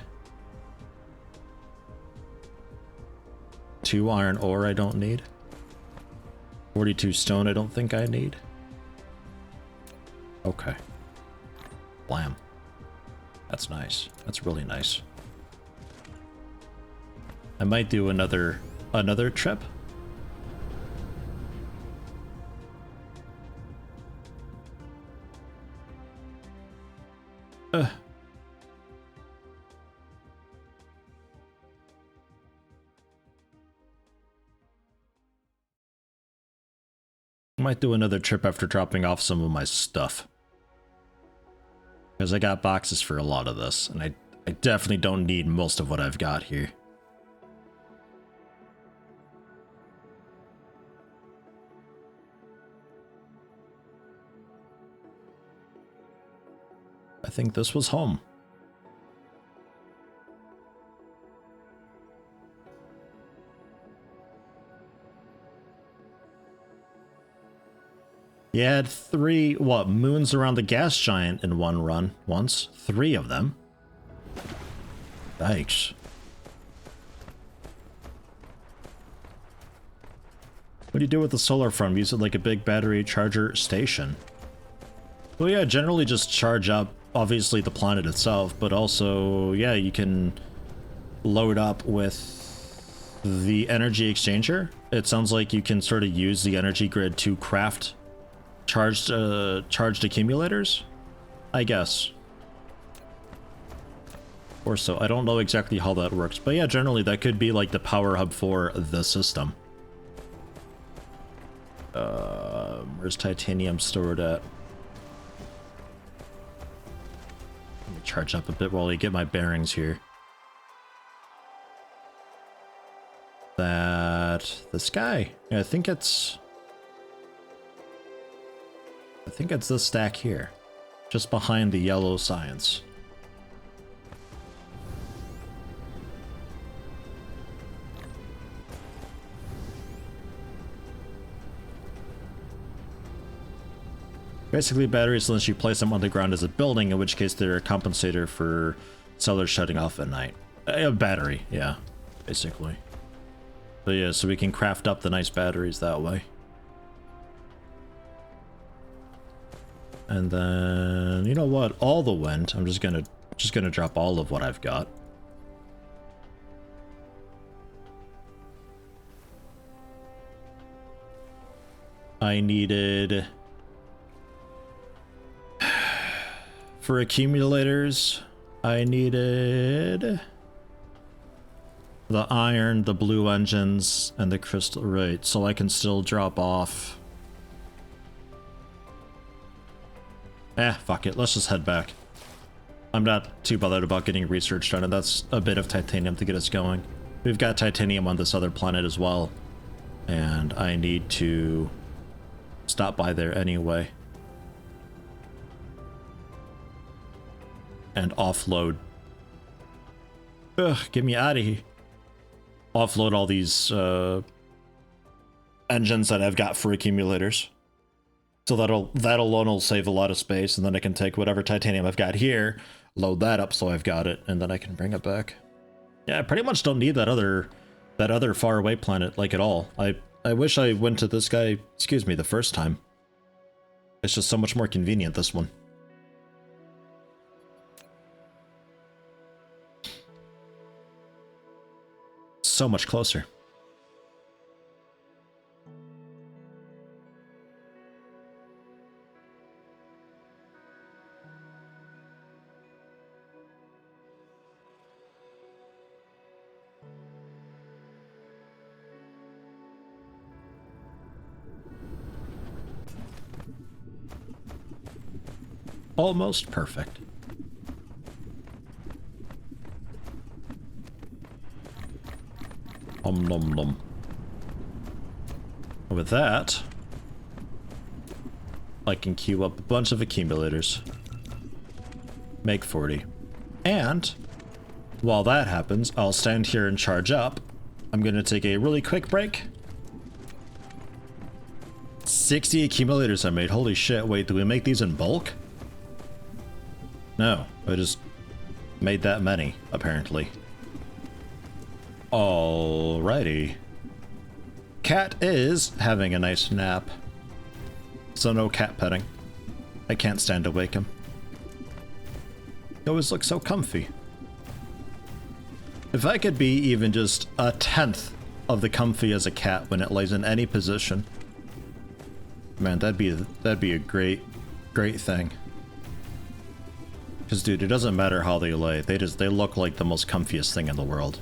2 iron ore I don't need. 42 stone I don't think I need. Okay. Blam. That's nice. That's really nice. I might do another trip. Might do another trip after dropping off some of my stuff. Because I got boxes for a lot of this, and I definitely don't need most of what I've got here. I think this was home. You had 3, what, moons around the gas giant in one run once. 3 of them. Yikes. What do you do with the solar farm? Use it like a big battery charger station. Well, yeah, generally just charge up, obviously, the planet itself, but also, yeah, you can load up with the energy exchanger. It sounds like you can sort of use the energy grid to craft charged accumulators, I guess. Or so. I don't know exactly how that works, but yeah, generally that could be like the power hub for the system. Where's titanium stored at? Let me charge up a bit while I get my bearings here. This guy. Yeah, I think it's this stack here. Just behind the yellow science. Basically batteries unless you place them on the ground as a building, in which case they're a compensator for cellars shutting off at night. A battery, yeah, basically. But yeah, so we can craft up the nice batteries that way. And then, you know what? All the wind. I'm just gonna drop all of what I've got. I needed for accumulators. I needed the iron, the blue engines, and the crystal. Right, so I can still drop off. Fuck it. Let's just head back. I'm not too bothered about getting research done, and that's a bit of titanium to get us going. We've got titanium on this other planet as well, and I need to stop by there anyway. And offload. Ugh, get me out of here. Offload all these engines that I've got for accumulators. So that alone will save a lot of space, and then I can take whatever titanium I've got here, load that up so I've got it, and then I can bring it back. Yeah, I pretty much don't need that other faraway planet like at all. I wish I went to this guy, excuse me, the first time. It's just so much more convenient, this one. So much closer. Almost perfect. Nom nom. With that, I can queue up a bunch of accumulators. Make 40. And while that happens, I'll stand here and charge up. I'm gonna take a really quick break. 60 accumulators I made. Holy shit, wait, do we make these in bulk? No, I just made that many, apparently. Alrighty. Cat is having a nice nap. So no cat petting. I can't stand to wake him. He always looks so comfy. If I could be even just a tenth of the comfy as a cat when it lays in any position, man, that'd be a great thing. Because, dude, it doesn't matter how they lay. They look like the most comfiest thing in the world.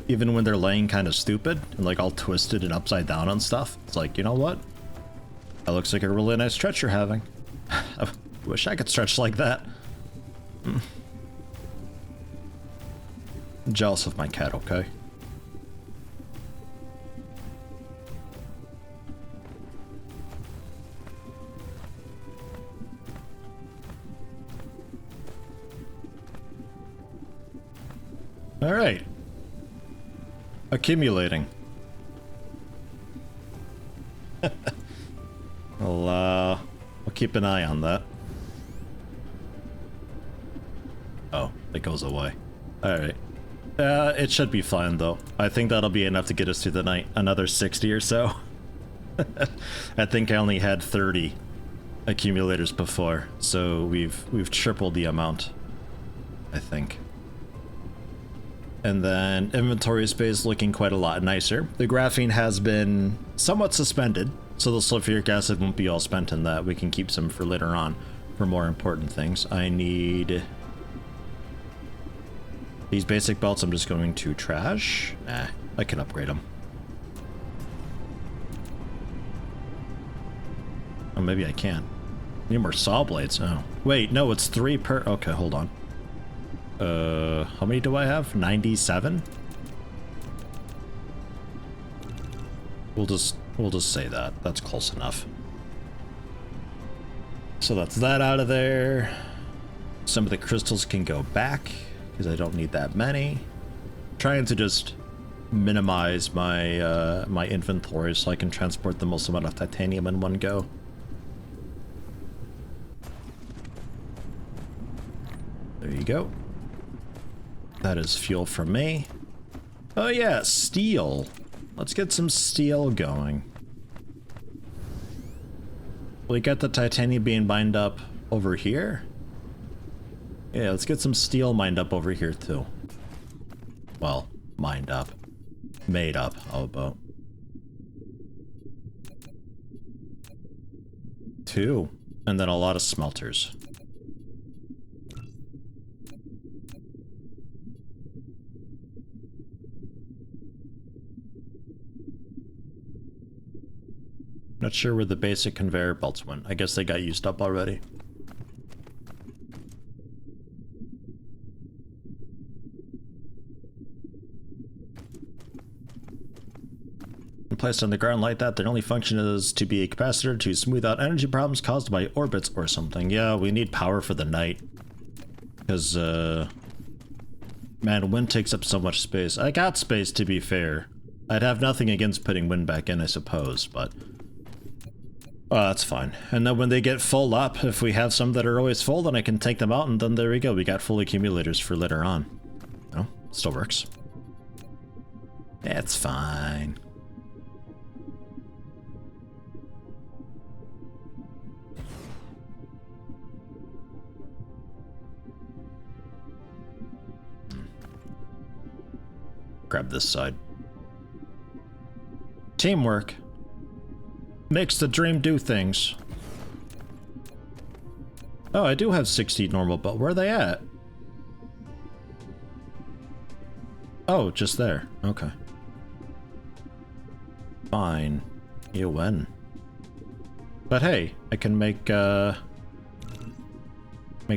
Even when they're laying kind of stupid and like all twisted and upside down and stuff. It's like, you know what? That looks like a really nice stretch you're having. I wish I could stretch like that. I'm jealous of my cat, okay? All right. Accumulating. I'll keep an eye on that. Oh, it goes away. All right. It should be fine though. I think that'll be enough to get us through the night. Another 60 or so. I think I only had 30 accumulators before, so we've tripled the amount, I think. And then inventory space looking quite a lot nicer. The graphene has been somewhat suspended, so the sulfuric acid won't be all spent in that. We can keep some for later on for more important things. I need these basic belts. I'm just going to trash. Nah, I can upgrade them. Oh, maybe I can't. Need more saw blades. Oh, wait, no, it's 3 per. Okay, hold on. How many do I have? 97? We'll just say that. That's close enough. So that's that out of there. Some of the crystals can go back because I don't need that many. Trying to just minimize my my inventory so I can transport the most amount of titanium in one go. There you go. That is fuel for me. Oh yeah, steel. Let's get some steel going. We got the titanium being mined up over here. Yeah, let's get some steel mined up over here too. Well, mined up. Made up, how about? 2. And then a lot of smelters. Not sure where the basic conveyor belts went. I guess they got used up already. Placed on the ground like that, their only function is to be a capacitor to smooth out energy problems caused by orbits or something. Yeah, we need power for the night. Because, man, wind takes up so much space. I got space, to be fair. I'd have nothing against putting wind back in, I suppose, but... that's fine. And then when they get full up, if we have some that are always full, then I can take them out, and then there we go. We got full accumulators for later on. No, still works. It's fine. Grab this side. Teamwork makes the dream do things. Oh, I do have 60 normal, but where are they at? Oh, just there. Okay. Fine. You win. But hey, I can make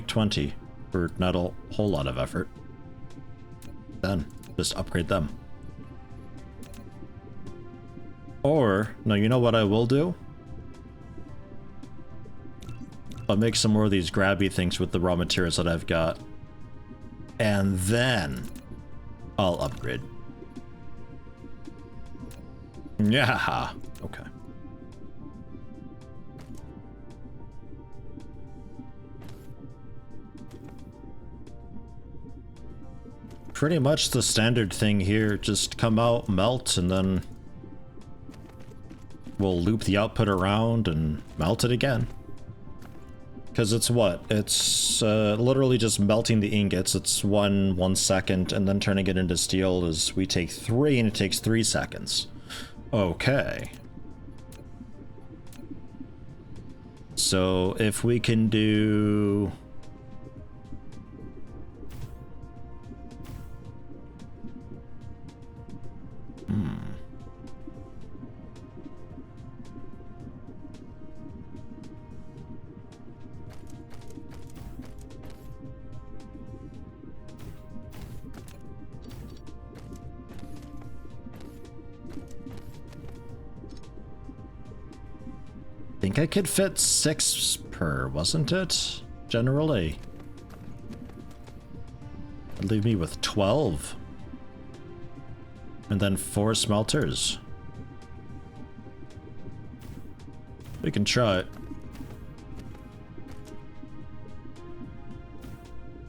20 for not a whole lot of effort. Done. Just upgrade them. Or, no, you know what I will do? I'll make some more of these grabby things with the raw materials that I've got. And then I'll upgrade. Yeah. Okay. Pretty much the standard thing here. Just come out, melt, and then we'll loop the output around and melt it again. Because it's what? It's literally just melting the ingots. It's 1 second, and then turning it into steel is we take 3, and it takes 3 seconds. Okay. So if we can do... I think I could fit 6 per, wasn't it? Generally. That'd leave me with 12. And then 4 smelters. We can try it.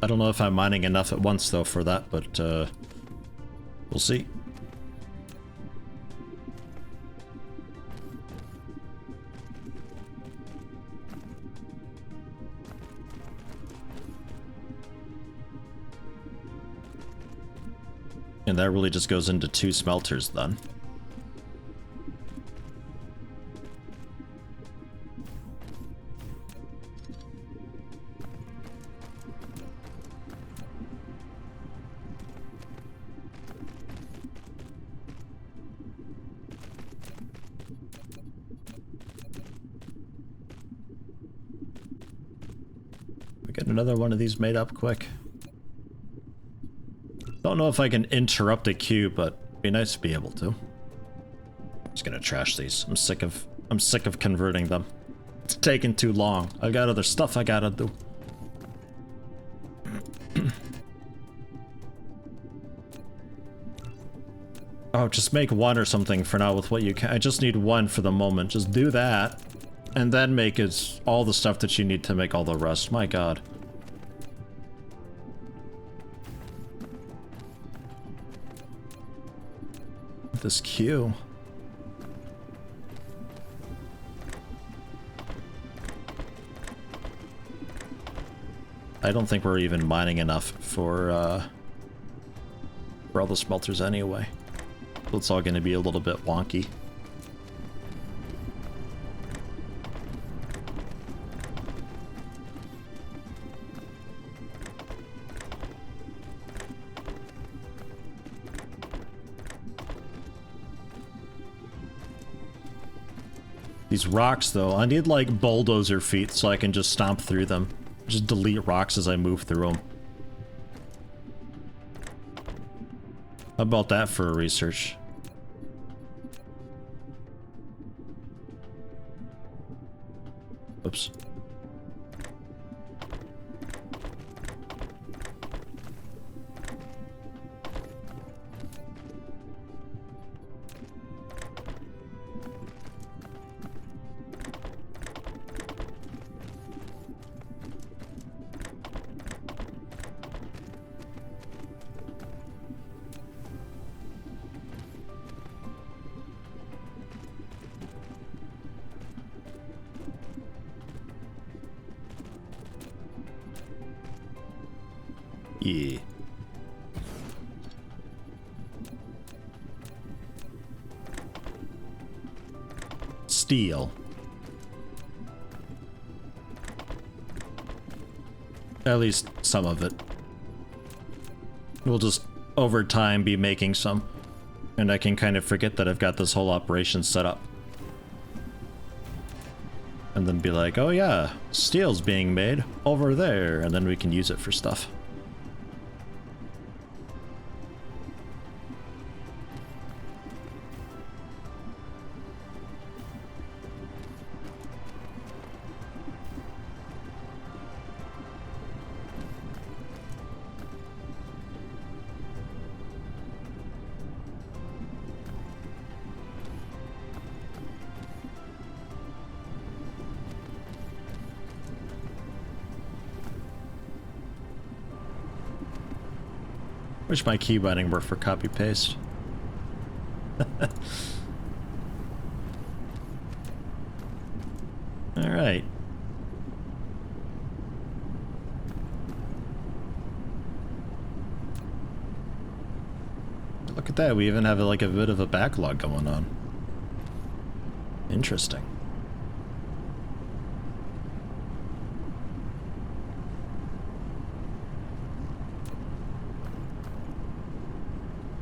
I don't know if I'm mining enough at once though for that, but we'll see. And that really just goes into 2 smelters then. We get another one of these made up quick. Don't know if I can interrupt a queue, but it'd be nice to be able to. I'm just gonna trash these. I'm sick of converting them. It's taking too long. I got other stuff I gotta do. Oh, just make 1 or something for now with what you can. I just need 1 for the moment. Just do that, and then make it all the stuff that you need to make all the rest. My god. This queue. I don't think we're even mining enough for all the smelters anyway. So it's all going to be a little bit wonky. These rocks, though, I need, like, bulldozer feet so I can just stomp through them. Just delete rocks as I move through them. How about that for a research? Oops. Yeah. Steel. At least some of it. We'll just, over time, be making some. And I can kind of forget that I've got this whole operation set up. And then be like, oh yeah, steel's being made over there. And then we can use it for stuff. Wish my key binding worked for copy paste. All right. Look at that. We even have like a bit of a backlog going on. Interesting.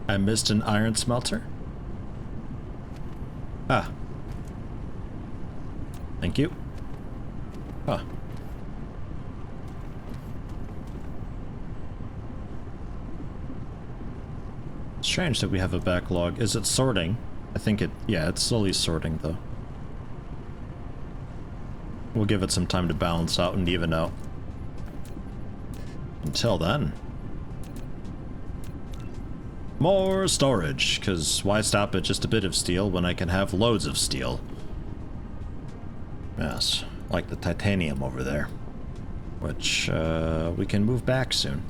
I missed an iron smelter. Ah. Thank you. Huh. Strange that we have a backlog. Is it sorting? I think it, yeah, it's slowly sorting though. We'll give it some time to balance out and even out. Until then. More storage, because why stop at just a bit of steel when I can have loads of steel? Yes, like the titanium over there, which we can move back soon.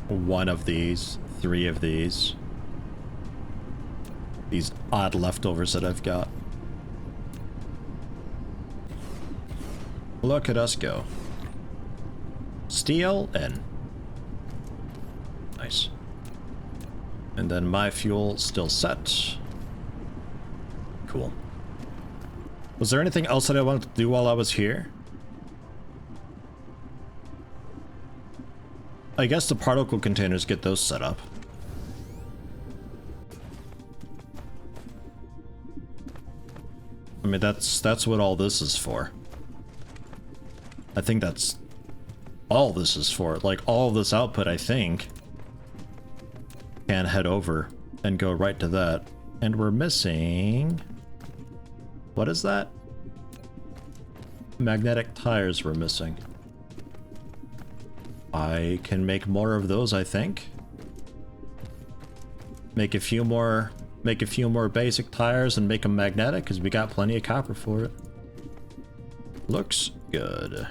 One of these, 3 of these odd leftovers that I've got. Look at us go. Steel in. Nice. And then my fuel still set. Cool. Was there anything else that I wanted to do while I was here? I guess the particle containers, get those set up. I mean, that's what all this is for. I think that's all this is for. Like, all of this output, I think, can head over and go right to that. And we're missing... What is that? Magnetic tires we're missing. I can make more of those, I think. Make a few more basic tires and make them magnetic, because we got plenty of copper for it. Looks good.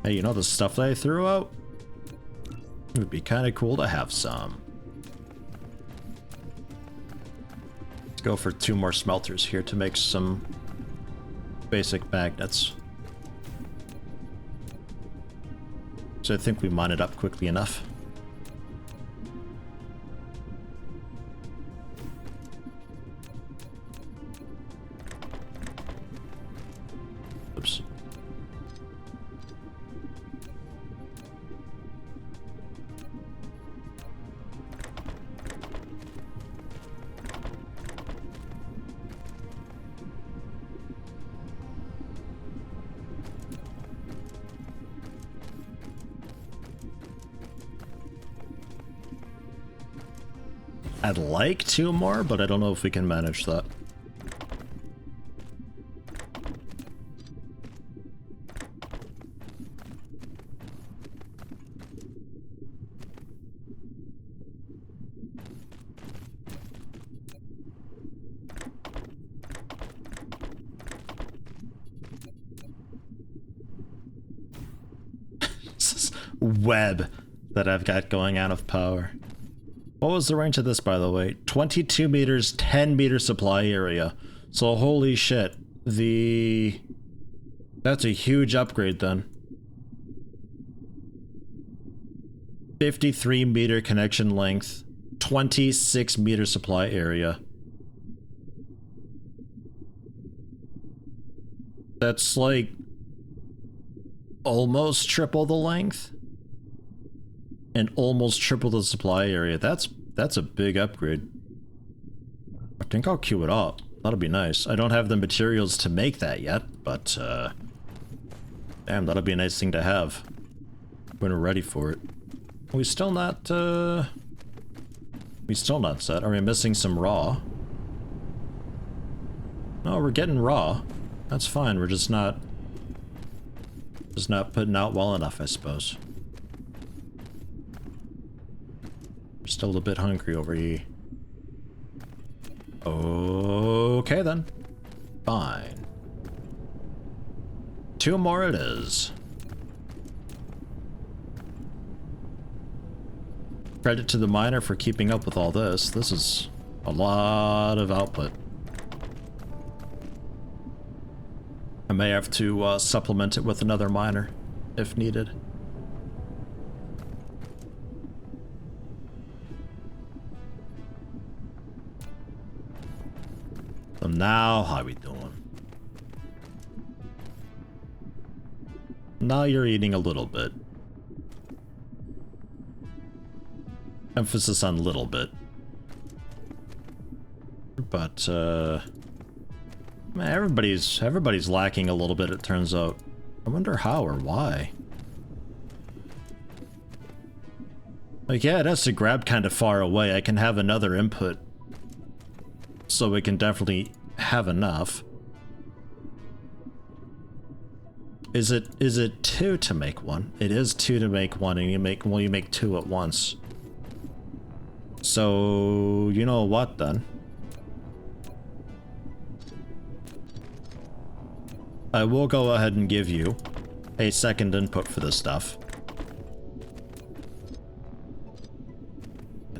Hey, you know the stuff that I threw out? It would be kind of cool to have some. Let's go for 2 more smelters here to make some basic magnets. So I think we mine it up quickly enough. Oops. I'd like 2 more, but I don't know if we can manage that. Web that I've got going out of power. What was the range of this, by the way? 22 meters, 10 meter supply area. So holy shit, that's a huge upgrade then. 53 meter connection length, 26 meter supply area. That's like almost triple the length. And almost triple the supply area. That's a big upgrade. I think I'll queue it up. That'll be nice. I don't have the materials to make that yet, but damn, that'll be a nice thing to have when we're ready for it. We still not set. Are we missing some raw? No, we're getting raw. That's fine. We're just not putting out well enough, I suppose. Still a bit hungry over here. Okay then. Fine. 2 more it is. Credit to the miner for keeping up with all this. This is a lot of output. I may have to supplement it with another miner if needed. So now, how we doing? Now you're eating a little bit. Emphasis on little bit. But, man, everybody's lacking a little bit, it turns out. I wonder how or why. Like, yeah, it has to grab kind of far away. I can have another input. So we can definitely have enough. Is it 2 to make 1? It is 2 to make 1, and you make 2 at once. So you know what then? I will go ahead and give you a second input for this stuff.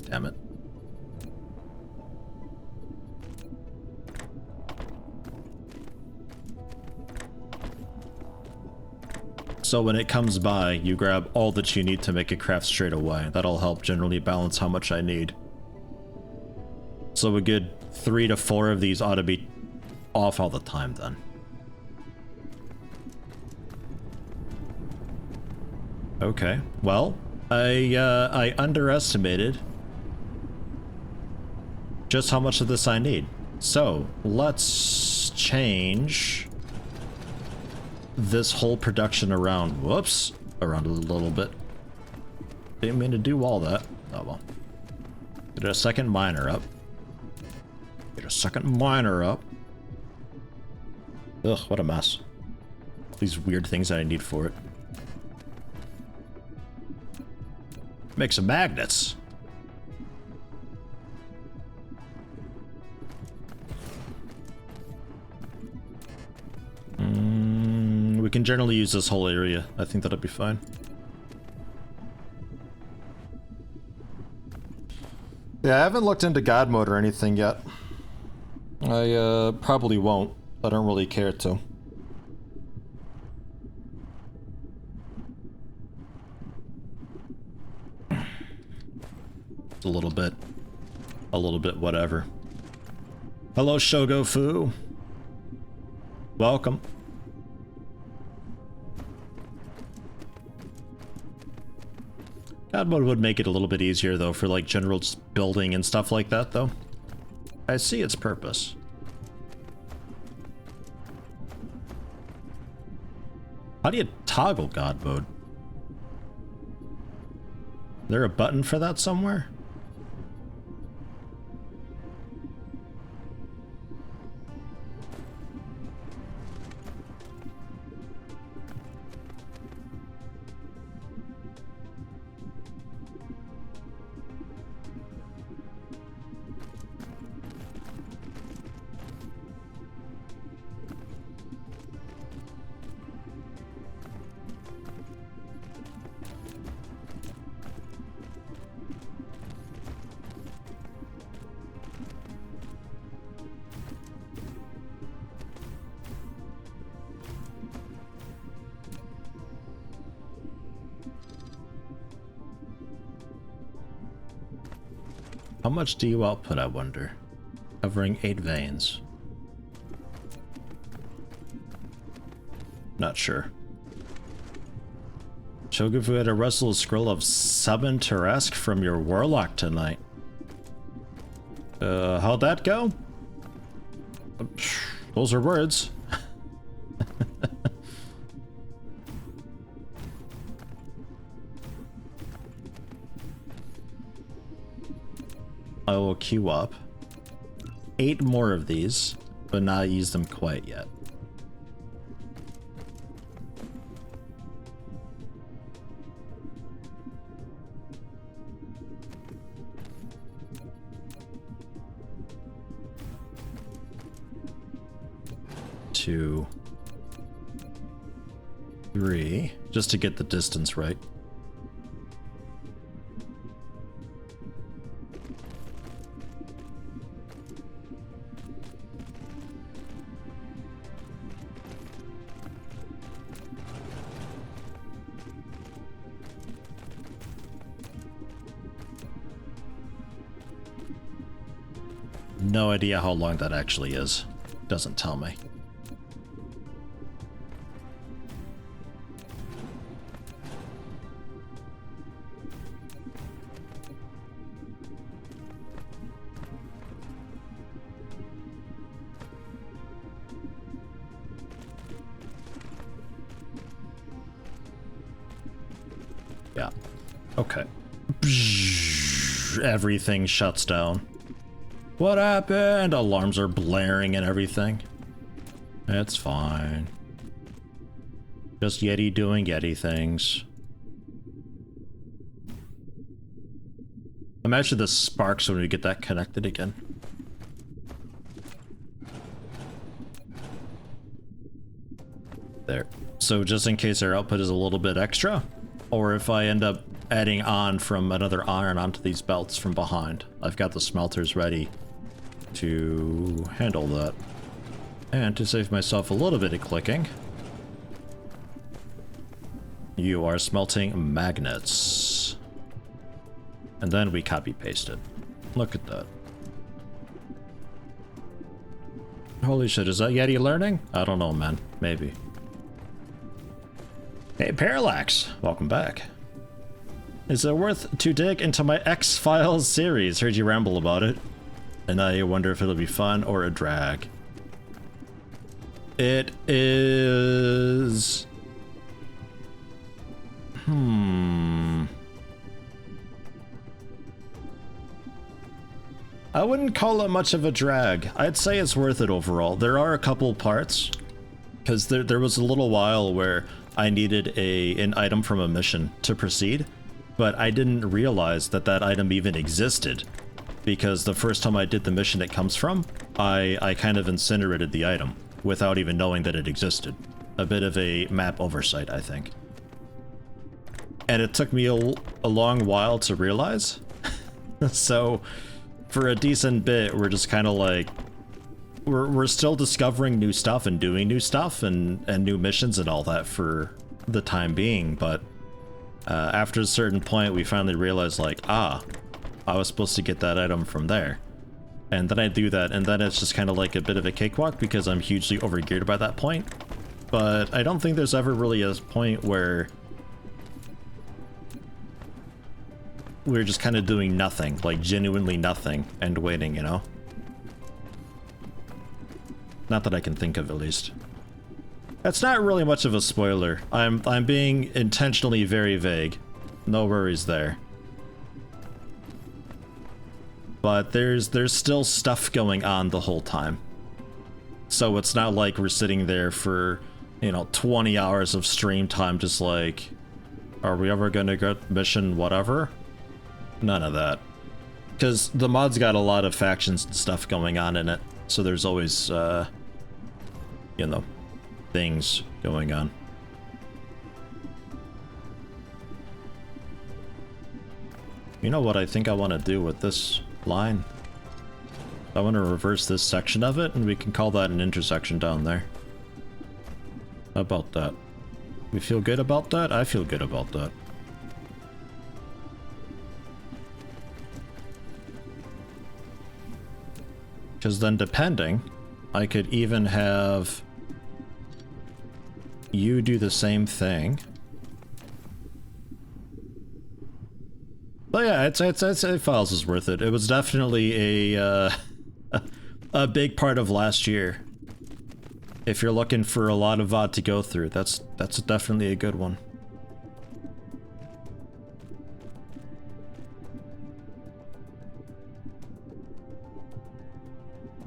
Damn it. So when it comes by, you grab all that you need to make a craft straight away. That'll help generally balance how much I need. So a good 3 to 4 of these ought to be off all the time then. Okay, well, I underestimated just how much of this I need. So let's change this whole production around. Whoops, around a little bit. Didn't mean to do all that. Oh well. Get a second miner up. Get a second miner up. Ugh, what a mess. These weird things that I need for it. Make some magnets. We can generally use this whole area. I think that'll be fine. Yeah, I haven't looked into God mode or anything yet. I probably won't. I don't really care to. A little bit whatever. Hello, Shogofu. Welcome. God mode would make it a little bit easier though for like general building and stuff like that though. I see its purpose. How do you toggle God mode? Is there a button for that somewhere? How much do you output, I wonder? Covering 8 veins. Not sure. Shogufu had to wrestle a scroll of Summon Teresk from your Warlock tonight. How'd that go? Those are words. I will queue up 8 more of these, but not use them quite yet. Two, 3, just to get the distance right. No idea how long that actually is. Doesn't tell me. Yeah. Okay. Everything shuts down. What happened? Alarms are blaring and everything. It's fine. Just Yeti doing Yeti things. Imagine the sparks when we get that connected again. There. So just in case our output is a little bit extra, or if I end up adding on from another iron onto these belts from behind, I've got the smelters ready to handle that. And to save myself a little bit of clicking, you are smelting magnets. And then we copy paste it. Look at that. Holy shit, is that Yeti learning? I don't know, man. Maybe. Hey, Parallax, welcome back. Is it worth to dig into my X-Files series? Heard you ramble about it. And I wonder if it'll be fun or a drag. It is... I wouldn't call it much of a drag. I'd say it's worth it overall. There are a couple parts, because there was a little while where I needed an item from a mission to proceed, but I didn't realize that that item even existed, because the first time I did the mission it comes from, I kind of incinerated the item without even knowing that it existed. A bit of a map oversight, I think. And it took me a long while to realize. So for a decent bit, we're just kind of like, we're still discovering new stuff and doing new stuff and new missions and all that for the time being, but after a certain point we finally realized, like, I was supposed to get that item from there. And then I do that, and then it's just kind of like a bit of a cakewalk because I'm hugely overgeared by that point. But I don't think there's ever really a point where we're just kind of doing nothing, like genuinely nothing, and waiting, you know? Not that I can think of, at least. That's not really much of a spoiler. I'm being intentionally very vague. No worries there. But there's still stuff going on the whole time. So it's not like we're sitting there for, you know, 20 hours of stream time just like, are we ever gonna get mission whatever? None of that. Because the mod's got a lot of factions and stuff going on in it, so there's always, you know, things going on. You know what I think I want to do with this line? I want to reverse this section of it, and we can call that an intersection down there. How about that? We feel good about that? I feel good about that. Because then depending, I could even have you do the same thing. But yeah, I'd say Files is worth it. It was definitely a big part of last year. If you're looking for a lot of VOD to go through, that's definitely a good one.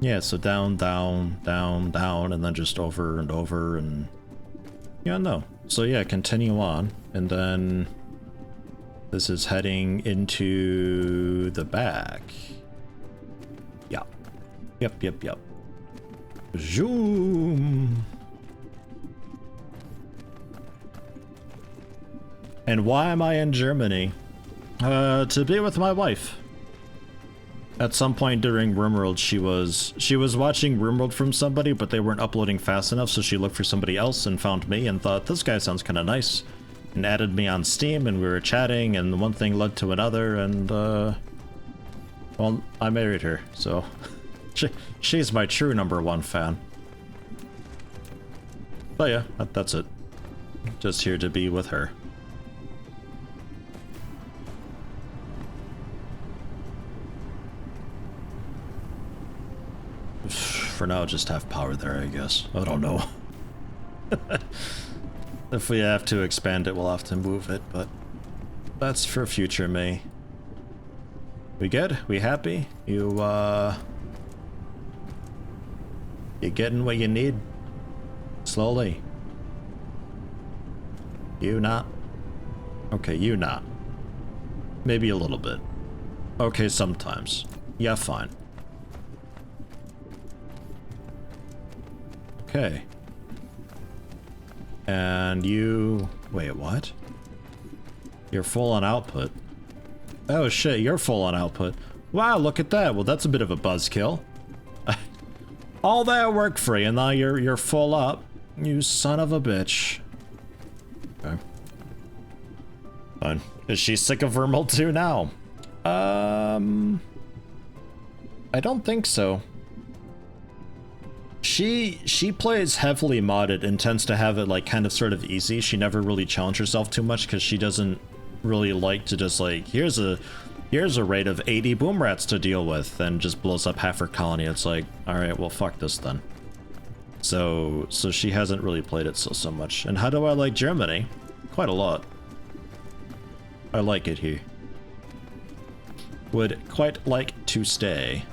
Yeah, so down, down, down, down, and then just over and over, and yeah, no. So yeah, continue on, and then this is heading into the back. Yeah. Yep. Zoom. And why am I in Germany? To be with my wife. At some point during RimWorld, she was watching RimWorld from somebody, but they weren't uploading fast enough, so she looked for somebody else and found me and thought, this guy sounds kind of nice, and added me on Steam, and we were chatting, and one thing led to another, and well, I married her, so she's my true #1 fan. But yeah, that's it. Just here to be with her. For now, just have power there, I guess. I don't know. If we have to expand it, we'll have to move it, but that's for future me. We good? We happy? You getting what you need? Slowly. You not? Okay, you not. Maybe a little bit. Okay, sometimes. Yeah, fine. Okay. And you... Wait, what? You're full on output. Oh shit, you're full on output. Wow, look at that. Well, that's a bit of a buzzkill. All that work for you, and now you're full up. You son of a bitch. Okay. Fine. Is she sick of Vermal 2 now? I don't think so. She plays heavily modded and tends to have it like kind of sort of easy. She never really challenged herself too much because she doesn't really like to just like, here's a raid of 80 boom rats to deal with, and just blows up half her colony. It's like, all right, well, fuck this then. So she hasn't really played it so much. And how do I like Germany? Quite a lot. I like it here. Would quite like to stay.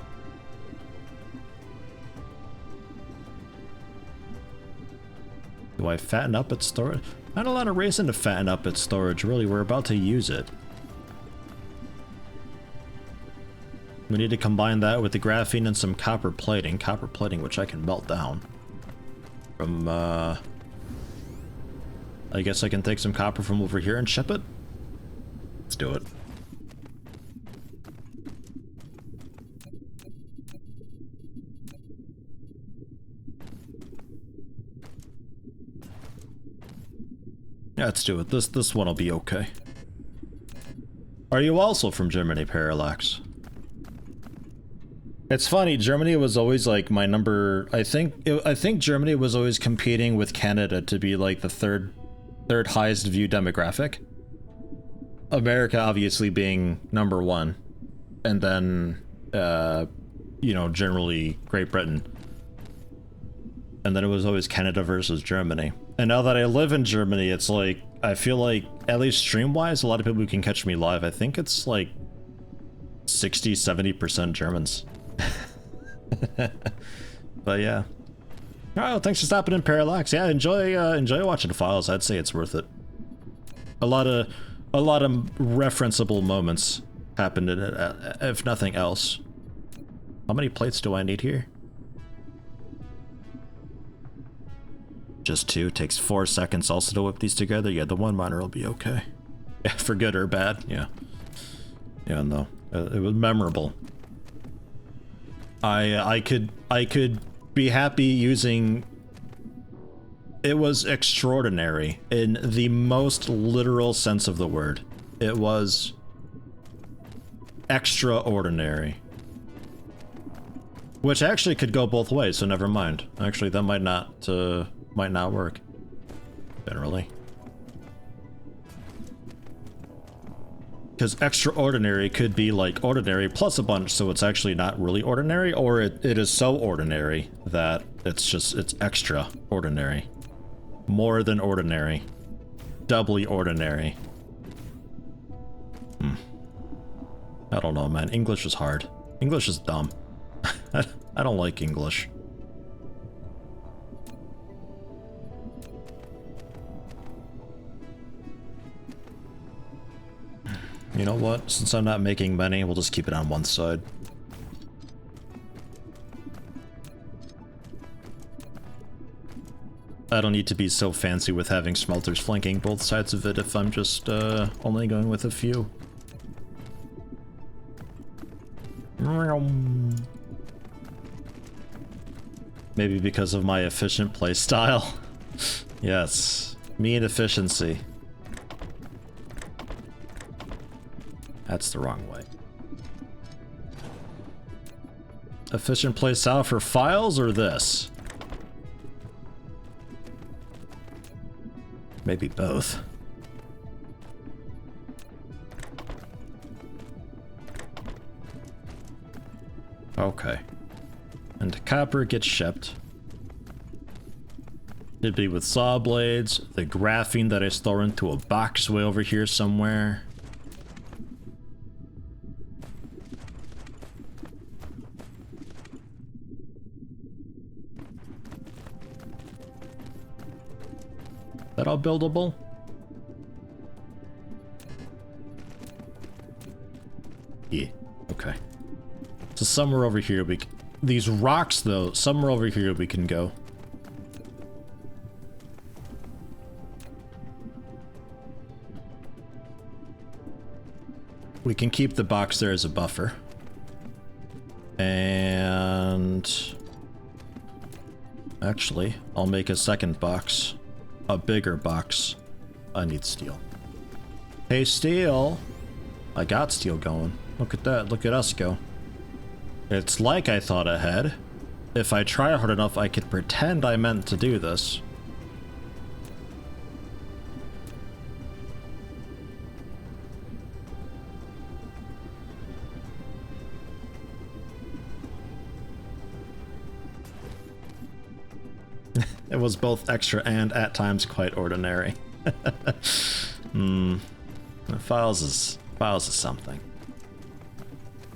Do I fatten up its storage? Not a lot of reason to fatten up its storage, really. We're about to use it. We need to combine that with the graphene and some copper plating. Copper plating, which I can melt down. From, I guess I can take some copper from over here and ship it? Let's do it. Yeah, let's do it. This one will be okay. Are you also from Germany, Parallax? It's funny, Germany was always like my number. I think Germany was always competing with Canada to be like the third highest view demographic. America obviously being #1, and then you know, generally Great Britain. And then it was always Canada versus Germany. And now that I live in Germany, it's like, I feel like, at least stream-wise, a lot of people who can catch me live, I think it's like 60-70% Germans. But yeah. Alright, well, thanks for stopping in, Parallax. Yeah, enjoy watching Files. I'd say it's worth it. A lot of referenceable moments happened in it, if nothing else. How many plates do I need here? Just 2. Takes 4 seconds also to whip these together. Yeah, the one miner will be okay. Yeah, for good or bad. Yeah. Yeah, no. It was memorable. I could be happy using... It was extraordinary in the most literal sense of the word. It was extraordinary. Which actually could go both ways, so never mind. Actually, that might not work. Generally. Because extraordinary could be like ordinary plus a bunch, so it's actually not really ordinary, or it is so ordinary that it's extra ordinary. More than ordinary. Doubly ordinary. I don't know, man. English is hard. English is dumb. I don't like English. You know what? Since I'm not making many, we'll just keep it on one side. I don't need to be so fancy with having smelters flanking both sides of it if I'm just only going with a few. Maybe because of my efficient playstyle. Yes, me and efficiency. That's the wrong way. Efficient playstyle for files or this? Maybe both. Okay. And copper gets shipped. It'd be with saw blades, the graphene that I store into a box way over here somewhere. That all buildable? Yeah, okay. So somewhere over here these rocks though, somewhere over here we can go. We can keep the box there as a buffer. And actually, I'll make a second box. A bigger box. I need steel. Hey, steel! I got steel going. Look at that. Look at us go. It's like I thought ahead. If I try hard enough, I could pretend I meant to do this. It was both extra and at times quite ordinary. Files is something.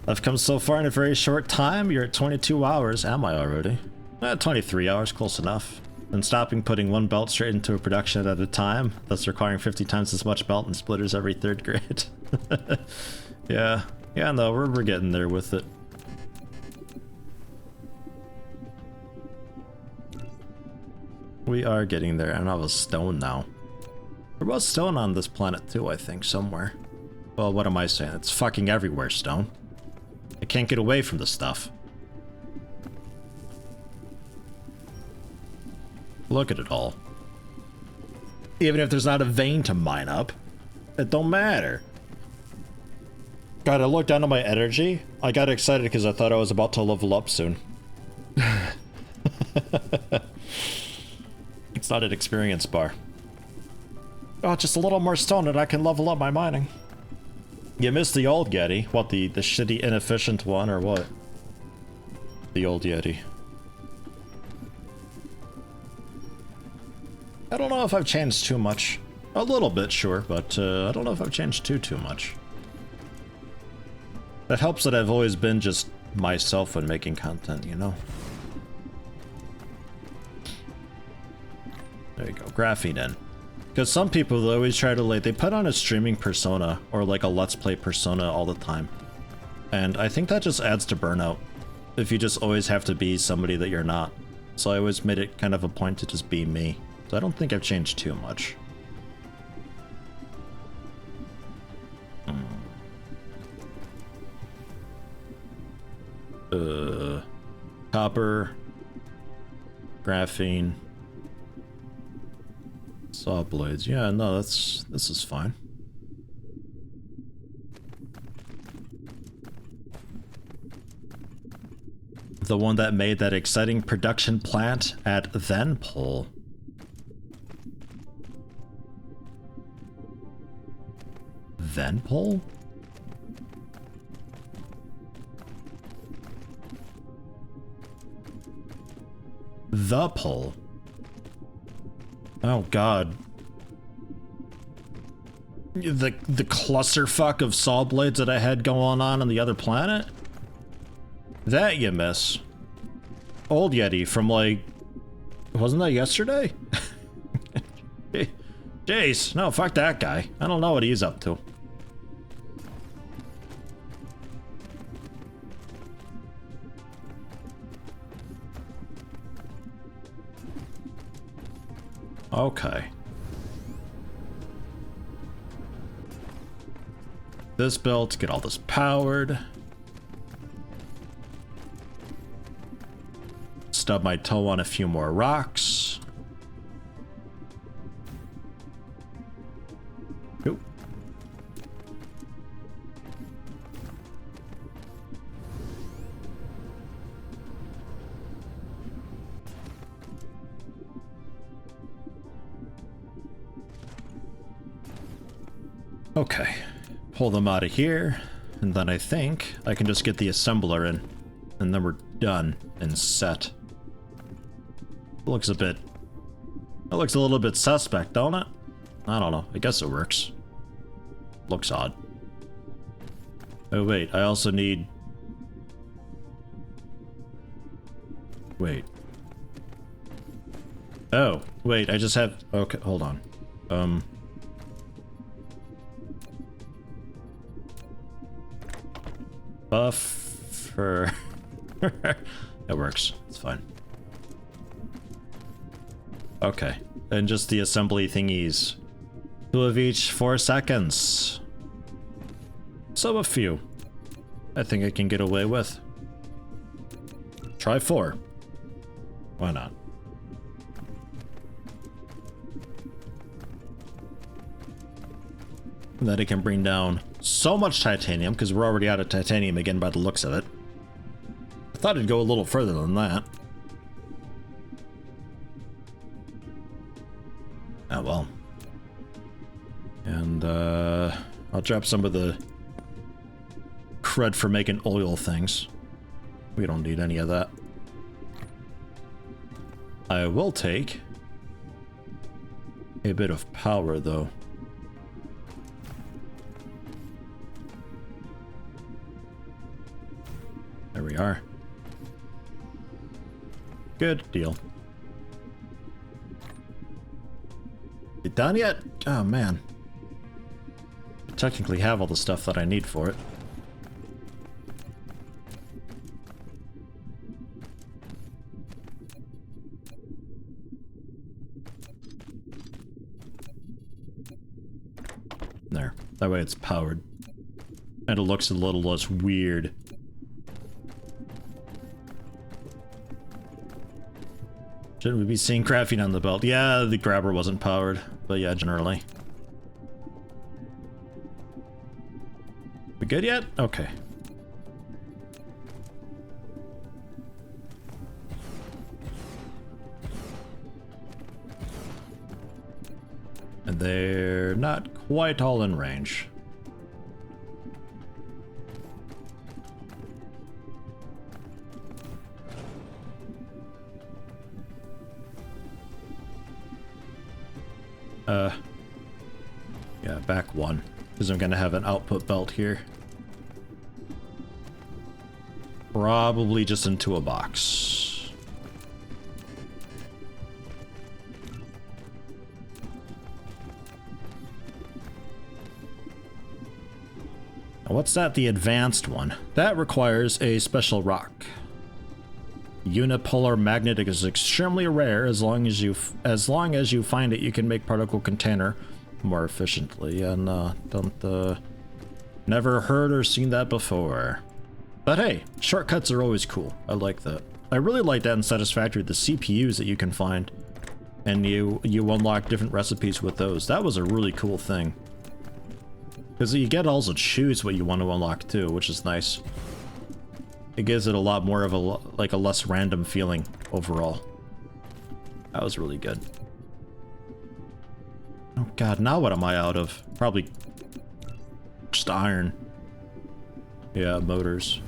I've come so far in a very short time. You're at 22 hours. Am I already? 23 hours, close enough. And stopping putting one belt straight into a production at a time, thus requiring 50 times as much belt and splitters every third grade. Yeah, no, we're getting there with it. We are getting there, and I have a stone now. There was stone on this planet too, I think, somewhere. Well, what am I saying? It's fucking everywhere, stone. I can't get away from the stuff. Look at it all. Even if there's not a vein to mine up, it don't matter. God, I looked down at my energy. I got excited because I thought I was about to level up soon. It's not an experience bar. Oh, just a little more stone and I can level up my mining. You missed the old Yeti. What, the shitty, inefficient one, or what? The old Yeti. I don't know if I've changed too much. A little bit, sure, but I don't know if I've changed too much. That helps that I've always been just myself when making content, you know? There you go, graphene in. Because some people, they always try to, like, they put on a streaming persona, or like a let's play persona all the time. And I think that just adds to burnout, if you just always have to be somebody that you're not. So I always made it kind of a point to just be me. So I don't think I've changed too much. Copper. Graphene. Saw blades. Yeah, no, this is fine. The one that made that exciting production plant at Thenpole. Thenpole? The pole. Oh god. The clusterfuck of saw blades that I had going on the other planet? That you miss. Old Yeti from like... Wasn't that yesterday? Jeez, no, fuck that guy. I don't know what he's up to. Okay. This built, get all this powered. Stub my toe on a few more rocks. Oop. Okay, pull them out of here, and then I think I can just get the assembler in, and then we're done and set. Looks a bit... It looks a little bit suspect, don't it? I don't know, I guess it works. Looks odd. Oh wait, I also need... Wait. Oh, wait, I just have... Okay, hold on. Buffer. That works. It's fine. Okay. And just the assembly thingies. 2 of each, 4 seconds. So a few. I think I can get away with. Try 4. Why not? And then it can bring down so much titanium, because we're already out of titanium again by the looks of it. I thought it'd go a little further than that. Oh well. And I'll drop some of the crud for making oil things. We don't need any of that. I will take a bit of power though. There we are. Good deal. You done yet? Oh man. I technically have all the stuff that I need for it. There. That way it's powered. And it looks a little less weird. Shouldn't we be seeing graphene on the belt? Yeah, the grabber wasn't powered, but yeah, generally. We good yet? Okay. And they're not quite all in range. Yeah, back 1, because I'm gonna have an output belt here. Probably just into a box. Now what's that? The advanced one. That requires a special rock. Unipolar magnet is extremely rare. As long as you find it, you can make particle container more efficiently. And never heard or seen that before. But hey, shortcuts are always cool. I like that. I really like that in Satisfactory, the CPUs that you can find, and you unlock different recipes with those. That was a really cool thing. Because you get to also choose what you want to unlock too, which is nice. It gives it a lot more of a, like a less random feeling overall. That was really good. Oh god, now what am I out of? Probably just iron. Yeah, motors.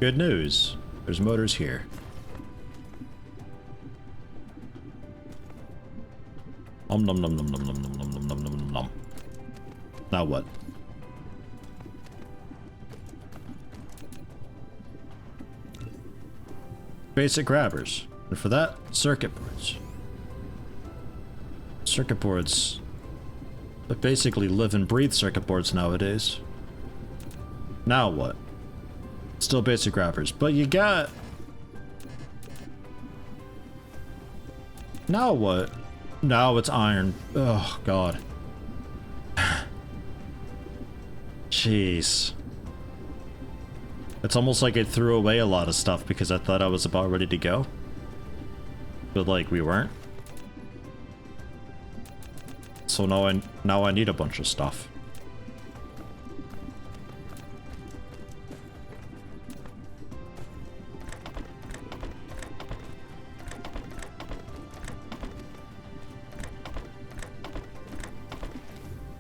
Good news. There's motors here. Nom nom nom nom nom nom nom nom nom nom nom. Now what? Basic grabbers. And for that, circuit boards. Circuit boards. But basically live and breathe circuit boards nowadays. Now what? Still basic grabbers, but you got... Now what? Now it's iron. Oh, God. Jeez. It's almost like I threw away a lot of stuff because I thought I was about ready to go. But, like, we weren't. So now I need a bunch of stuff.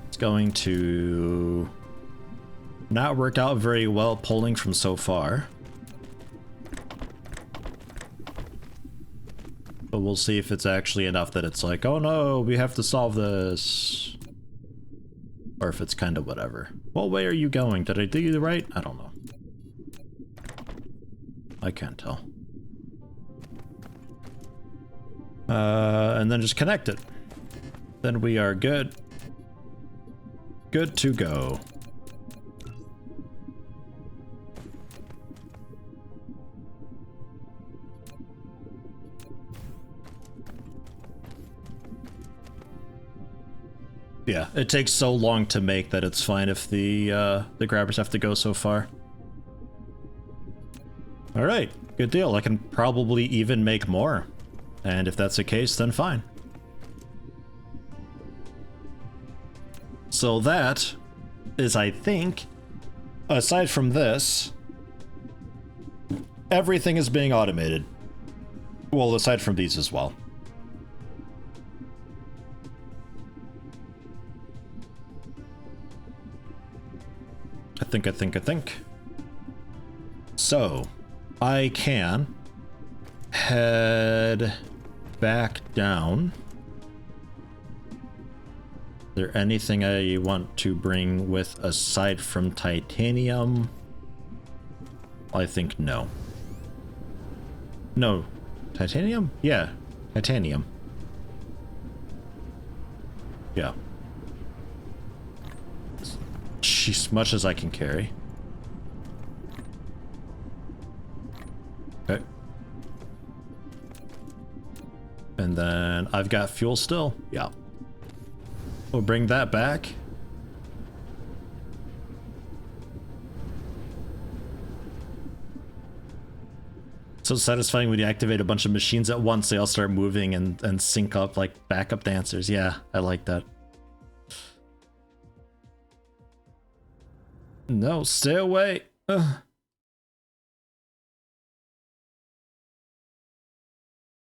It's going to not work out very well pulling from so far. But we'll see if it's actually enough that it's like, oh no, we have to solve this. Or if it's kind of whatever. What way are you going? Did I do you right? I don't know. I can't tell. And then just connect it. Then we are good. Good to go. Yeah, it takes so long to make that it's fine if the grabbers have to go so far. Alright, good deal. I can probably even make more. And if that's the case, then fine. So that is, I think, aside from this, everything is being automated. Well, aside from these as well. I think. So, I can head back down. Is there anything I want to bring with aside from titanium? I think no. No. Titanium? Yeah. Titanium. Yeah. As much as I can carry. Okay. And then I've got fuel still. Yeah. We'll bring that back. So satisfying when you activate a bunch of machines at once, they all start moving and sync up like backup dancers. Yeah, I like that. No, stay away. Ugh.